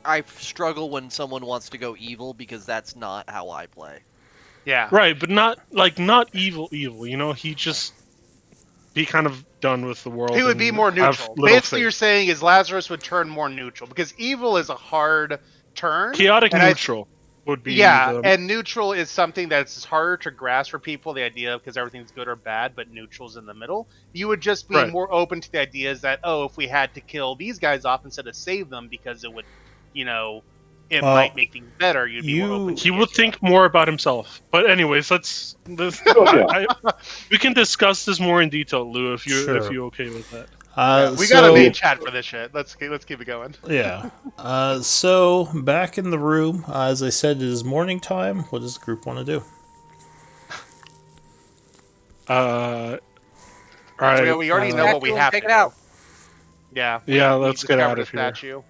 I struggle when someone wants to go evil because that's not how I play. Yeah. Right, but not evil, you know, he just be kind of done with the world. He would and be more have neutral. little Basically, faith. you're saying is Lazarus would turn more neutral because evil is a hard turn. Chaotic and I- neutral would be and neutral is something that's harder to grasp for people. The idea because everything's good or bad, but neutral's in the middle. You would just be Right. more open to the ideas that if we had to kill these guys off instead of save them because it would, it Well, might make things better. You'd be more open. To he the would idea. think more about himself. But anyways, we can discuss this more in detail, Lou, if Sure. you're okay with that. We got a main chat for this shit. Let's keep it going. Yeah. So back in the room, as I said, it is morning time. What does the group want to do? All right. We already know what we Statue, have take to it out. do. Yeah. Yeah, we let's get discovered out of the here. statue.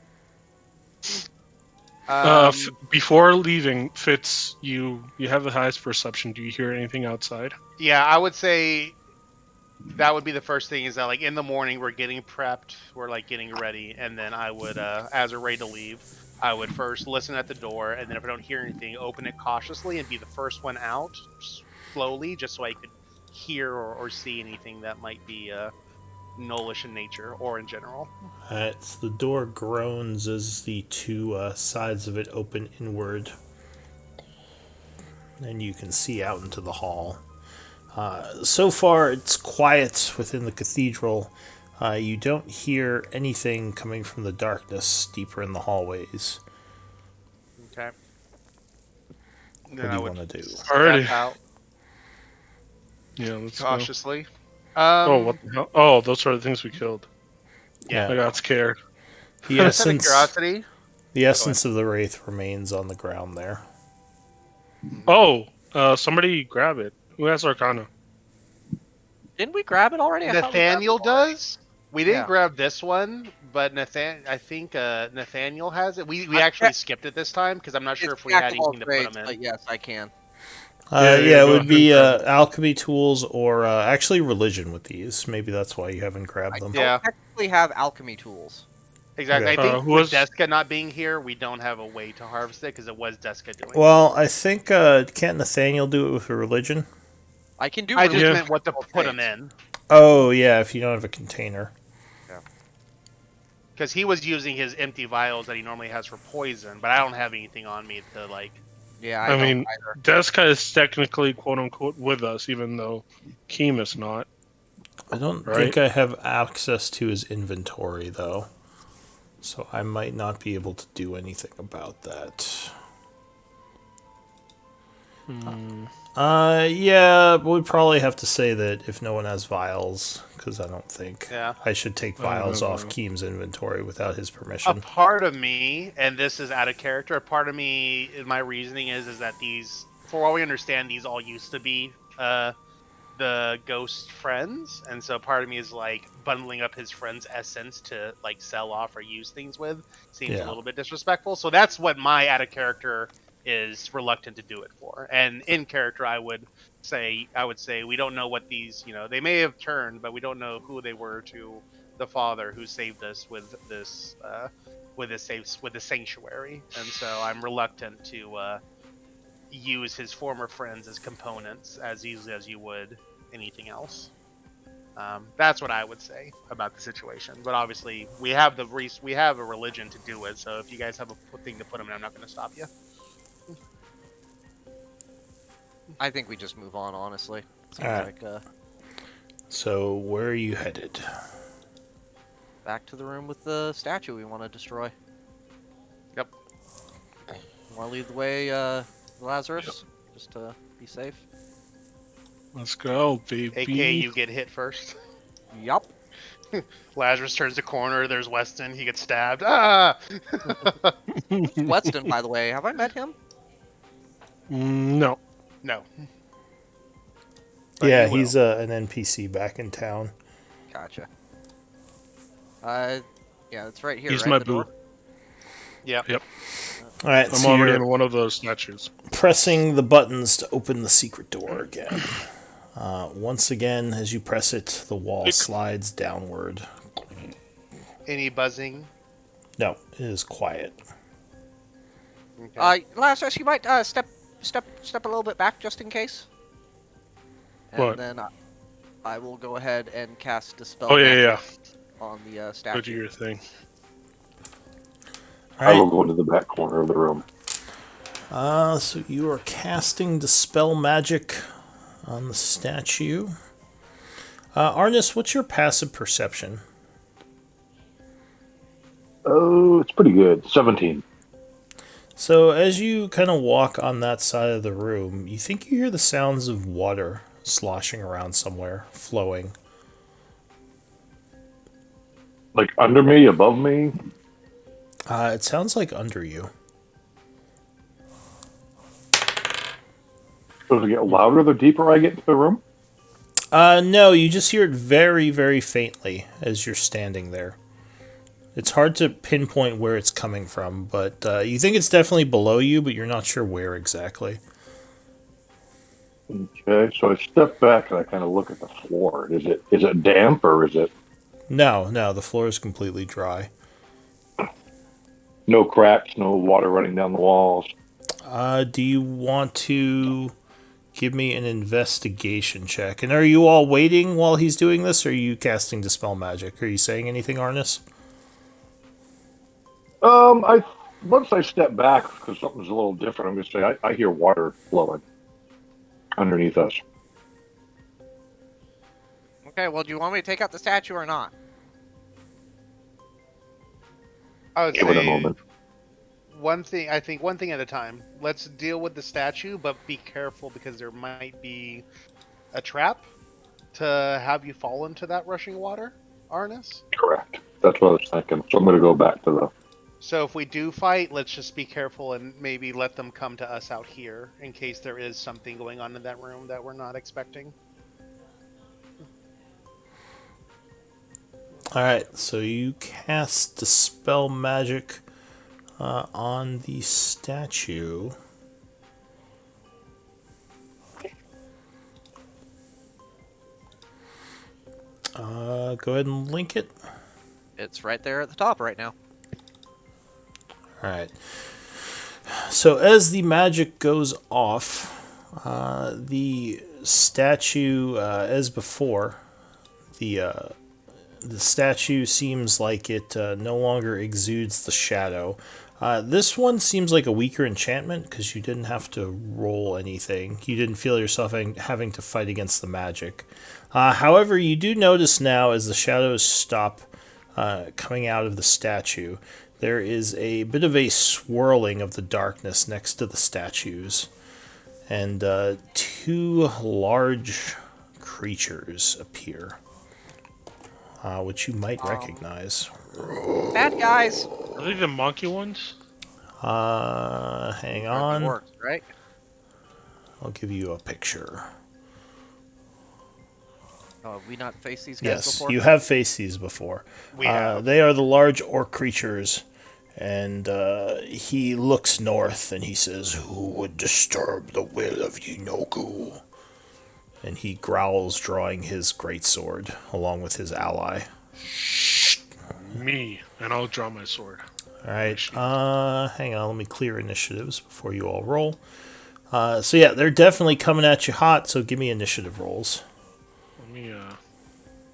Before leaving, Fitz, you have the highest perception. Do you hear anything outside? Yeah, I would say that would be the first thing. Is that like in the morning we're getting prepped, we're like getting ready, and then I would, as we're ready to leave, I would first listen at the door, and then if I don't hear anything, open it cautiously and be the first one out slowly, just so I could hear or see anything that might be nullish in nature or in general. So the door groans as the two sides of it open inward. And you can see out into the hall. So far, it's quiet within the cathedral. You don't hear anything coming from the darkness deeper in the hallways. Okay. What Then do I you would want to do? Alrighty. step out Yeah, let's go. cautiously. Oh, what the hell? Oh, those are the things we killed. Yeah. I got scared. The Out of essence, curiosity. the essence of the wraith remains on the ground there. Oh, somebody grab it. Who has Arcana? Didn't we grab it already? I thought we grabbed Nathaniel it already. does. We didn't Yeah. grab this one, but I think Nathaniel has it. We I actually checked- skipped it this time because I'm not sure It's if we had Jack of all anything to put trades, them in. but yes, I can. Yeah, Yeah, it go would ahead be and grab it. alchemy tools or actually religion with these. Maybe that's why you haven't grabbed I them. don't Yeah. technically have alchemy tools. Exactly. Okay. I think Who with was- Deska not being here, we don't have a way to harvest it because it was Deska doing it. Well, I think can't Nathaniel do it with a religion? I can do. I just Yeah. meant what to Jack of all put them trades. in Oh yeah, if you don't have a container. because he was using his empty vials that he normally has for poison, but I don't have anything on me to like. Yeah, I don't mean, either. Deska is technically quote unquote with us, even though Keem is not. I don't Right. think I have access to his inventory though, so I might not be able to do anything about that. Yeah, we'd probably have to say that if no one has vials, because I don't think Yeah. I should take vials no, off no. Keem's inventory without his A permission. part of me, and this is out of character, a part of me, my reasoning is that these, for all we understand, these all used to be the ghost friends, and so part of me is like bundling up his friend's essence to like sell off or use things with seems Yeah. a little bit disrespectful. So that's what my out of character is reluctant to do it for. And in character, I would say we don't know what these, they may have turned, but we don't know who they were to the father who saved us with this with the sanctuary, and so I'm reluctant to use his former friends as components as easily as you would anything else. That's what I would say about the situation. But obviously, we have we have a religion to do it. So if you guys have a thing to put them in, I'm not going to stop you. I think we just move on. Honestly, seems Alright. like So where are you headed? back to the room with the statue we want to destroy. Yep. Want to lead the way, Lazarus, just to be safe. Let's go, baby. AK, you get hit first. Yup. Lazarus turns the corner. There's Weston. He gets stabbed. Ah! Weston, by the way, have I met him? No. No. But Yeah, you will. he's an NPC back in town. Gotcha. Yeah, it's right here. He's right? my The boo. door? Yeah. All right, I'm so already you're in one of those statues. pressing the buttons to open the secret door again. Once again, as you press it, the wall slides downward. Any buzzing? No, it is quiet. Okay. Lazarus, you might step a little bit back just in case. And What? then I will go ahead and cast dispel. Oh, yeah, Magic yeah. On the Go do statue. your thing. All I will right, go to the back corner of the room. so you are casting Dispel Magic on the statue. Arnis, what's your passive perception? Oh, it's pretty good. 17. So as you kind of walk on that side of the room, you think you hear the sounds of water sloshing around somewhere, flowing. Like under me, above me. It sounds like under you. Does it get louder the deeper I get into the room? No, you just hear it very, very faintly as you're standing there. It's hard to pinpoint where it's coming from, but you think it's definitely below you, but you're not sure where exactly. Okay, so I step back and I kind of look at the floor. Is it damp or is it No, no, the floor is completely dry. no cracks, no water running down the walls? Do you want to give me an investigation check? And are you all waiting while he's doing this, or are you casting Dispel Magic? Are you saying anything, Arnis? I once I step back because something's a little different. I'm going to say I hear water flowing underneath us. Okay, well, do you want me to take out the statue or not? I would Give it a say moment. one thing at a time. Let's deal with the statue, but be careful because there might be a trap to have you fall into that rushing water, Arnis. Correct. That's what I was thinking. So I'm going to go back to the. So if we do fight, let's just be careful and maybe let them come to us out here in case there is something going on in that room that we're not expecting. Alright, so you cast Dispel Magic on the statue. Go ahead and link it. It's right there at the top right now. Alright. So as the magic goes off, the statue, as before, the statue seems like it no longer exudes the shadow. This one seems like a weaker enchantment because you didn't have to roll anything. You didn't feel yourself having to fight against the magic. However, you do notice now as the shadows stop coming out of the statue, there is a bit of a swirling of the darkness next to the statues. And two large creatures appear, which you might recognize. Bad guys. Are they the monkey ones? Hang They're the on. orcs, right? I'll give you a picture. Oh, have we not faced these guys Yes, before? you have faced these before. We have. They are the large orc creatures, and he looks north and he says, "Who would disturb the will of Yinoku?" And he growls, drawing his greatsword along with his ally. Me, and I'll draw my sword. All right. Hang on. Let me clear initiatives before you all roll. So yeah, they're definitely coming at you hot. So give me initiative rolls. Let me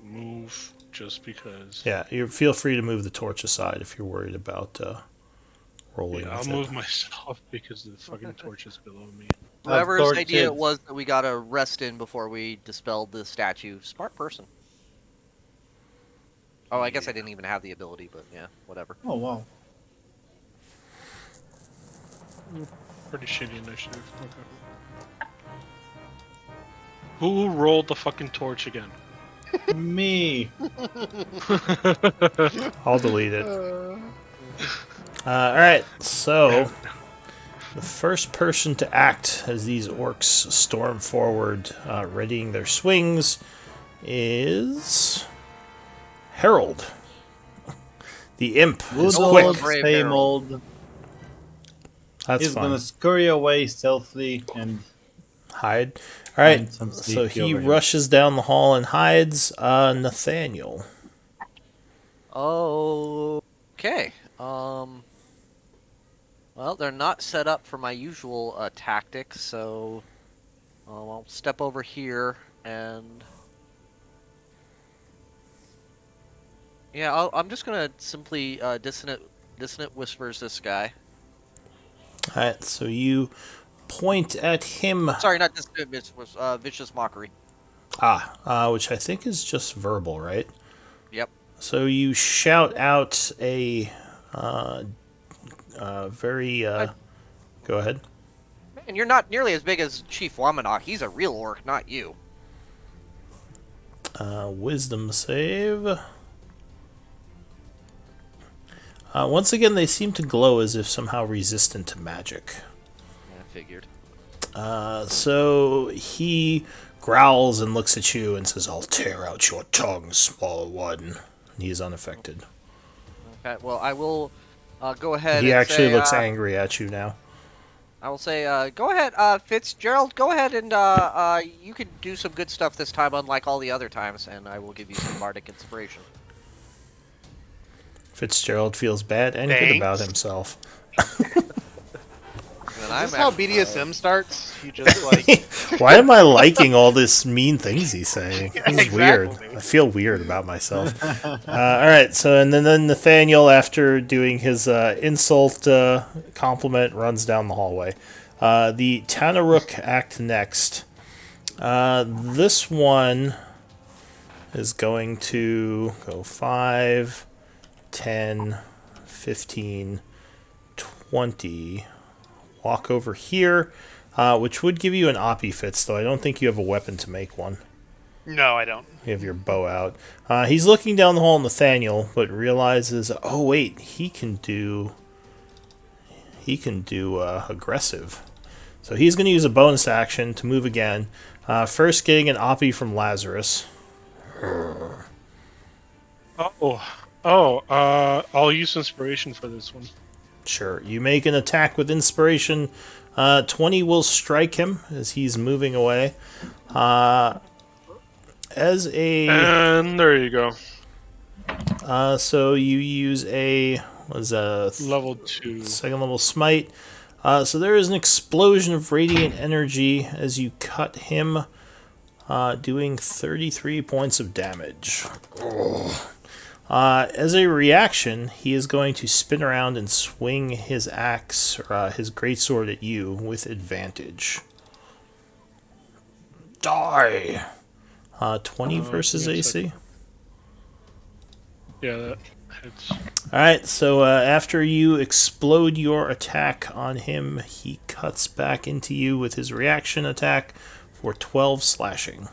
move just because. Yeah, you feel free to move the torch aside if you're worried about rolling. Yeah, I'll with move it. myself because the fucking torch is below me. Whoever's torch idea it. it was that we got to rest in before we dispelled the statue. Smart person. Oh, I guess I didn't even have the ability, but yeah, whatever. Oh wow. Pretty shitty initiative. Okay. Who rolled the fucking torch again? Me. I'll delete it. All right, so the first person to act as these orcs storm forward, readying their swings, is Harold. The imp is Good quick. old, Brave same Harold. old. That's He's fine. gonna scurry away stealthily and Hide. All right, find some so safety he over here. rushes down the hall and hides. Nathaniel. Okay. Well, they're not set up for my usual tactics, so I'll step over here and yeah, I'm just gonna simply dissonant whispers this guy. All right, so you point at him. Sorry, not dissonant whispers. Vicious mockery. Which I think is just verbal, right? Yep. So you shout out a very. Go ahead. And you're not nearly as big as Chief Wamanok. He's a real orc, not you. Wisdom save. Once again, they seem to glow as if somehow resistant to magic. I figured. So he growls and looks at you and says, "I'll tear out your tongue, small one." And he is unaffected. Okay, well, I will go ahead He and actually say, looks angry at you now. I will say, go ahead, Fitzgerald, go ahead and you can do some good stuff this time, unlike all the other times, and I will give you some bardic inspiration. Fitzgerald feels bad and good about Thanks. himself. And Is this how BDSM starts? You just like Why am I liking all this mean things he's saying? This is Exactly, weird. dude. I feel weird about myself. All right, so and then Nathaniel, after doing his insult compliment, runs down the hallway. The Tanaruk act next. This one is going to go 5, 10, 15, 20. Walk over here, which would give you an Oppie Fitz, though I don't think you have a weapon to make one. no, I don't. You have your bow out. He's looking down the hall at Nathaniel, but realizes, oh wait, he can do aggressive. So he's going to use a bonus action to move again. First, getting an Oppie from Lazarus. I'll use inspiration for this one. Sure. You make an attack with inspiration. 20 will strike him as he's moving away. As a And there you go. so you use a Level 2. second level smite. So there is an explosion of radiant energy as you cut him, doing 33 points of damage. As a reaction, he is going to spin around and swing his axe, or his greatsword, at you with advantage. Die! 20 versus give me a AC. Yeah, that hits. Alright, so after you explode your attack on him, he cuts back into you with his reaction attack for 12 slashing.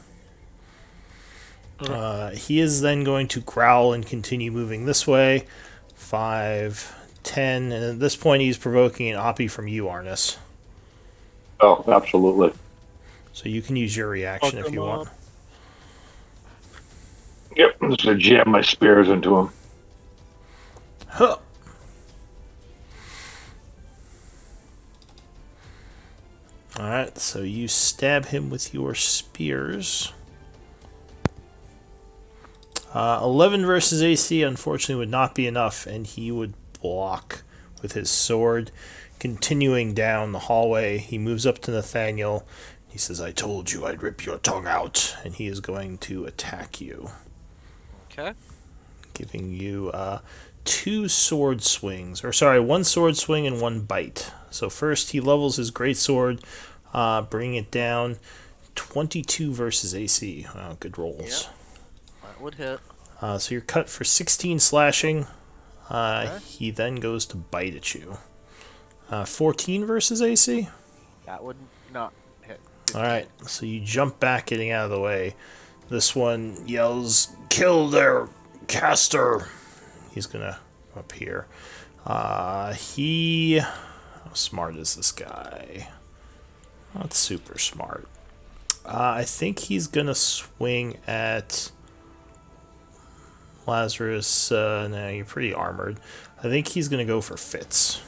He is then going to growl and continue moving this way. 5, 10, and at this point he's provoking an Oppie from you, Arnis. Oh, absolutely. So you can use your reaction Fuck if you him want. up. Yep, I'm just gonna jam my spears into him. Huh. Alright, so you stab him with your spears. 11 versus AC, unfortunately, would not be enough, and he would block with his sword. Continuing down the hallway, he moves up to Nathaniel. He says, I told you I'd rip your tongue out, and he is going to attack you, Okay. giving you 2 sword swings. Or, sorry, 1 sword swing and 1 bite. So first, he levels his greatsword, bringing it down. 22 versus AC. Oh, good rolls. Yep. That would hit. So you're cut for 16 slashing. He then goes to bite at you. 14 versus AC. That would not hit. Alright, so you jump back, getting out of the way. This one yells, kill their caster. He's gonna up here. How smart is this guy? Not super smart. I think he's gonna swing at Lazarus. No, you're pretty armored. I think he's gonna go for Fitz.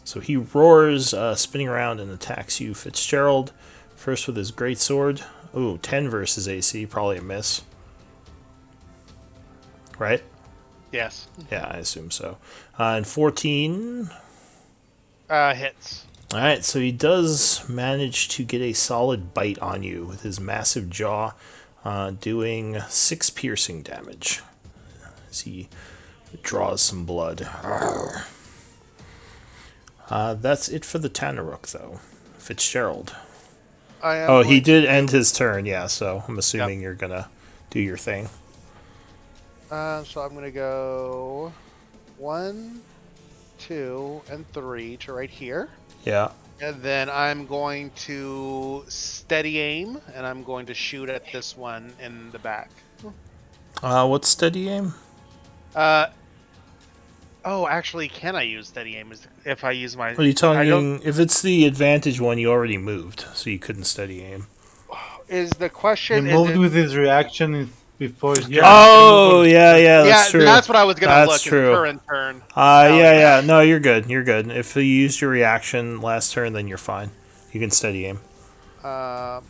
So he roars, spinning around, and attacks you, Fitzgerald. First with his greatsword. Ooh, 10 versus AC, probably a miss. Right? Yes. Yeah, I assume so. And 14. Hits. Alright, so he does manage to get a solid bite on you with his massive jaw, doing 6 piercing damage as he draws some blood. That's it for the Tanaruk, though. Fitzgerald. Oh, he did end his turn, yeah, so I'm assuming you're gonna do your thing. So I'm gonna go 1, 2, and 3 to right here. Yeah. And then I'm going to steady aim, and I'm going to shoot at this one in the back. What's steady aim? Oh, actually, can I use steady aim if I use my... What are you I talking? don't- If it's the advantage one, you already moved, so you couldn't steady aim. Is the He question... moved with his reaction before. Oh, yeah, that's yeah, true. that's what I was gonna That's look. true. Is current turn. Yeah. No, you're good. You're good. If you used your reaction last turn, then you're fine. You can steady aim.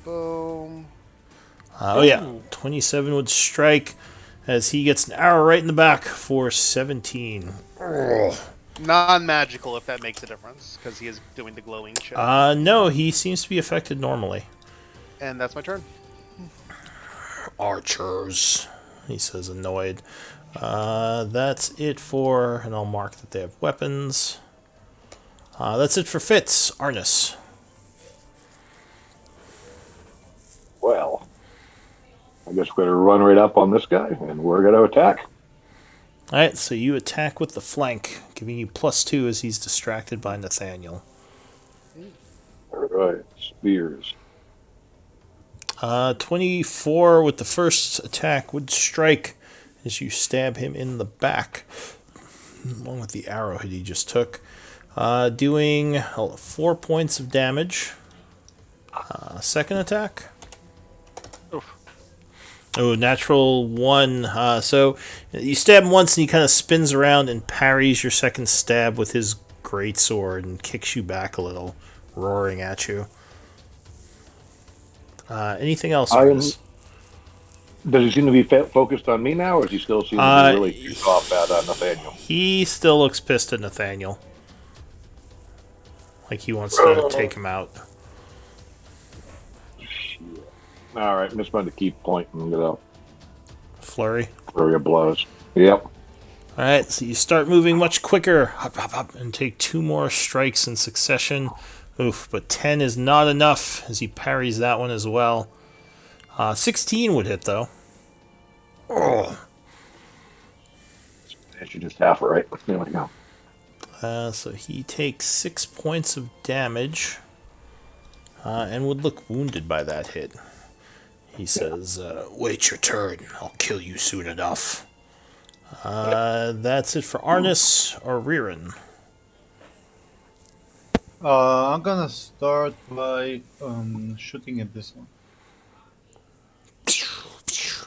Boom. Oh yeah, 27 would strike as he gets an arrow right in the back for 17. Non-magical, if that makes a difference, because he is doing the glowing shit. No, he seems to be affected normally. And that's my turn. Archers, he says, annoyed. That's it for, and I'll mark that they have weapons. That's it for Fitz. Arnis. Well, I guess we're going to run right up on this guy, and we're going to attack. Alright, so you attack with the flank, giving you +2 as he's distracted by Nathaniel. All right, spears. 24 with the first attack would strike as you stab him in the back, along with the arrowhead he just took, doing 4 points of damage. Second attack. Oh, natural 1. So you stab him once and he kind of spins around and parries your second stab with his greatsword and kicks you back a little, roaring at you. Anything else? Does he seem to be focused on me now, or does he still seem to be really pissed off at Nathaniel? He still looks pissed at Nathaniel. Like he wants to take him out. All right, I'm just going to keep pointing it out. Flurry. Flurry of blows. Yep. Alright, so you start moving much quicker. Hop, hop, hop, and take 2 more strikes in succession. Oof, but 10 is not enough as he parries that one as well. 16 would hit, though. Oh. She just half it, right? There we go. So he takes 6 points of damage and would look wounded by that hit. He says, wait your turn. I'll kill you soon enough. That's it for Arnis or Riran. I'm gonna start by shooting at this one.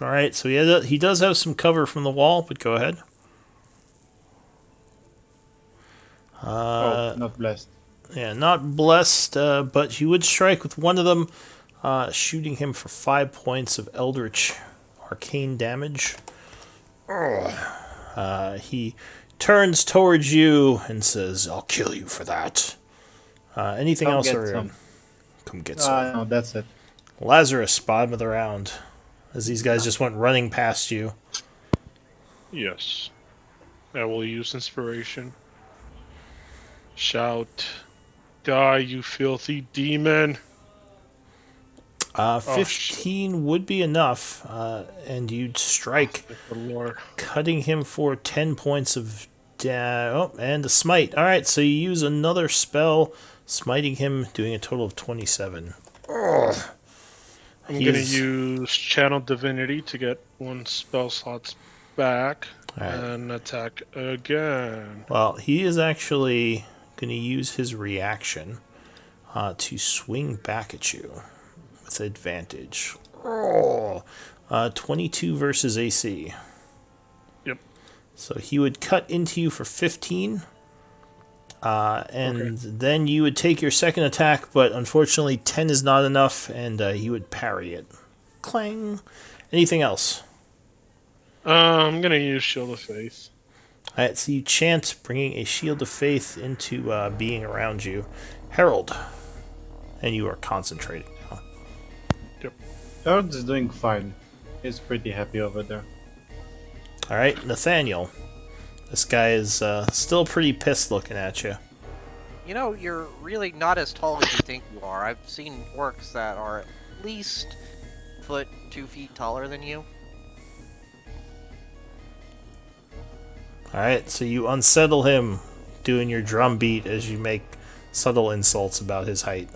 Alright, so he does have some cover from the wall, but go ahead. Not blessed. Yeah, not blessed, but you would strike with one of them, shooting him for 5 points of Eldritch Arcane damage. He turns towards you and says, I'll kill you for that. Anything Come else? get Or some. come get some. No, that's it. Lazarus, bottom of the round, as these guys just went running past you. Yes. I will use inspiration. Shout, die, you filthy demon! 15 would be enough, and you'd strike, Good lord. cutting him for 10 points of and a smite. Alright, so you use another spell, smiting him, doing a total of 27. I'm gonna He's- use Channel Divinity to get 1 spell slots back Alright. and attack again. Well, he is actually going to use his reaction to swing back at you with advantage. 22 versus AC. Yep. So he would cut into you for 15. And then you would take your second attack, but unfortunately 10 is not enough, and he would parry it. Clang. Anything else? I'm gonna use Shield of Faith. Alright, so you chant, bringing a shield of faith into being around you. Herald. And you are concentrating now. Harold is doing fine. He's pretty happy over there. Alright, Nathaniel. This guy is still pretty pissed looking at you. You know, you're really not as tall as you think you are. I've seen orcs that are at least 2 feet taller than you. Alright, so you unsettle him, doing your drum beat as you make subtle insults about his height.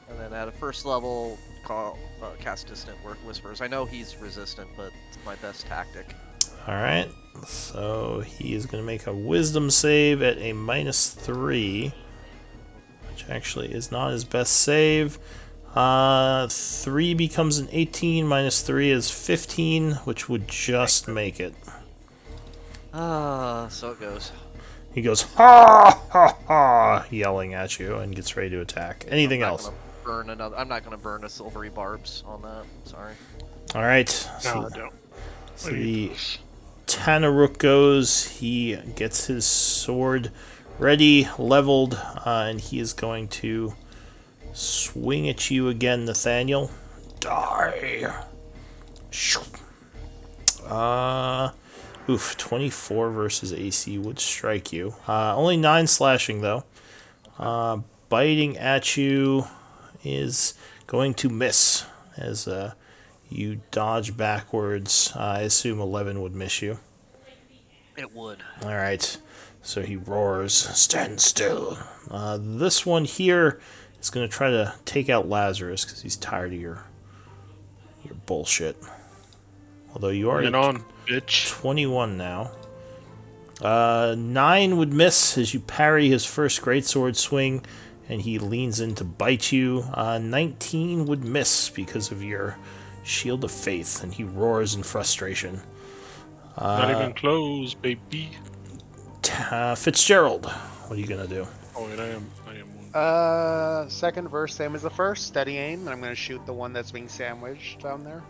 And then at a first level, cast Distant Whispers. I know he's resistant, but it's my best tactic. Alright, so he is going to make a wisdom save at a -3, which actually is not his best save. 3 becomes an 18, minus 3 is 15, which would just make it. So it goes. He goes, ha ha ha, yelling at you and gets ready to attack. Anything else? I'm not gonna burn a silvery barbs on that. Sorry. Alright. No, I don't. So the Tanaruk goes. He gets his sword ready, leveled, and he is going to swing at you again, Nathaniel. Die. Oof, 24 versus AC would strike you. Only 9 slashing, though. Biting at you is going to miss as you dodge backwards. I assume 11 would miss you. It would. Alright, so he roars, stand still. This one here is going to try to take out Lazarus because he's tired of your bullshit. Although you are Bring it on, bitch. 21 now. 9 would miss as you parry his first greatsword swing, and he leans in to bite you. 19 would miss because of your shield of faith, and he roars in frustration. Not even close, baby. Fitzgerald, what are you gonna do? Oh, and I am. Second verse, same as the first. Steady aim, and I'm going to shoot the one that's being sandwiched down there.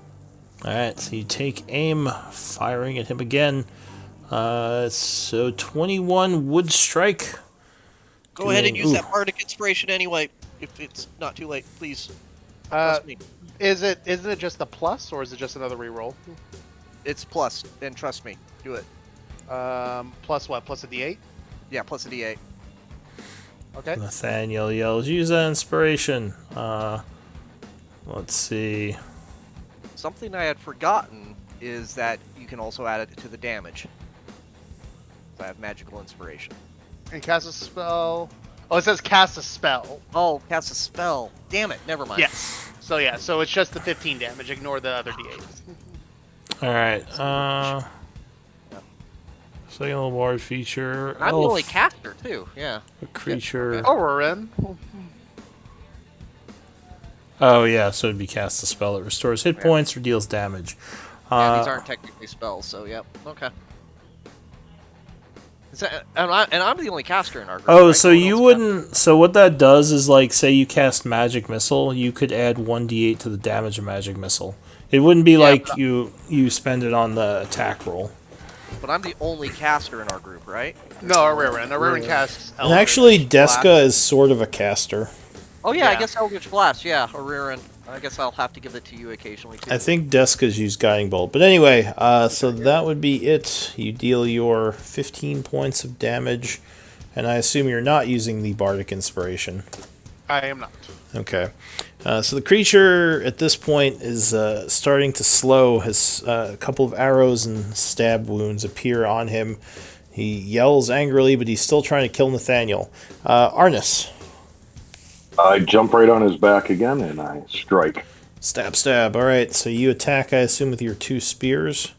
Alright, so you take aim, firing at him again. So 21 would strike. Go ahead and use Ooh. that bardic inspiration anyway, if it's not too late, please. Trust me. Isn't it just a plus, or is it just another reroll? It's plus, and trust me, do it. Plus what? Plus a D8? Yeah, plus a D8. Okay. Nathaniel yells, use that inspiration. Let's see. Something I had forgotten is that you can also add it to the damage. So I have magical inspiration. And cast a spell. Oh, it says cast a spell. Oh, cast a spell. Damn it, never mind. Yes. So yeah, so it's just the 15 damage. Ignore the other D8s. Alright, second little bard feature. I'm the only caster too, yeah. A creature. Oh, we're in. Oh yeah, so it'd be cast a spell that restores hit points or deals damage. Yeah, these aren't technically spells, so yep. Okay. And I'm the only caster in our group. Oh, right? so No one you else wouldn't. So what that does is, like, say you cast magic missile, you could add 1d8 to the damage of magic missile. It wouldn't be like but- you spend it on the attack roll. But I'm the only caster in our group, right? No, Ariran. Ariran casts. And actually, Blast. Deska is sort of a caster. Oh yeah, I Yeah. guess Eldritch Blast, yeah, or Ririn. I guess I'll have to give it to you occasionally too. I think Deska's used Guiding Bolt. But anyway, so that would be it. You deal your 15 points of damage, and I assume you're not using the Bardic Inspiration. I am not. Okay. So the creature at this point is starting to slow. Has a couple of arrows and stab wounds appear on him. He yells angrily, but he's still trying to kill Nathaniel. Arnis. I jump right on his back again and I strike. Stab, stab. All right, so you attack, I assume, with your 2 spears.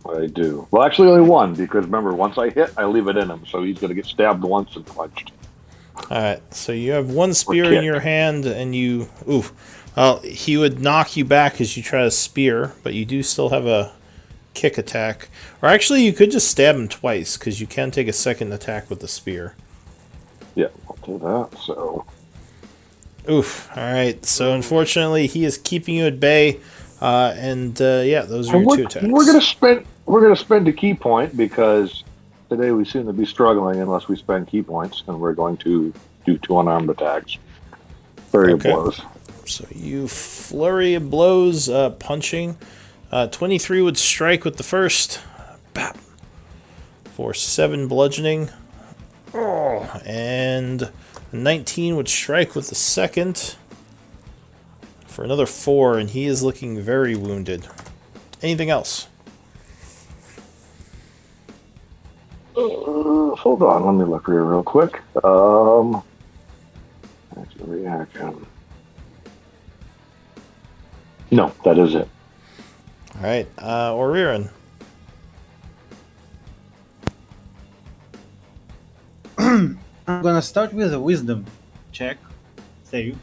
I do. Well, actually, only one, because remember, once I hit, I leave it in him, so he's going to get stabbed once and punched. All right, so you have 1 spear in kick. your hand, and you... Ooh. Well, he would knock you back as you try to spear, but you do still have a kick attack. Or actually, you could just stab him twice, because you can take a second attack with the spear. Yeah, I'll do that, so... Oof. All right. So unfortunately, he is keeping you at bay, and yeah, those are your 2 attacks. We're gonna spend a key point because today we seem to be struggling unless we spend key points, and we're going to do 2 unarmed attacks. Flurry of Okay. blows. So you flurry of blows, punching. 23 would strike with the first. Bap. For 7 bludgeoning. Oh, and 19 would strike with the second. For another 4, and he is looking very wounded. Anything else? Hold on, let me look here real quick. That's a reaction. No, that is it. All right. Oriran. I'm gonna start with a wisdom check. Save.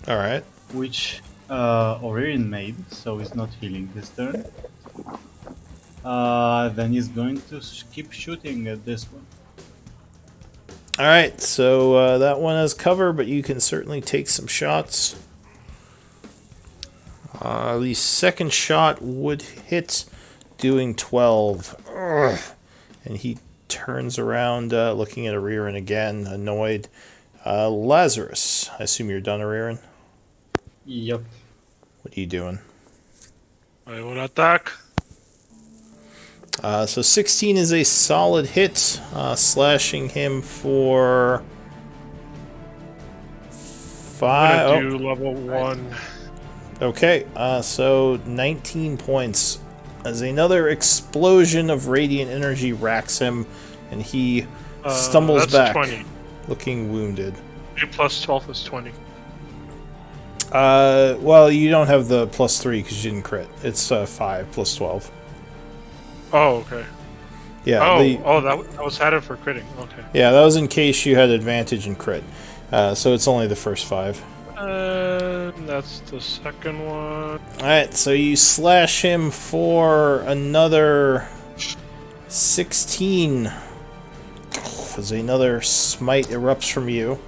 All right. which Orion made, so he's not healing this turn. Then he's going to keep shooting at this one. All right. So that one has cover, but you can certainly take some shots. The second shot would hit, doing 12. Ugh. And he turns around, looking at Ariran again, annoyed. Lazarus, I assume you're done, Ariran? Yep. What are you doing? I will attack. So 16 is a solid hit, slashing him for I'm 5. gonna do level 1. Okay, so 19 points as another explosion of radiant energy racks him, and he stumbles That's back, 20. looking wounded. 8 plus 12 is 20. Well, you don't have the +3 because you didn't crit. It's 5 plus 12. Oh, okay. Yeah. That was added for critting. Okay. Yeah, that was in case you had advantage in crit. So it's only the first 5. That's the second one. Alright, so you slash him for another 16. As another smite erupts from you.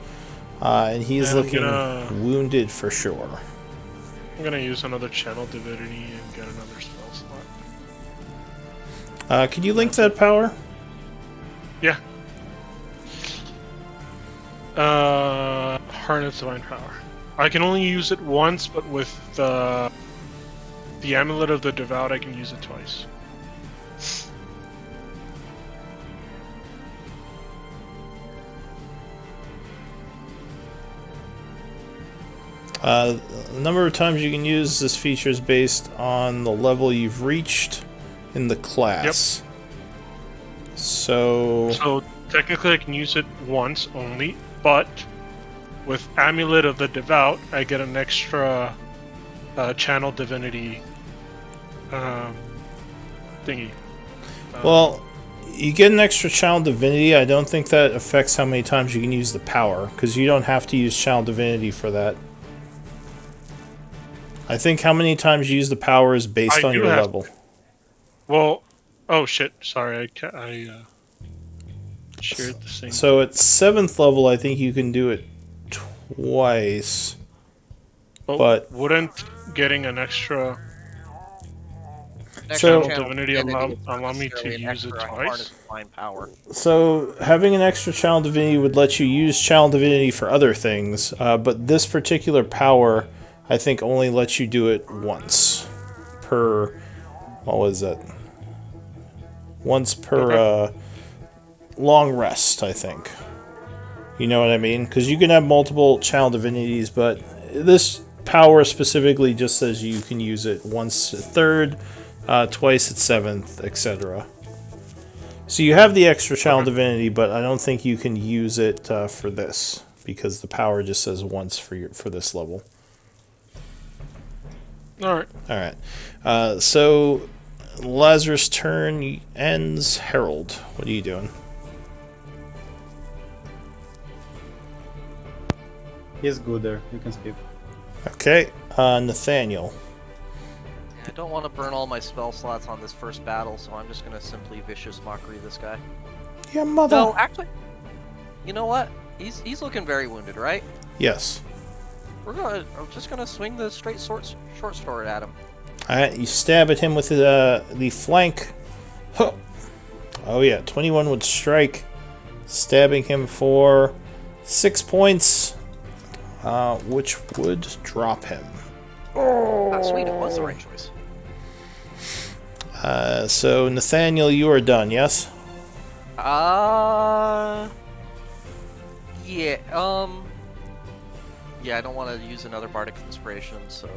And he is And I'm looking gonna- wounded for sure. I'm gonna use another channel divinity and get another spell slot. Could you link that power? Yeah. Harness Divine Power. I can only use it once, but with the Amulet of the Devout, I can use it twice. The number of times you can use this feature is based on the level you've reached in the class. So So technically, I can use it once only, but with Amulet of the Devout, I get an extra channel divinity thingy. well, you get an extra channel divinity. I don't think that affects how many times you can use the power, because you don't have to use channel divinity for that. I think how many times you use the power is based I on do your have- level. Well, oh shit! Sorry, I shared the same. So at 7th level, I think you can do it twice. but- wouldn't getting an extra So- channel divinity allow me to necessarily an use it extra twice? harness divine power. So having an extra channel divinity would let you use channel divinity for other things, but this particular power, I think, only lets you do it once per. What was it? Once per long rest, I think. You know what I mean? Because you can have multiple channel divinities, but this power specifically just says you can use it once at 3rd, twice at 7th, etc. So you have the extra channel divinity, but I don't think you can use it for this because the power just says once for this level. All right. All right. So Lazarus' turn ends. Harold, what are you doing? He's good there. You can skip. Okay. Nathaniel. I don't want to burn all my spell slots on this first battle, so I'm just gonna simply vicious mockery this guy. Your mother. No, actually, you know what? He's looking very wounded, right? Yes. I'm just gonna swing the straight short sword at him. All right. You stab at him with the flank. Huh. Oh yeah, 21 would strike, stabbing him for 6 points, which would drop him. Oh, sweet, it was the right choice. So Nathaniel, you are done. Yes. Yeah. Yeah, I don't want to use another bardic inspiration, so.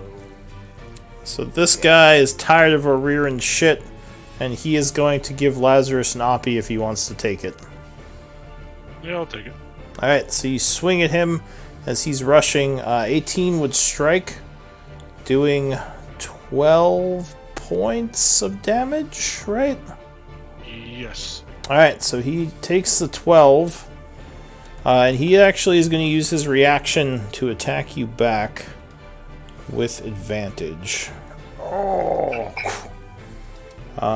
So this guy is tired of Ariran shit, and he is going to give Lazarus an oppie if he wants to take it. Yeah, I'll take it. Alright, so you swing at him as he's rushing. 18 would strike, doing 12 points of damage, right? Yes. Alright, so he takes the 12. And he actually is going to use his reaction to attack you back with advantage. Oh.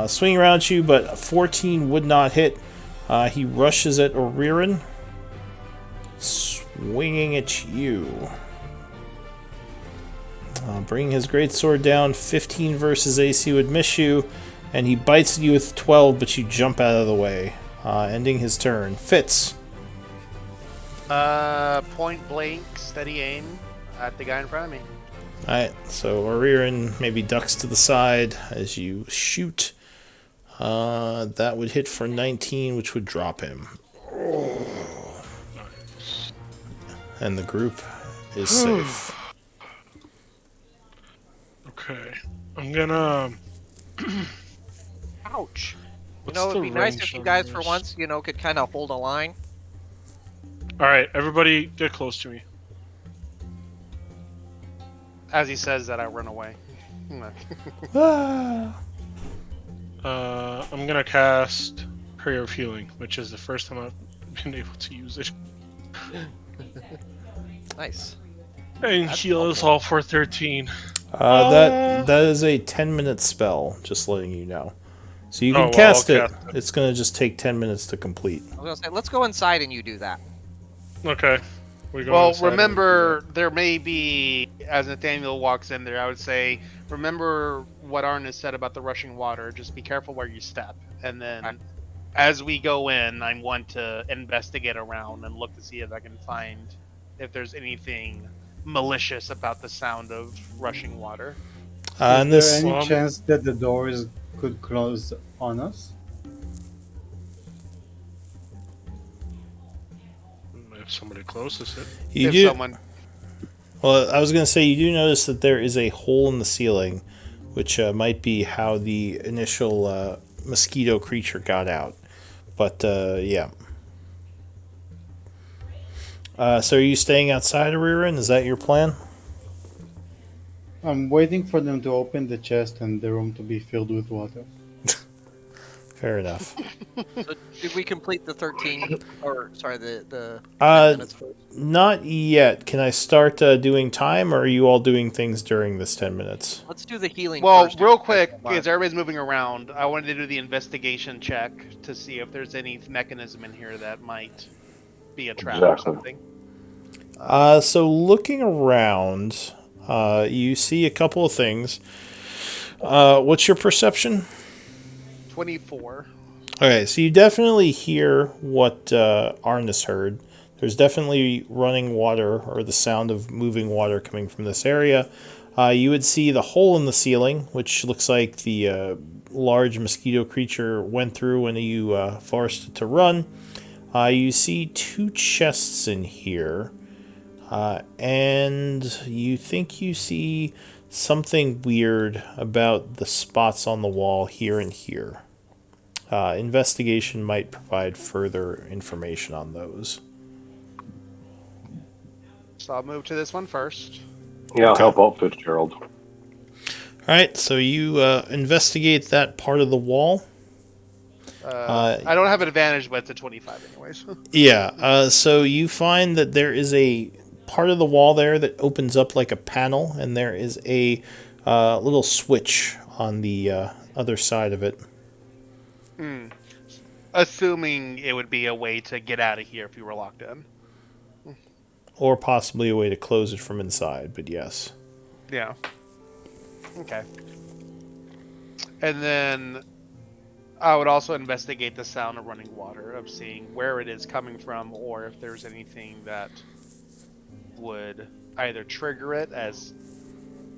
Swinging around at you, but 14 would not hit. He rushes at Oririn, swinging at you. Bringing his greatsword down, 15 versus AC would miss you, and he bites at you with 12, but you jump out of the way, ending his turn. Fitz. Point blank, steady aim at the guy in front of me. Alright, so Oririn maybe ducks to the side as you shoot. That would hit for 19, which would drop him. And the group is safe. Okay. I'm gonna. Ouch. What's It'd the be nice range if you on guys, for yours? once, could kind of hold a line. Alright, everybody get close to me. As he says that, I run away. Ah. I'm gonna cast Prayer of Healing, which is the first time I've been able to use it. Nice. And heal us all for 13. That is a 10-minute spell, just letting you know. So you can I'll cast it. cast It's going to just take 10 minutes to complete. I was gonna say, let's go inside and you do that. Okay. We go Well, inside and remember, there may be, as Nathaniel walks in there, I would say, remember what Arn has said about the rushing water. Just be careful where you step. And then, Right. as we go in, I want to investigate around and look to see if I can find if there's anything malicious about the sound of rushing water. And Is this, there any Well, chance that the doors could close on us? If somebody closes it. you if do. someone, Well, I was going to say you do notice that there is a hole in the ceiling, which might be how the initial mosquito creature got out. But yeah. So are you staying outside of Ririn? Is that your plan? I'm waiting for them to open the chest and the room to be filled with water. Fair enough. So did we complete the 13, or sorry, the 10 Uh, minutes first? Not yet. Can I start doing time, or are you all doing things during this 10 minutes? Let's do the healing well, first. real quick, Come on. as everybody's moving around, I wanted to do the investigation check to see if there's any mechanism in here that might be a trap or Exactly. something. So looking around, you see a couple of things. What's your perception? 24. Okay, so you definitely hear what Arnis heard. There's definitely running water or the sound of moving water coming from this area. You would see the hole in the ceiling, which looks like the large mosquito creature went through when you forced it to run. You see 2 chests in here, and you think you see something weird about the spots on the wall here and here. Investigation might provide further information on those. So I'll move to this one first. Yeah, I'll Okay. help out Fitzgerald. Alright, so you investigate that part of the wall. I don't have an advantage, but it's a 25 anyways. Yeah, so you find that there is a part of the wall there that opens up like a panel, and there is a little switch on the other side of it. Assuming it would be a way to get out of here if you were locked in. Or possibly a way to close it from inside, but yes. Yeah. Okay. And then I would also investigate the sound of running water, of seeing where it is coming from, or if there's anything that would either trigger it, as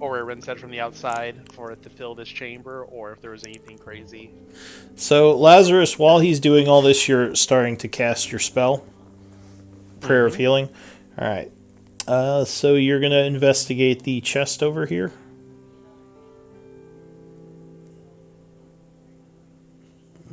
Oririn said from the outside, for it to fill this chamber, or if there was anything crazy. So, Lazarus, while he's doing all this, you're starting to cast your spell. Prayer of Healing. Alright. So you're going to investigate the chest over here?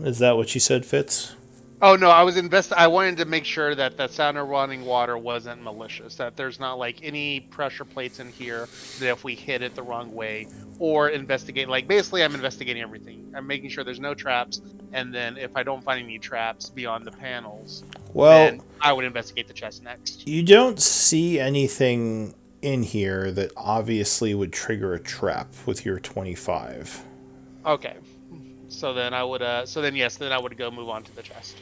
Is that what you said, Fitz? Oh no, I was I wanted to make sure that the sound of running water wasn't malicious. That there's not like any pressure plates in here that if we hit it the wrong way, or investigate. Like basically, I'm investigating everything. I'm making sure there's no traps, and then if I don't find any traps beyond the panels, Well, then I would investigate the chest next. you don't see anything in here that obviously would trigger a trap with your 25. Okay. So then I would. Yes. Then I would go move on to the chest.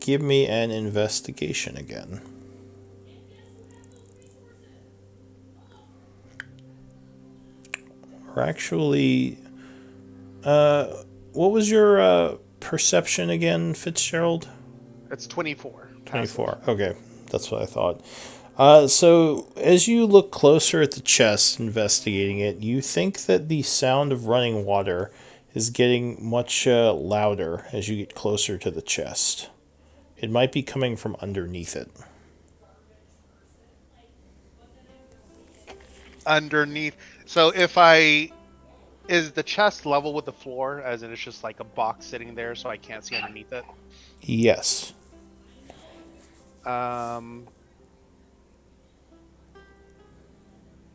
Give me an investigation again. Or actually, what was your perception again, Fitzgerald? It's 24. 24. Okay, that's what I thought. So, as you look closer at the chest, investigating it, you think that the sound of running water is getting much louder as you get closer to the chest. It might be coming from underneath it. Underneath. So is the chest level with the floor, as in it's just like a box sitting there, so I can't see underneath it? Yes.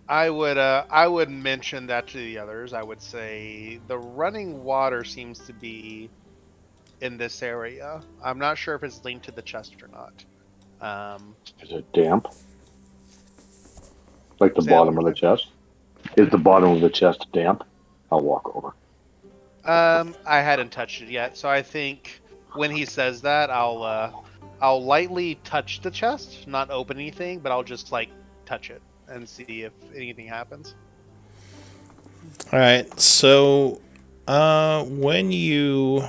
I would mention that to the others. I would say the running water seems to be in this area. I'm not sure if it's linked to the chest or not. Is it damp? Like the Say that bottom one of the chest? Is the bottom of the chest damp? I'll walk over. I hadn't touched it yet, so I think when he says that, I'll lightly touch the chest, not open anything, but I'll just like touch it and see if anything happens. All right. So, when you,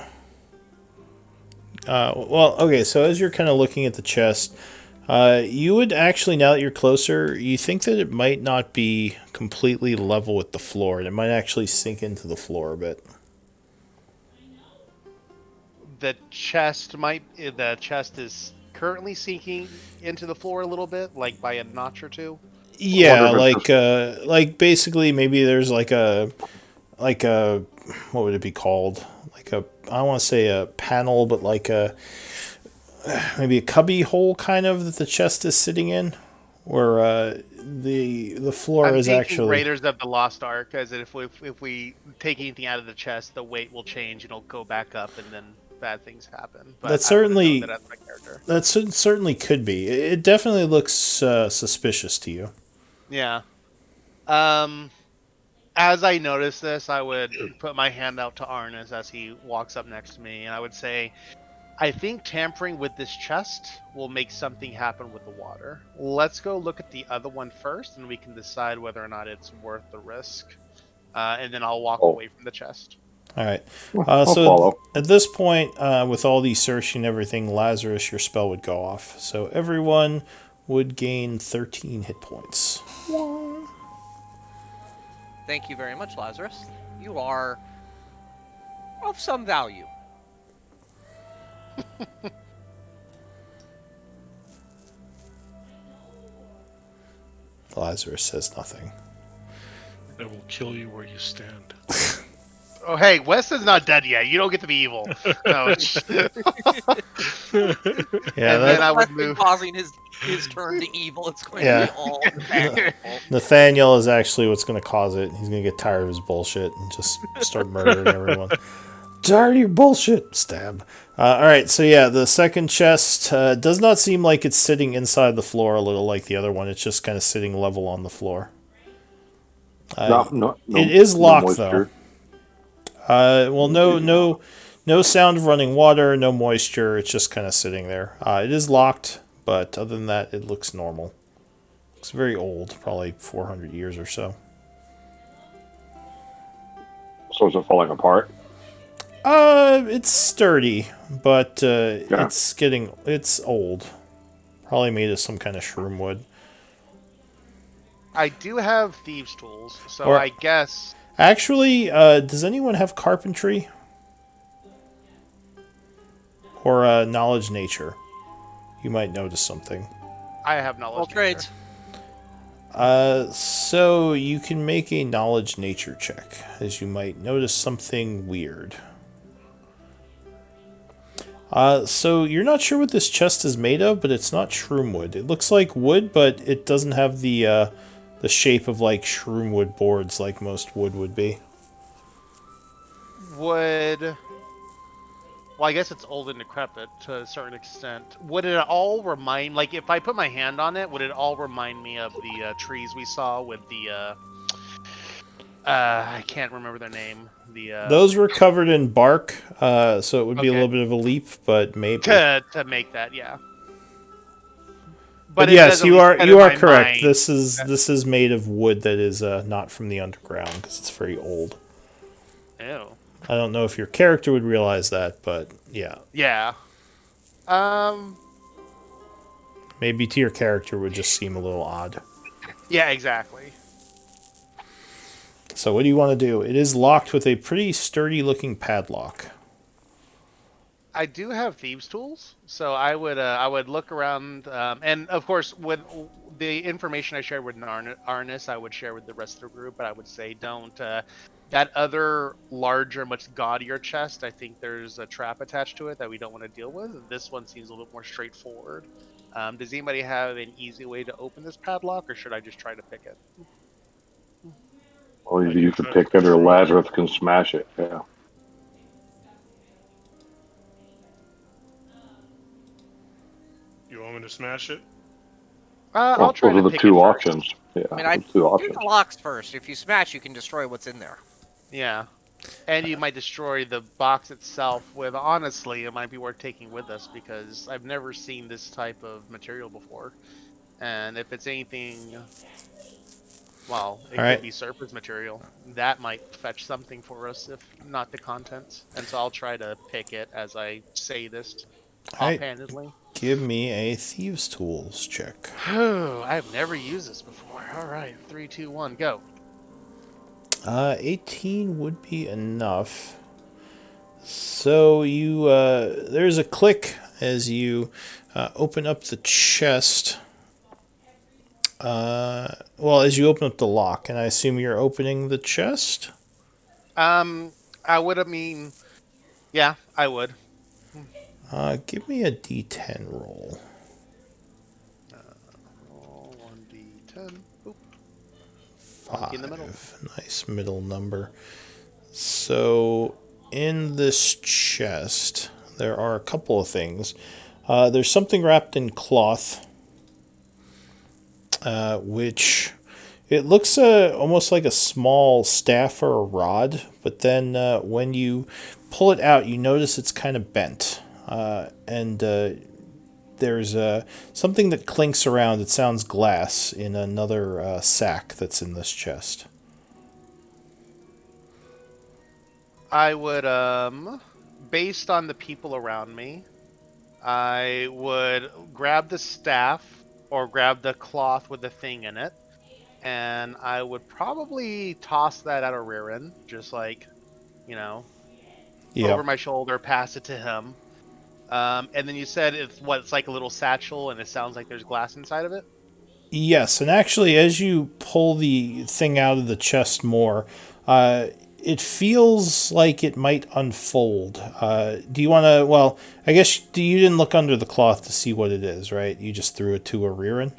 okay. So as you're kind of looking at the chest, you would actually, now that you're closer, you think that it might not be completely level with the floor, and it might actually sink into the floor a bit. The chest is currently sinking into the floor a little bit, like by a notch or two. Yeah, Wonder like basically maybe there's like a what would it be called? Like a, I don't want to say a panel, but like a maybe a cubby hole kind of that the chest is sitting in, where the floor I'm is thinking actually. Raiders of the Lost Ark, as in if we take anything out of the chest, the weight will change and it'll go back up, and then bad things happen. But That I wouldn't know certainly- that as my character. That certainly could be. It definitely looks suspicious to you. Yeah. As I notice this, I would put my hand out to Arnis as he walks up next to me, and I would say, I think tampering with this chest will make something happen with the water. Let's go look at the other one first, and we can decide whether or not it's worth the risk. And then I'll walk away from the chest. All right. I'll So follow. at this point, with all the searching and everything, Lazarus, your spell would go off. So everyone would gain 13 hit points. Thank you very much, Lazarus. You are of some value. Lazarus says nothing. I will kill you where you stand. Oh, hey, Weston's not dead yet. You don't get to be evil. No. Yeah, And then I would Weston move. causing his turn to evil. It's going Yeah. to be all Nathaniel's fault. Nathaniel is actually what's going to cause it. He's going to get tired of his bullshit and just start murdering everyone. Tired of your bullshit. Stab. All right, so yeah, the second chest does not seem like it's sitting inside the floor a little like the other one. It's just kind of sitting level on the floor. It is locked, though. Well, no sound of running water, no moisture. It's just kind of sitting there. It is locked, but other than that, it looks normal. It's very old, probably 400 years or so. So is it falling apart? It's sturdy, but it's old. Probably made of some kind of shroom wood. I do have thieves' tools, so Or- I guess Actually, does anyone have carpentry? Or knowledge nature? You might notice something. I have knowledge. All trades. So you can make a knowledge nature check, as you might notice something weird. So you're not sure what this chest is made of, but it's not shroom wood. It looks like wood, but it doesn't have the shape of like shroom wood boards like most wood would be. Well, I guess it's old and decrepit to a certain extent. Would it all remind, like, if I put my hand on it, would it all remind me of the trees we saw with the, I can't remember their name. The Those were covered in bark, so it would be a Okay. little bit of a leap, but maybe. to make that, yeah. But it yes, does at you least are set you in are my correct. mind This is that- this is made of wood that is not from the underground because it's very old. Ew. I don't know if your character would realize that, but yeah, Yeah. maybe to your character would just seem a little odd. Yeah, exactly. So what do you want to do? It is locked with a pretty sturdy-looking padlock. I do have thieves' tools, so I would look around, and of course, with the information I shared with Arnis, I would share with the rest of the group. But I would say, don't that other larger, much gaudier chest. I think there's a trap attached to it that we don't want to deal with. This one seems a little more straightforward. Does anybody have an easy way to open this padlock, or should I just try to pick it? Well, you could pick it, or Lazarus can smash it. Yeah. You want me to smash it? I'll Well, try those are to the pick two it first. options. Yeah, I mean, I the two do options. the locks first. If you smash, you can destroy what's in there. Yeah. And you might destroy the box itself with, honestly, it might be worth taking with us because I've never seen this type of material before. And if it's anything, well, it Alright. could be surface material. That might fetch something for us, if not the contents. And so I'll try to pick it as I say this Alright. offhandedly. Give me a thieves' tools check. I've never used this before. Alright, 3, 2, 1, go. 18 would be enough. So you there's a click as you open up the chest. Well, as you open up the lock, and I assume you're opening the chest. I would have mean, yeah, I would. Give me a D10 roll. Roll 1d10. Oop. Monkey in the middle. 5. Nice middle number. So in this chest, there are a couple of things. There's something wrapped in cloth, which it looks almost like a small staff or a rod, but then when you pull it out, you notice it's kind of bent. And there's something that clinks around. It sounds glass in another sack that's in this chest. I would, based on the people around me, I would grab the staff or grab the cloth with the thing in it, and I would probably toss that at a rear end, just like, you know, over my shoulder, pass it to him. And then you said it's like a little satchel, and it sounds like there's glass inside of it. Yes, and actually, as you pull the thing out of the chest more, it feels like it might unfold. Do you want to? Well, I guess you didn't look under the cloth to see what it is, right? You just threw it to a rear end.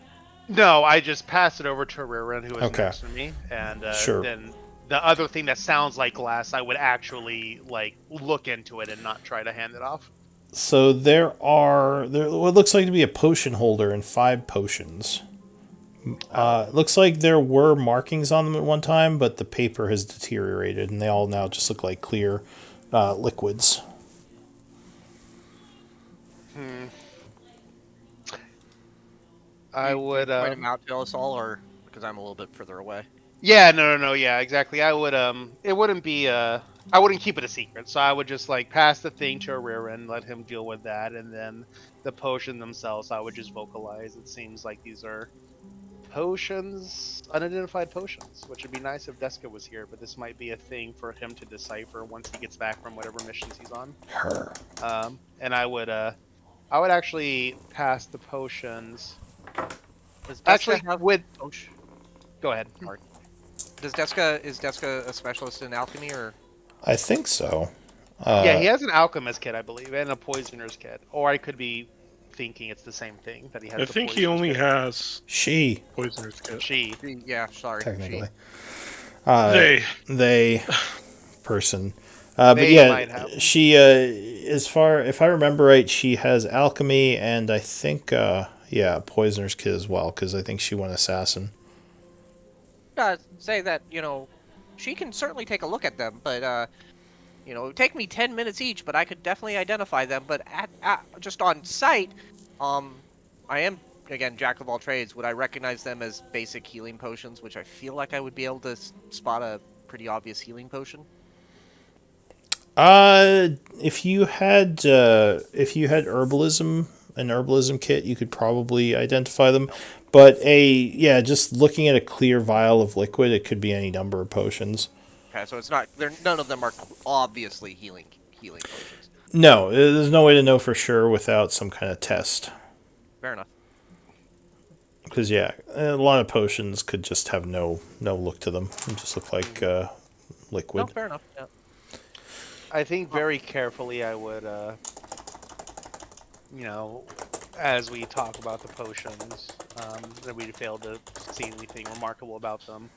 No, I just passed it over to a rear end who was Okay. next to me, and Sure. then the other thing that sounds like glass, I would actually like look into it and not try to hand it off. So there what looks like to be a potion holder and 5 potions. Looks like there were markings on them at one time, but the paper has deteriorated, and they all now just look like clear liquids. I would. Point them out to us all, or because I'm a little bit further away. Yeah, no, yeah, exactly. I would. It wouldn't be. I wouldn't keep it a secret, so I would just like pass the thing to a rear end, let him deal with that, and then the potion themselves, I would just vocalize. It seems like these are potions, unidentified potions, which would be nice if Deska was here, but this might be a thing for him to decipher once he gets back from whatever missions he's on. Her. And I would actually pass the potions. Does Deska Actually, have with potion? go ahead. Mark. Is Deska a specialist in alchemy, or? I think so. Yeah, he has an alchemist kit, I believe, and a poisoner's kit. Or I could be thinking it's the same thing that he has. I the think he poisoner's only kit. has She, poisoner's kit. She. Yeah, sorry. technically. They. They person. But They yeah, might have. she if I remember right, she has alchemy and I think poisoner's kit as well because I think she went assassin. Say that she can certainly take a look at them, but it would take me 10 minutes each, but I could definitely identify them. But at just on sight, I am again jack of all trades. Would I recognize them as basic healing potions, which I feel like I would be able to spot a pretty obvious healing potion? If you had an herbalism kit, you could probably identify them. But just looking at a clear vial of liquid, it could be any number of potions. Okay, so it's not. None of them are obviously healing potions. No, there's no way to know for sure without some kind of test. Fair enough. Because a lot of potions could just have no look to them. They just look like liquid. No, fair enough. Yeah. I think very carefully I would, as we talk about the potions, that we failed to see anything remarkable about them,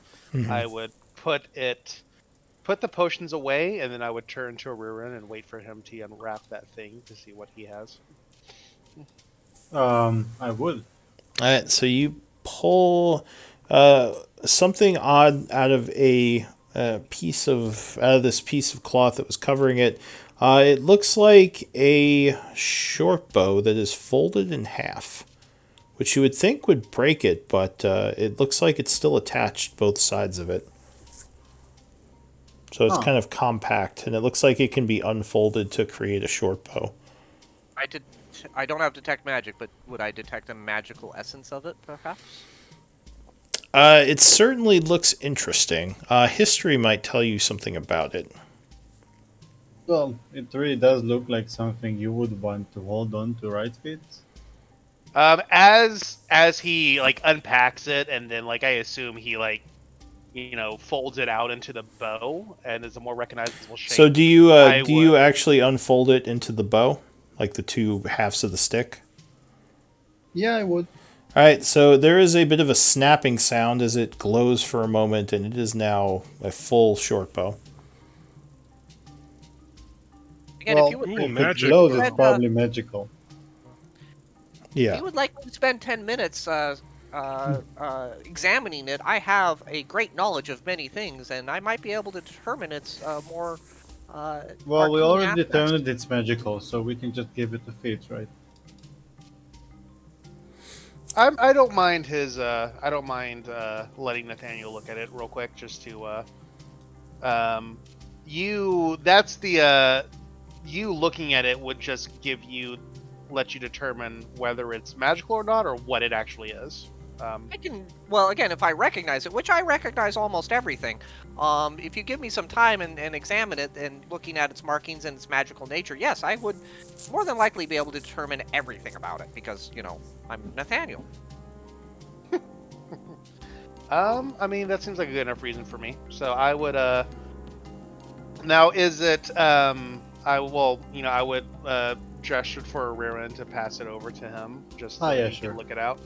I would put the potions away, and then I would turn to Ariran and wait for him to unwrap that thing to see what he has. I would. Alright, so you pull something odd out of piece of this piece of cloth that was covering it. It looks like a short bow that is folded in half, which you would think would break it, but it looks like it's still attached both sides of it. So it's kind of compact, and it looks like it can be unfolded to create a short bow. I don't have detect magic, but would I detect a magical essence of it, perhaps? It certainly looks interesting. History might tell you something about it. Well, it really does look like something you would want to hold on to, right, Fitz? As he unpacks it, and then I assume he folds it out into the bow, and is a more recognizable shape. So do you actually unfold it into the bow, like the two halves of the stick? Yeah, I would. All right, so there is a bit of a snapping sound as it glows for a moment, and it is now a full short bow. Again, Well, if you would, if magic. it glows, it's But, probably magical. if Yeah. you would like to spend 10 minutes examining it, I have a great knowledge of many things, and I might be able to determine its more. Well, we arcane already aspects. determined it's magical, so we can just give it to Fitz, right? I don't mind his. I don't mind letting Nathaniel look at it real quick, just to. That's the. You looking at it would just let you determine whether it's magical or not, or what it actually is. I can. Well, again, if I recognize it, which I recognize almost everything. If you give me some time and examine it, and looking at its markings and its magical nature, yes, I would more than likely be able to determine everything about it because I'm Nathaniel. I mean, that seems like a good enough reason for me. So I would. Now, is it? I would gesture for Ariran to pass it over to him, just so he sure. can look it out.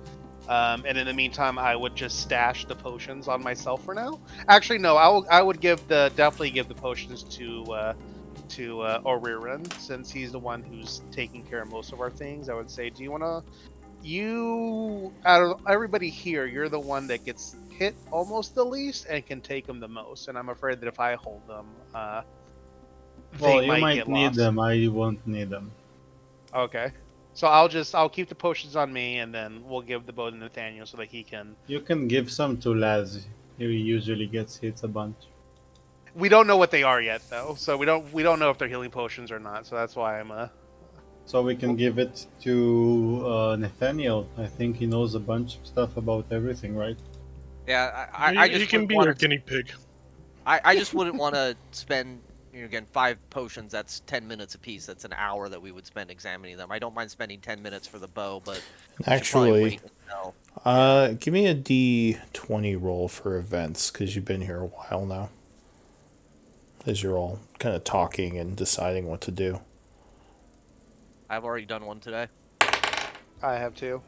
And in the meantime, I would just stash the potions on myself for now. Actually, no, I would definitely give the potions to Ariran, since he's the one who's taking care of most of our things. I would say, do you want to? Out of everybody here, you're the one that gets hit almost the least and can take them the most. And I'm afraid that if I hold them, Well, they you might get need lost. them. I won't need them. Okay. So I'll keep the potions on me, and then we'll give the bow to Nathaniel so that he can. You can give some to Laz. He usually gets hit a bunch. We don't know what they are yet, though, so we don't know if they're healing potions or not. So that's why I'm So we can give it to Nathaniel. I think he knows a bunch of stuff about everything, right? Yeah, I just he can wouldn't be wanna- our guinea pig. I just wouldn't want to spend, again, 5 potions. That's 10 minutes apiece. That's an hour that we would spend examining them. I don't mind spending 10 minutes for the bow, but we should probably Actually, wait until- give me a D20 roll for events, because you've been here a while now. As you're all kind of talking and deciding what to do. I've already done one today. I have two.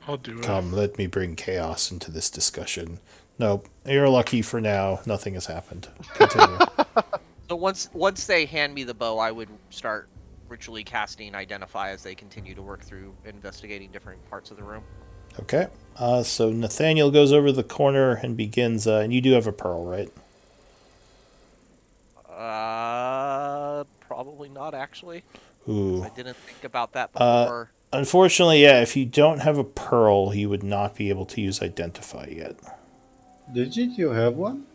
I'll do it. Come, let me bring chaos into this discussion. Nope, you're lucky for now. Nothing has happened. Continue. So once they hand me the bow, I would start ritually casting Identify as they continue to work through investigating different parts of the room. Okay. So Nathaniel goes over the corner and begins. And you do have a pearl, right? Probably not actually. Ooh. I didn't think about that before. Unfortunately, yeah. If you don't have a pearl, you would not be able to use Identify yet. Did you have one?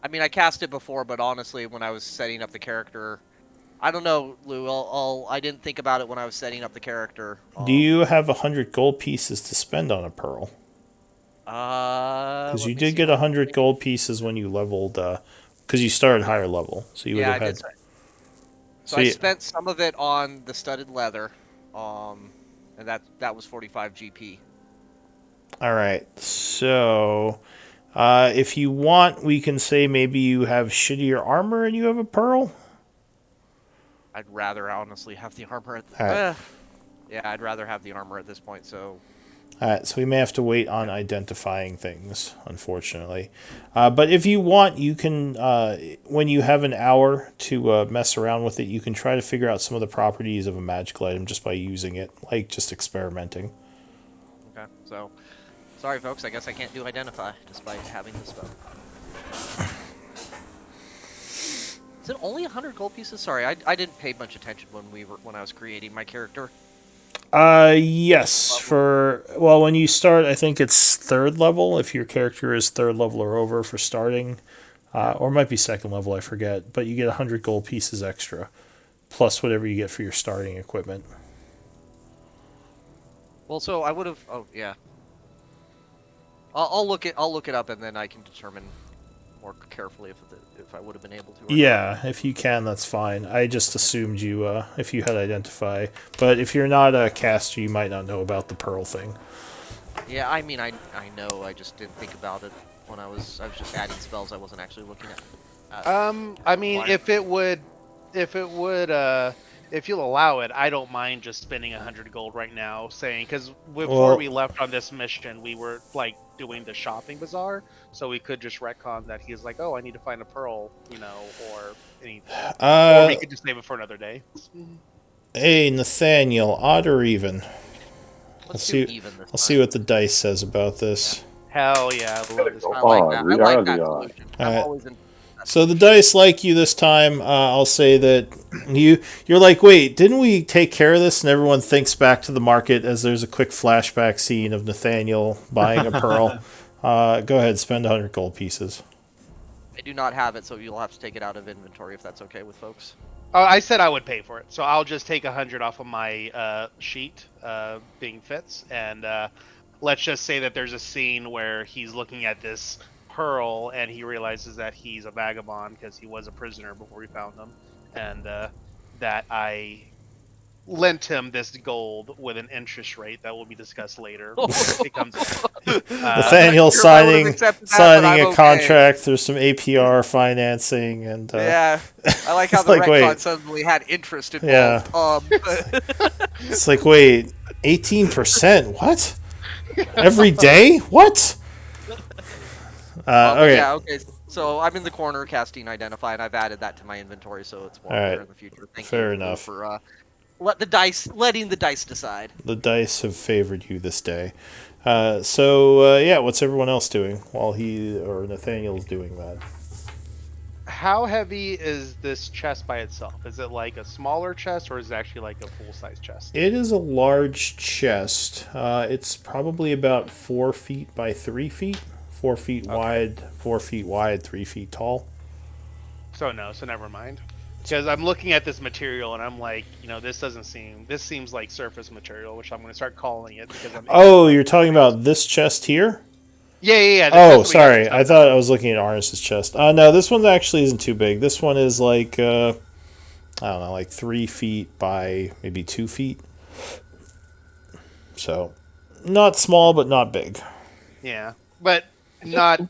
I mean, I cast it before, but honestly, when I was setting up the character, I don't know, Lou. I didn't think about it when I was setting up the character. Do you have 100 gold pieces to spend on a pearl? Because Because you did get 100 gold pieces when you leveled. Because you started higher level, so you would Yeah, have I had. did. So I spent some of it on the studded leather, and that was 45 GP. All right. So, if you want, we can say maybe you have shittier armor and you have a pearl. I'd rather honestly have the armor at the, Alright. yeah, I'd rather have the armor at this point, so All right. So we may have to wait on identifying things, unfortunately. But if you want, you can. When you have an hour to mess around with it, you can try to figure out some of the properties of a magical item just by using it, like just experimenting. okay. So sorry folks, I guess I can't do Identify despite having the spell. Is it only 100 gold pieces? Sorry, I didn't pay much attention when I was creating my character. Yes. When you start, I think it's 3rd level. If your character is 3rd level or over for starting, or it might be 2nd level, I forget. But you get 100 gold pieces extra, plus whatever you get for your starting equipment. Well, so I would have. Oh yeah. I'll look it up and then I can determine more carefully if I would have been able to. Yeah, if you can, that's fine. I just assumed you, if you had Identify. But if you're not a caster, you might not know about the pearl thing. Yeah, I mean, I know, I just didn't think about it when I was just adding spells. I wasn't actually looking at. I mean, if you'll allow it, I don't mind just spending 100 gold right now. Saying because before we left on this mission, we were like doing the shopping bazaar, so we could just retcon that he's like, oh, I need to find a pearl, or anything, or we could just save it for another day. Hey, Nathaniel, odd or even? Let's do even this I'll see what the dice says about this. Hell yeah, I love this. I like that. We I like are that the odd. solution. Alright. I'm always in. So the dice like you this time. I'll say that you're like, wait, didn't we take care of this? And everyone thinks back to the market as there's a quick flashback scene of Nathaniel buying a pearl. Go ahead, spend 100 gold pieces. I do not have it, so you'll have to take it out of inventory if that's okay with folks. Oh, I said I would pay for it, so I'll just take 100 off of my sheet, being fits, and let's just say that there's a scene where he's looking at this pearl and he realizes that he's a vagabond because he was a prisoner before we found him, and that I lent him this gold with an interest rate that will be discussed later. It comes Nathaniel signing a contract. There's some APR financing and yeah, I like how the like, retcon wait. suddenly had interest involved. It's like, wait, 18%? What? Every day? What? Okay. Yeah, okay. So I'm in the corner casting Identify, and I've added that to my inventory, so it's more clear in the future. Thank Fair you enough. for letting the dice decide. The dice have favored you this day. What's everyone else doing while Nathaniel's doing that? How heavy is this chest by itself? Is it like a smaller chest, or is it actually like a full-size chest? It is a large chest. It's probably about 4 feet by 3 feet. 4 feet wide, 4 feet wide, 3 feet tall. So never mind. Because I'm looking at this material and I'm like, this seems like surface material, which I'm going to start calling it because You're talking about this chest here? Yeah. Oh, sorry. I thought I was looking at Arnis's chest. No, this one actually isn't too big. This one is like, I don't know, like 3 feet by maybe 2 feet. So, not small, but not big. Yeah, but not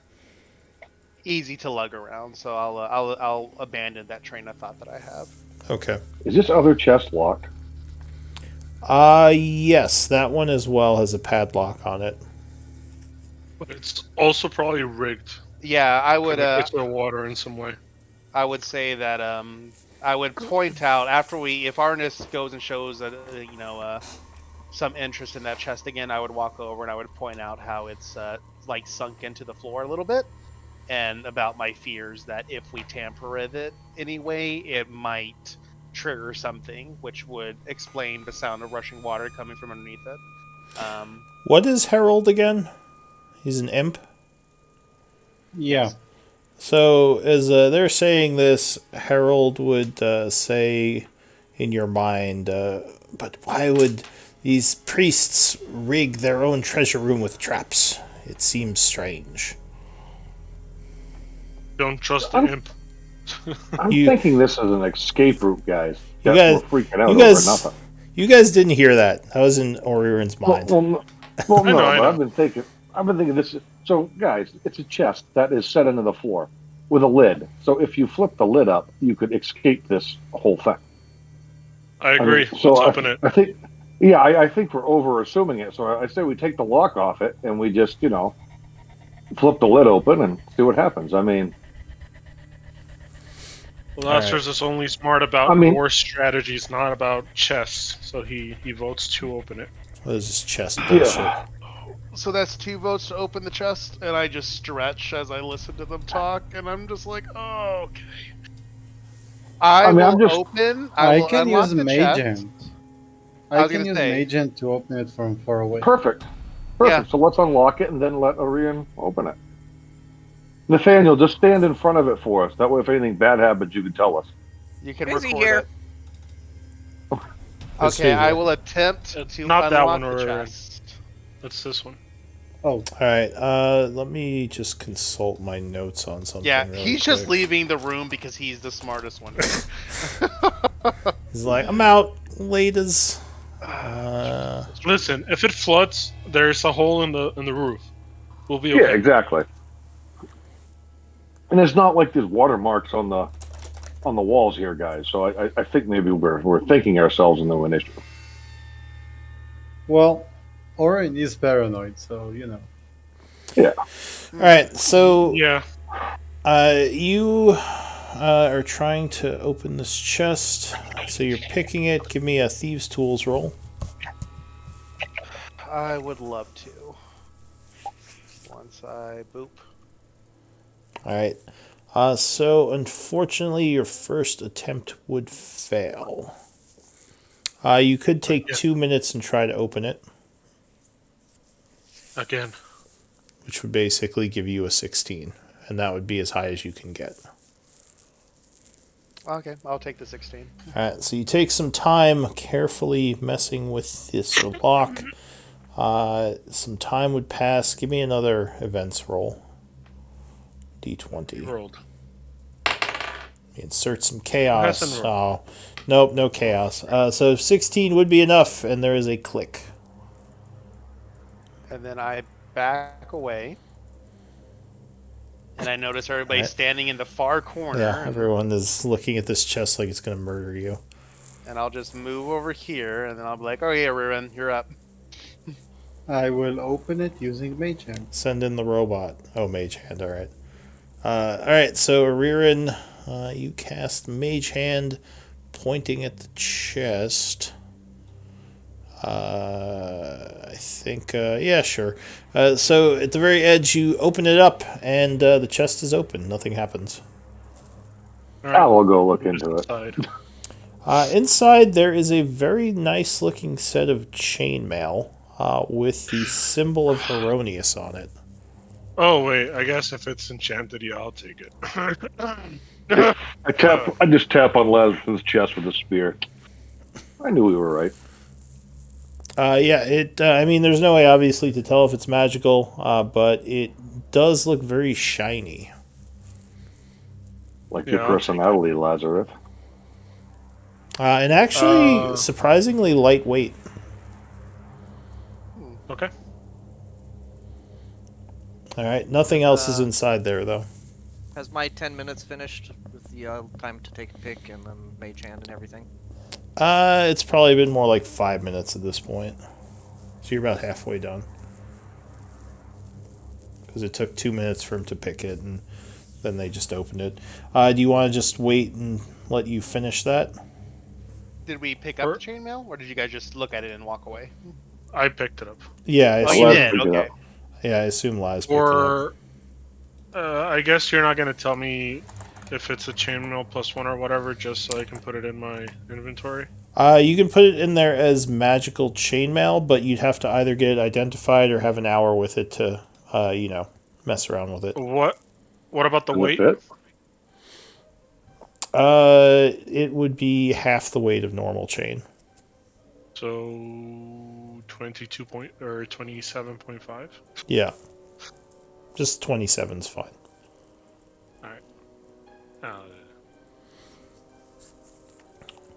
easy to lug around. So I'll abandon that train of thought that I have. Okay. Is this other chest locked? Yes, that one as well has a padlock on it. But it's also probably rigged. Yeah, I would. It's the water in some way. I would say that I would point out after if Arnis goes and shows some interest in that chest again, I would walk over and I would point out how it's like sunk into the floor a little bit, and about my fears that if we tamper with it anyway, it might trigger something, which would explain the sound of rushing water coming from underneath it. What is Herald again? He's an imp? Yeah. So, as they're saying this, Harold would say in your mind, but why would these priests rig their own treasure room with traps? It seems strange. Don't trust the imp. I'm You- thinking this is an escape route, guys. You We're guys- freaking out you over guys- nothing. You guys didn't hear that. That was in Oririn's mind. No, I but know. I've been thinking this. So, guys, it's a chest that is set into the floor with a lid. So, if you flip the lid up, you could escape this whole thing. I agree. So Let's open it. I think, yeah, I think we're over assuming it. So I say we take the lock off it and we just, flip the lid open and see what happens. I mean, Well, Lazarus is only smart about I mean- war strategies, not about chess. So he votes to open it. What is this chest bullshit? yeah. So that's 2 votes to open the chest, and I just stretch as I listen to them talk, and I'm just like, oh, okay. I mean, will I'm just- open. I will can unlock use the Mage chest. Hand. I I was can gonna use say- Mage Hand to open it from far away. Perfect. Yeah. So let's unlock it and then let Orion open it. Nathaniel, just stand in front of it for us. That way, if anything bad happens, you can tell us. You can Busy record here. it. Let's Okay, see I here. will attempt It's to not that unlock one, the or- chest. That's this one. Oh, Alright, let me just consult my notes on something. Yeah, really he's just quick. leaving the room because he's the smartest one. He's like, I'm out, laters. Listen, if it floods, there's a hole in the roof. We'll be Yeah, okay. exactly. And it's not like there's watermarks on the walls here, guys. So I think maybe we're thinking ourselves into an issue. well, Orin is paranoid, so Alright, so Yeah. you are trying to open this chest. So you're picking it. Give me a Thieves' Tools roll. I would love to. Once I boop. Alright. So unfortunately, your first attempt would fail. You could take 2 minutes and try to open it, Again. which would basically give you a 16. And that would be as high as you can get. Okay, I'll take the 16. Alright, so you take some time carefully messing with this lock. Some time would pass. Give me another events roll. D20. Rolled. Insert some chaos. Hasn't Oh, nope, no chaos. So 16 would be enough, and there is a click. And then I back away. And I notice everybody Alright. standing in the far corner. Yeah, everyone is looking at this chest like it's going to murder you. And I'll just move over here, and then I'll be like, oh yeah, Ririn, you're up. I will open it using Mage Hand. Send in the robot. Oh, Mage Hand, alright. Alright, so Ariran, you cast Mage Hand pointing at the chest. I think, yeah, sure. So at the very edge, you open it up, and the chest is open. Nothing happens. All right. I will go look into it. Side. Inside, there is a very nice looking set of chainmail with the symbol of Heronius on it. Oh wait, I guess if it's enchanted, yeah, I'll take it. I just tap on Lazarus' chest with a spear. I knew we were right. Yeah, it. I mean, there's no way, obviously, to tell if it's magical, but it does look very shiny. Like Yeah, your I'll take personality, Lazarus. And actually, surprisingly lightweight. Okay. All right, nothing else is inside there, though. Has my 10 minutes finished with the time to take a pick and then mage hand and everything? It's probably been more like 5 minutes at this point. So you're about halfway done. Because it took 2 minutes for him to pick it, and then they just opened it. Do you want to just wait and let you finish that. Did we pick up the chainmail, or did you guys just look at it and walk away? I picked it up. Yeah, I Oh, assume, you Laz did. picked it Okay. up. yeah, I assume Laz picked it up. Or I guess you're not gonna tell me if it's a chainmail +1 or whatever, just so I can put it in my inventory. You can put it in there as magical chainmail, but you'd have to either get it identified or have an hour with it to, mess around with it. What about the Does it weight? fit? It would be half the weight of normal chain. So 27.5. Yeah. Just 27's fine.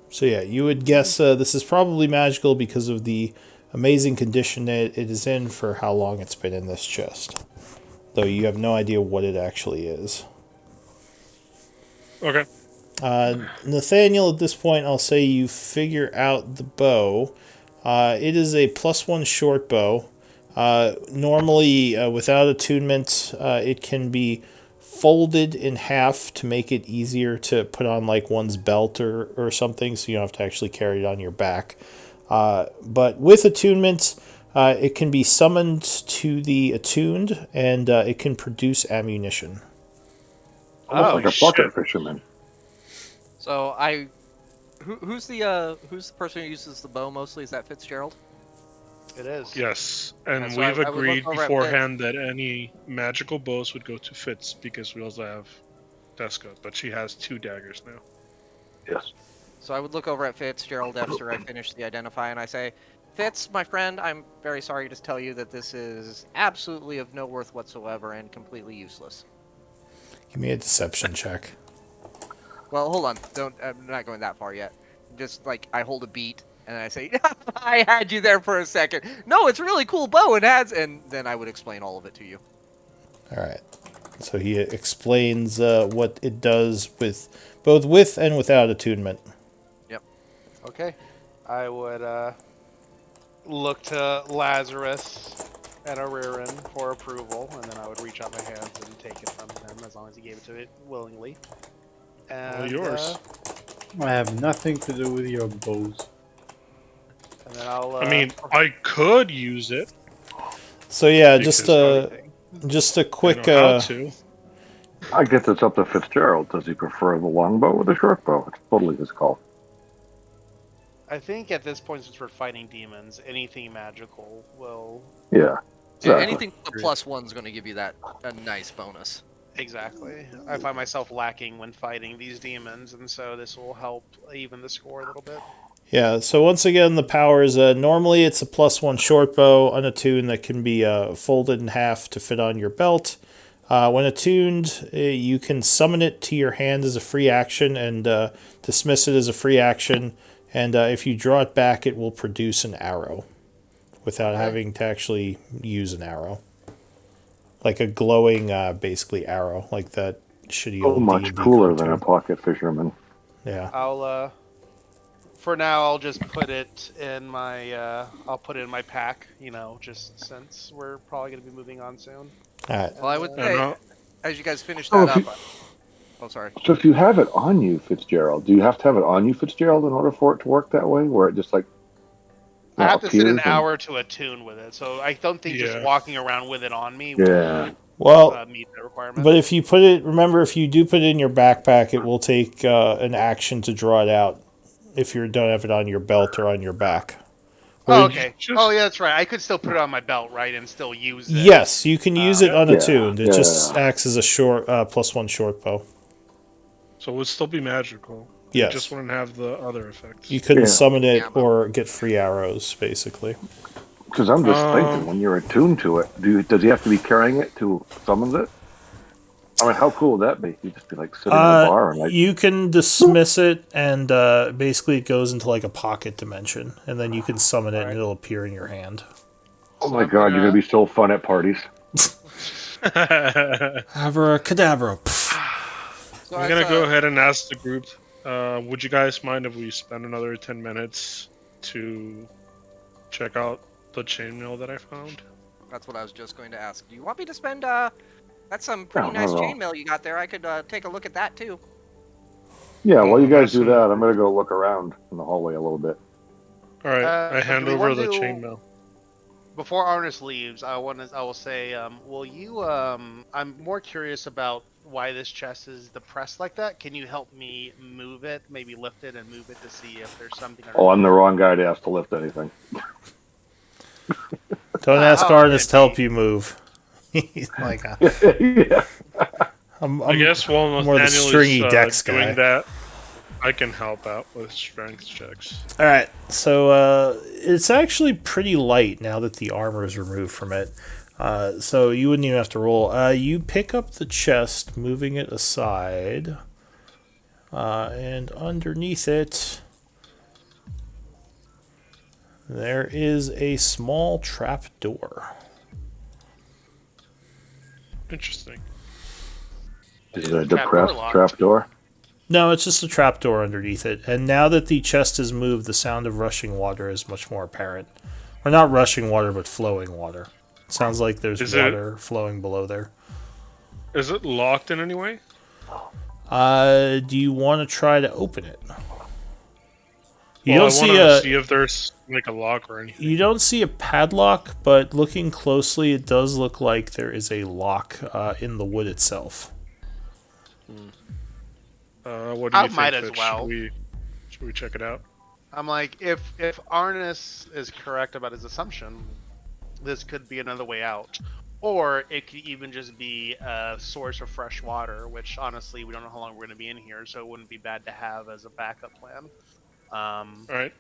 So yeah, you would guess this is probably magical because of the amazing condition that it is in for how long it's been in this chest. Though you have no idea what it actually is. Okay. Nathaniel, at this point, I'll say you figure out the bow. It is a +1 short bow. Normally, without attunement, it can be folded in half to make it easier to put on like one's belt or something, so you don't have to actually carry it on your back. But with attunement, it can be summoned to the attuned, and it can produce ammunition. Almost Oh, like a bucket fisherman. So who's the person who uses the bow mostly? Is that Fitzgerald? It is. Yes, and So we've I would look agreed over at beforehand that any magical bows would go to Fitz because we also have Deska, but she has 2 daggers now. Yes. So I would look over at Fitzgerald after I finish the identify, and I say, Fitz, my friend, I'm very sorry to tell you that this is absolutely of no worth whatsoever and completely useless. Give me a deception check. Well, hold on. I'm not going that far yet. Just like I hold a beat and I say, I had you there for a second. No, it's a really cool bow. It has, and then I would explain all of it to you. All right. So he explains what it does with both with and without attunement. Okay. I would look to Lazarus and Ariran for approval, and then I would reach out my hands and take it from him as long as he gave it to it willingly. And, yours. I have nothing to do with your bows. And then I'll. I mean, I could use it. So yeah, Because just a I quick. know how to. I guess it's up to Fitzgerald. Does he prefer the long bow or the short bow? It's totally his call. I think at this point, since we're fighting demons, anything magical will. Yeah. Yeah, Exactly. anything with the +1's going to give you that a nice bonus. Exactly. I find myself lacking when fighting these demons, and so this will help even the score a little bit. Yeah. So once again, the powers. Normally, it's a +1 short bow unattuned that can be folded in half to fit on your belt. When attuned, you can summon it to your hand as a free action and dismiss it as a free action. And if you draw it back, it will produce an arrow without having to actually use an arrow. Like a glowing, basically, arrow, like that shitty So old much D&D cooler than a cartoon. pocket fisherman. Yeah. I'll for now I'll just put it in my I'll put it in my pack, just since we're probably gonna be moving on soon. All right. Well, I would Yeah, say, no. as you guys finish Oh, that if up... Oh, sorry. So if you have it on you, Fitzgerald, do you have to have it on you, Fitzgerald, in order for it to work that way? Where it just like I have to sit an appears and- hour to attune with it, so I don't think just Yeah. walking around with it on me Yeah. Well, will meet that requirement. but if you put it, remember, if you do put it in your backpack, it will take an action to draw it out if you don't have it on your belt or on your back. Oh, Would- okay. just- Oh, yeah, that's right. I could still put it on my belt, right, and still use it. Yes, you can use it unattuned. Yeah, It just yeah. acts as a short +1 short bow. So it would still be magical. Yes. It just wouldn't have the other effects. You couldn't Yeah. summon it Yeah, but- or get free arrows, basically. Because I'm just thinking, when you're attuned to it, does he have to be carrying it to summon it? I mean, how cool would that be? You'd just be like sitting in a bar and like, You can dismiss it, and basically it goes into like a pocket dimension, and then you can summon it, and it'll appear in your hand. oh my god, you're gonna be so fun at parties. Abracadabra. So I'm gonna go ahead and ask the group, would you guys mind if we spend another 10 minutes to check out the chainmail that I found? That's what I was just going to ask. Do you want me to spend, that's some pretty No, not nice at all. chainmail you got there. I could take a look at that too. Yeah, while you guys that's do an- that, I'm gonna go look around in the hallway a little bit. All right, I Do hand we over want the to- chainmail. Before Arnis leaves, I will say, will you? I'm more curious about why this chest is depressed like that. Can you help me move it, maybe lift it and move it to see if there's something? Oh, I'm the wrong guy to ask to lift anything. Don't ask How Arnis to help handy. you move. He's like, Yeah. I guess while more the Nathaniel stringy is dex doing guy. that, I can help out with strength checks. All right, so it's actually pretty light now that the armor is removed from it. So you wouldn't even have to roll. You pick up the chest, moving it aside, and underneath it, there is a small trap door. Interesting. Is it a Trap door depressed locked. trapdoor? No, it's just a trapdoor underneath it. And now that the chest is moved, the sound of rushing water is much more apparent. Or not rushing water, but flowing water. Sounds like there's Is it- water flowing below there. Is it locked in any way? Do you want to try to open it? You Well, don't I see want to a see if there's like a lock or anything. you don't see a padlock, but looking closely, it does look like there is a lock in the wood itself. What do you I think? might as Fitch? well. Should we check it out? I'm like, if Arnis is correct about his assumption, this could be another way out, or it could even just be a source of fresh water. Which honestly, we don't know how long we're going to be in here, so it wouldn't be bad to have as a backup plan. All right,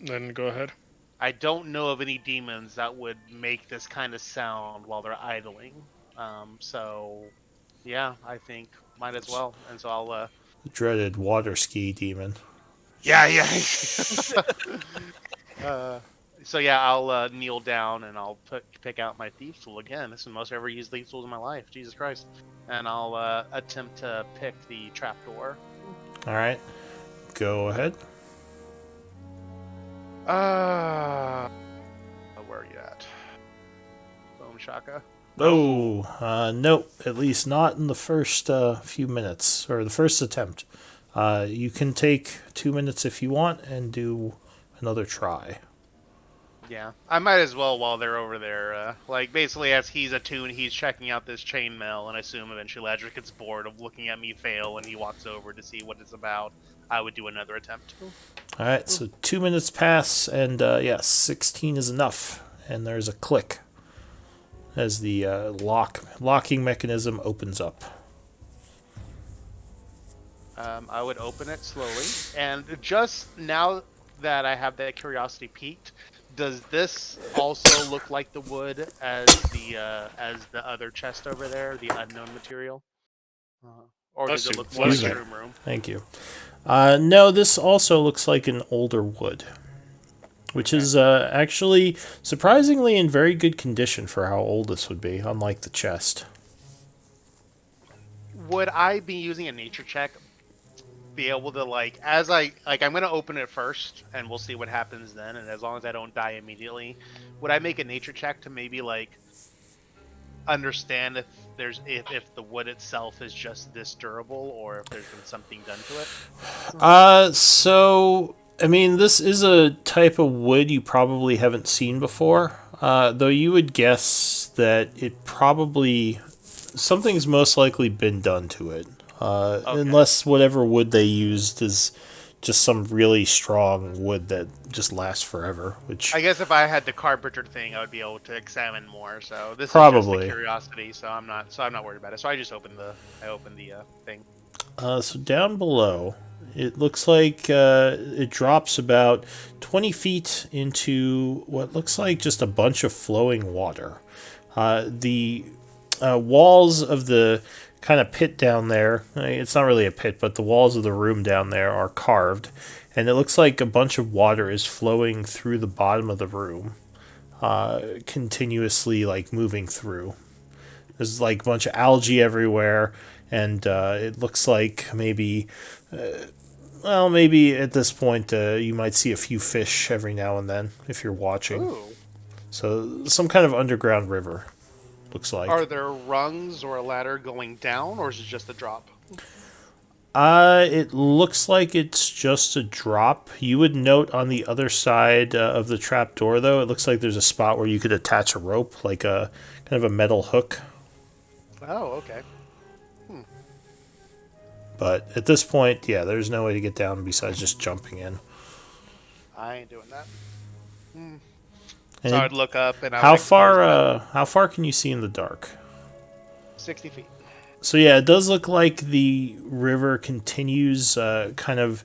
then go ahead. I don't know of any demons that would make this kind of sound while they're idling. So, yeah, I think might as well. And so I'll, The dreaded water ski demon. yeah. So yeah, I'll kneel down and I'll pick out my thief tool again. This is the most I've ever used thief tools in my life. Jesus Christ! And I'll attempt to pick the trapdoor. All right, go ahead. Where are you at? Boom shaka. Oh, nope. At least not in the first few minutes or the first attempt. You can take 2 minutes if you want and do another try. Yeah, I might as well while they're over there. Like, basically, as he's attuned, he's checking out this chainmail, and I assume eventually Ladrick gets bored of looking at me fail, and he walks over to see what it's about. I would do another attempt. All right, so 2 minutes pass, and yes, 16 is enough. And there's a click as the locking mechanism opens up. I would open it slowly, and just now that I have that curiosity peaked, does this also look like the wood as the other chest over there, the unknown material? Or does it look more like Excuse a me. room? Thank you. No, this also looks like an older wood, which is actually surprisingly in very good condition for how old this would be, unlike the chest. Would I be using a nature check? Be able to I'm gonna open it first, and we'll see what happens then. And as long as I don't die immediately, would I make a nature check to maybe understand if the wood itself is just this durable, or if there's been something done to it? So I mean, this is a type of wood you probably haven't seen before. Though you would guess that it probably something's most likely been done to it. Unless whatever wood they used is just some really strong wood that just lasts forever. Which I guess if I had the carpenter thing, I would be able to examine more. So this is Probably. just the curiosity. So I'm not worried about it. So I just opened the thing. so down below, it looks like it drops about 20 feet into what looks like just a bunch of flowing water. The walls of the kind of pit down there, it's not really a pit, but the walls of the room down there are carved, and it looks like a bunch of water is flowing through the bottom of the room, continuously moving through. There's a bunch of algae everywhere, and it looks like maybe at this point you might see a few fish every now and then if you're watching. Ooh. So some kind of underground river, looks like. Are there rungs or a ladder going down, or is it just a drop? It looks like it's just a drop. You would note on the other side of the trap door, though, it looks like there's a spot where you could attach a rope, like a kind of a metal hook. Oh, okay. But at this point, yeah, there's no way to get down besides just jumping in. I ain't doing that. And So I'd look up and I how would expose that. how far can you see in the dark? 60 feet. So yeah, it does look like the river continues kind of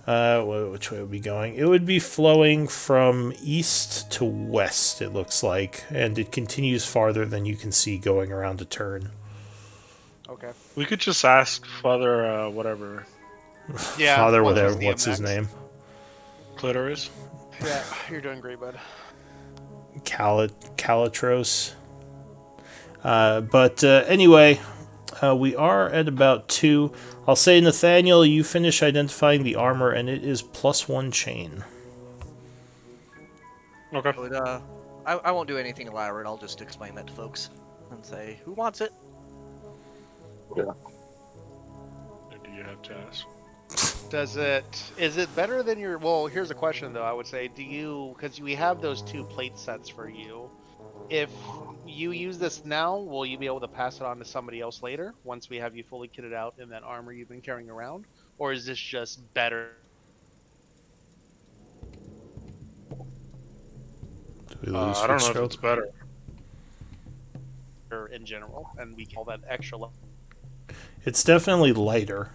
which way it would be going? It would be flowing from east to west, it looks like, and it continues farther than you can see going around a turn. Okay. We could just ask Father, whatever, Yeah. Father, once we whatever, see what's him his next. name? Clitoris. Yeah, you're doing great, bud. Calitros. But anyway, we are at about 2. I'll say, Nathaniel, you finish identifying the armor, and it is +1 chain. Okay. But, I won't do anything elaborate. I'll just explain that to folks and say, who wants it? Or do you have to ask? Is it better than your, well, here's a question though, I would say, because we have those 2 plate sets for you. If you use this now, will you be able to pass it on to somebody else later, once we have you fully kitted out in that armor you've been carrying around? Or is this just better Do we lose I don't know if Footstroke? it's better. in general, and we call that extra It's definitely lighter.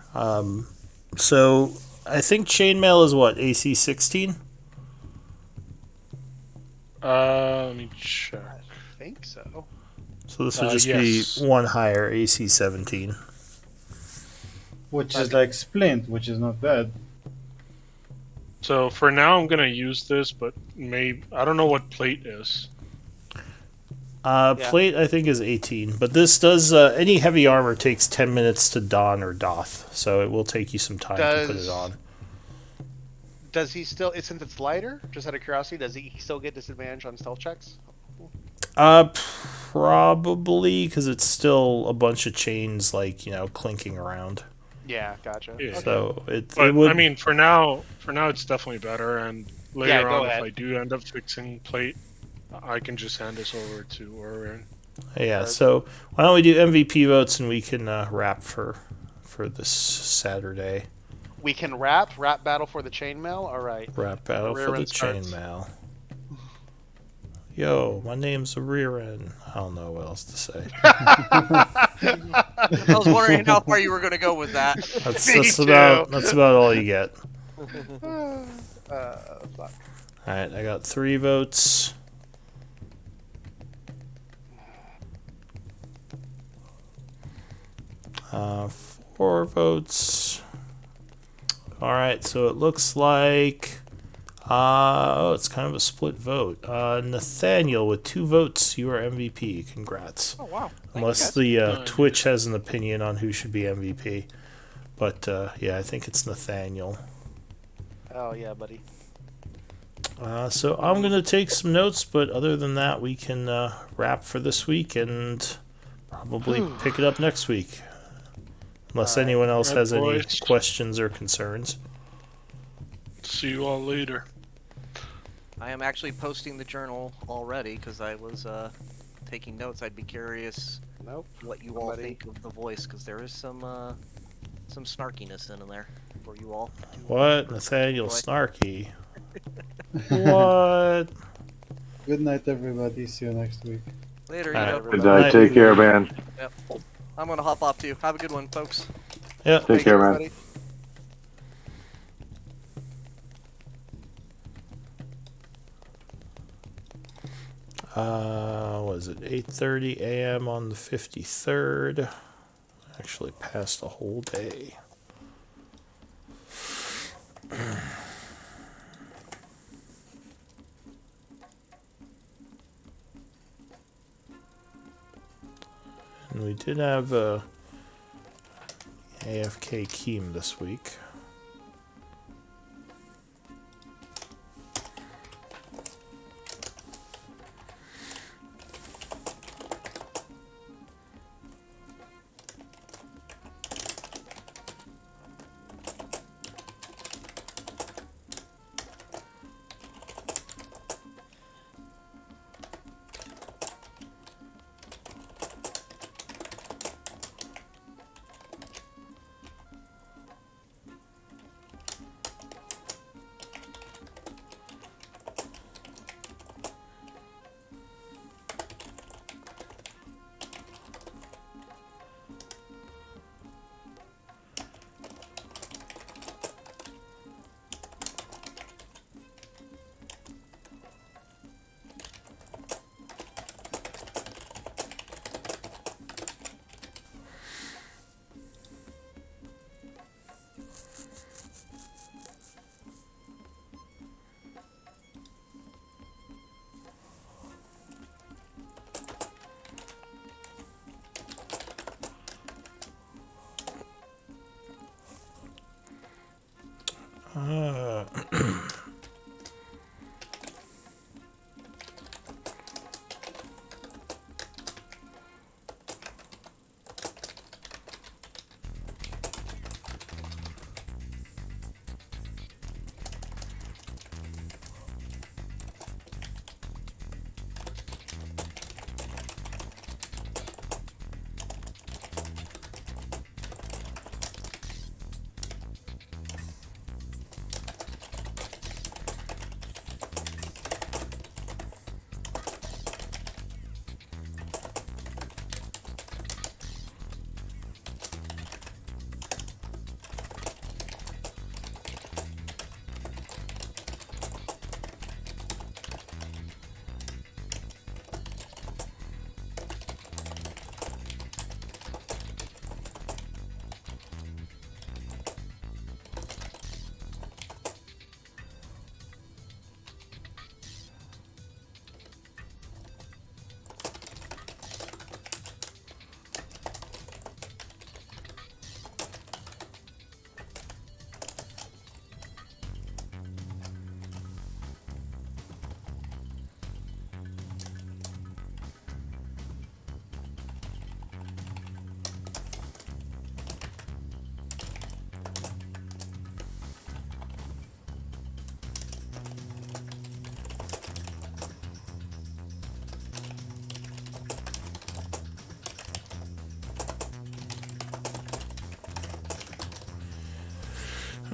So I think chainmail is what, AC 16? Let me check. I think so. So this would just yes. be 1 higher, AC 17. Which is like splint, which is not bad. So for now, I'm gonna use this, but maybe I don't know what plate is. Yeah. Plate, I think, is 18. But this does, any heavy armor takes 10 minutes to don or doff. So it will take you some time to put it Does- on. Does he still, since it's lighter, just out of curiosity, does he still get disadvantage on stealth checks? Probably, because it's still a bunch of chains, like, clinking around. Yeah, gotcha. Yeah. Okay. So it But would. I mean, for now, it's definitely better. And later go on, ahead. if I do end up fixing plate, I can just hand this over to Orion. Yeah, so why don't we do MVP votes and we can wrap for this Saturday. We can rap battle for the chainmail. All right. Rap battle Rear for the end starts. chainmail. Yo, my name's a rear end. I don't know what else to say. I was wondering how far you were going to go with that. That's Me about all you get. Fuck. All right, I got 3 votes. Uh, 4 votes. All right, so it looks like it's kind of a split vote. Nathaniel with 2 votes, you are MVP. Congrats. Oh, wow. Unless the Twitch has an opinion on who should be MVP, but yeah, I think it's Nathaniel. Oh yeah, buddy. So I'm gonna take some notes, but other than that, we can wrap for this week and probably pick it up next week. Unless anyone else Right, has any boys. questions or concerns. See you all later. I am actually posting the journal already because I was taking notes. I'd be curious Nope. what you all Buddy. think of the voice because there is some snarkiness in there for you all. What? Nathaniel Boy. Snarky? What? Good night, everybody. See you next week. Later, All you right. know. Good night. Take care, man. I'm gonna hop off too. Have a good one, folks. Yeah. Take care, man. everybody. Was it 8:30 a.m. on the 53rd? Actually passed a whole day. And we did have AFK Keem this week.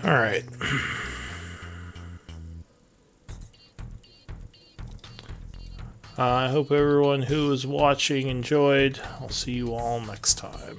All right. I hope everyone who is watching enjoyed. I'll see you all next time.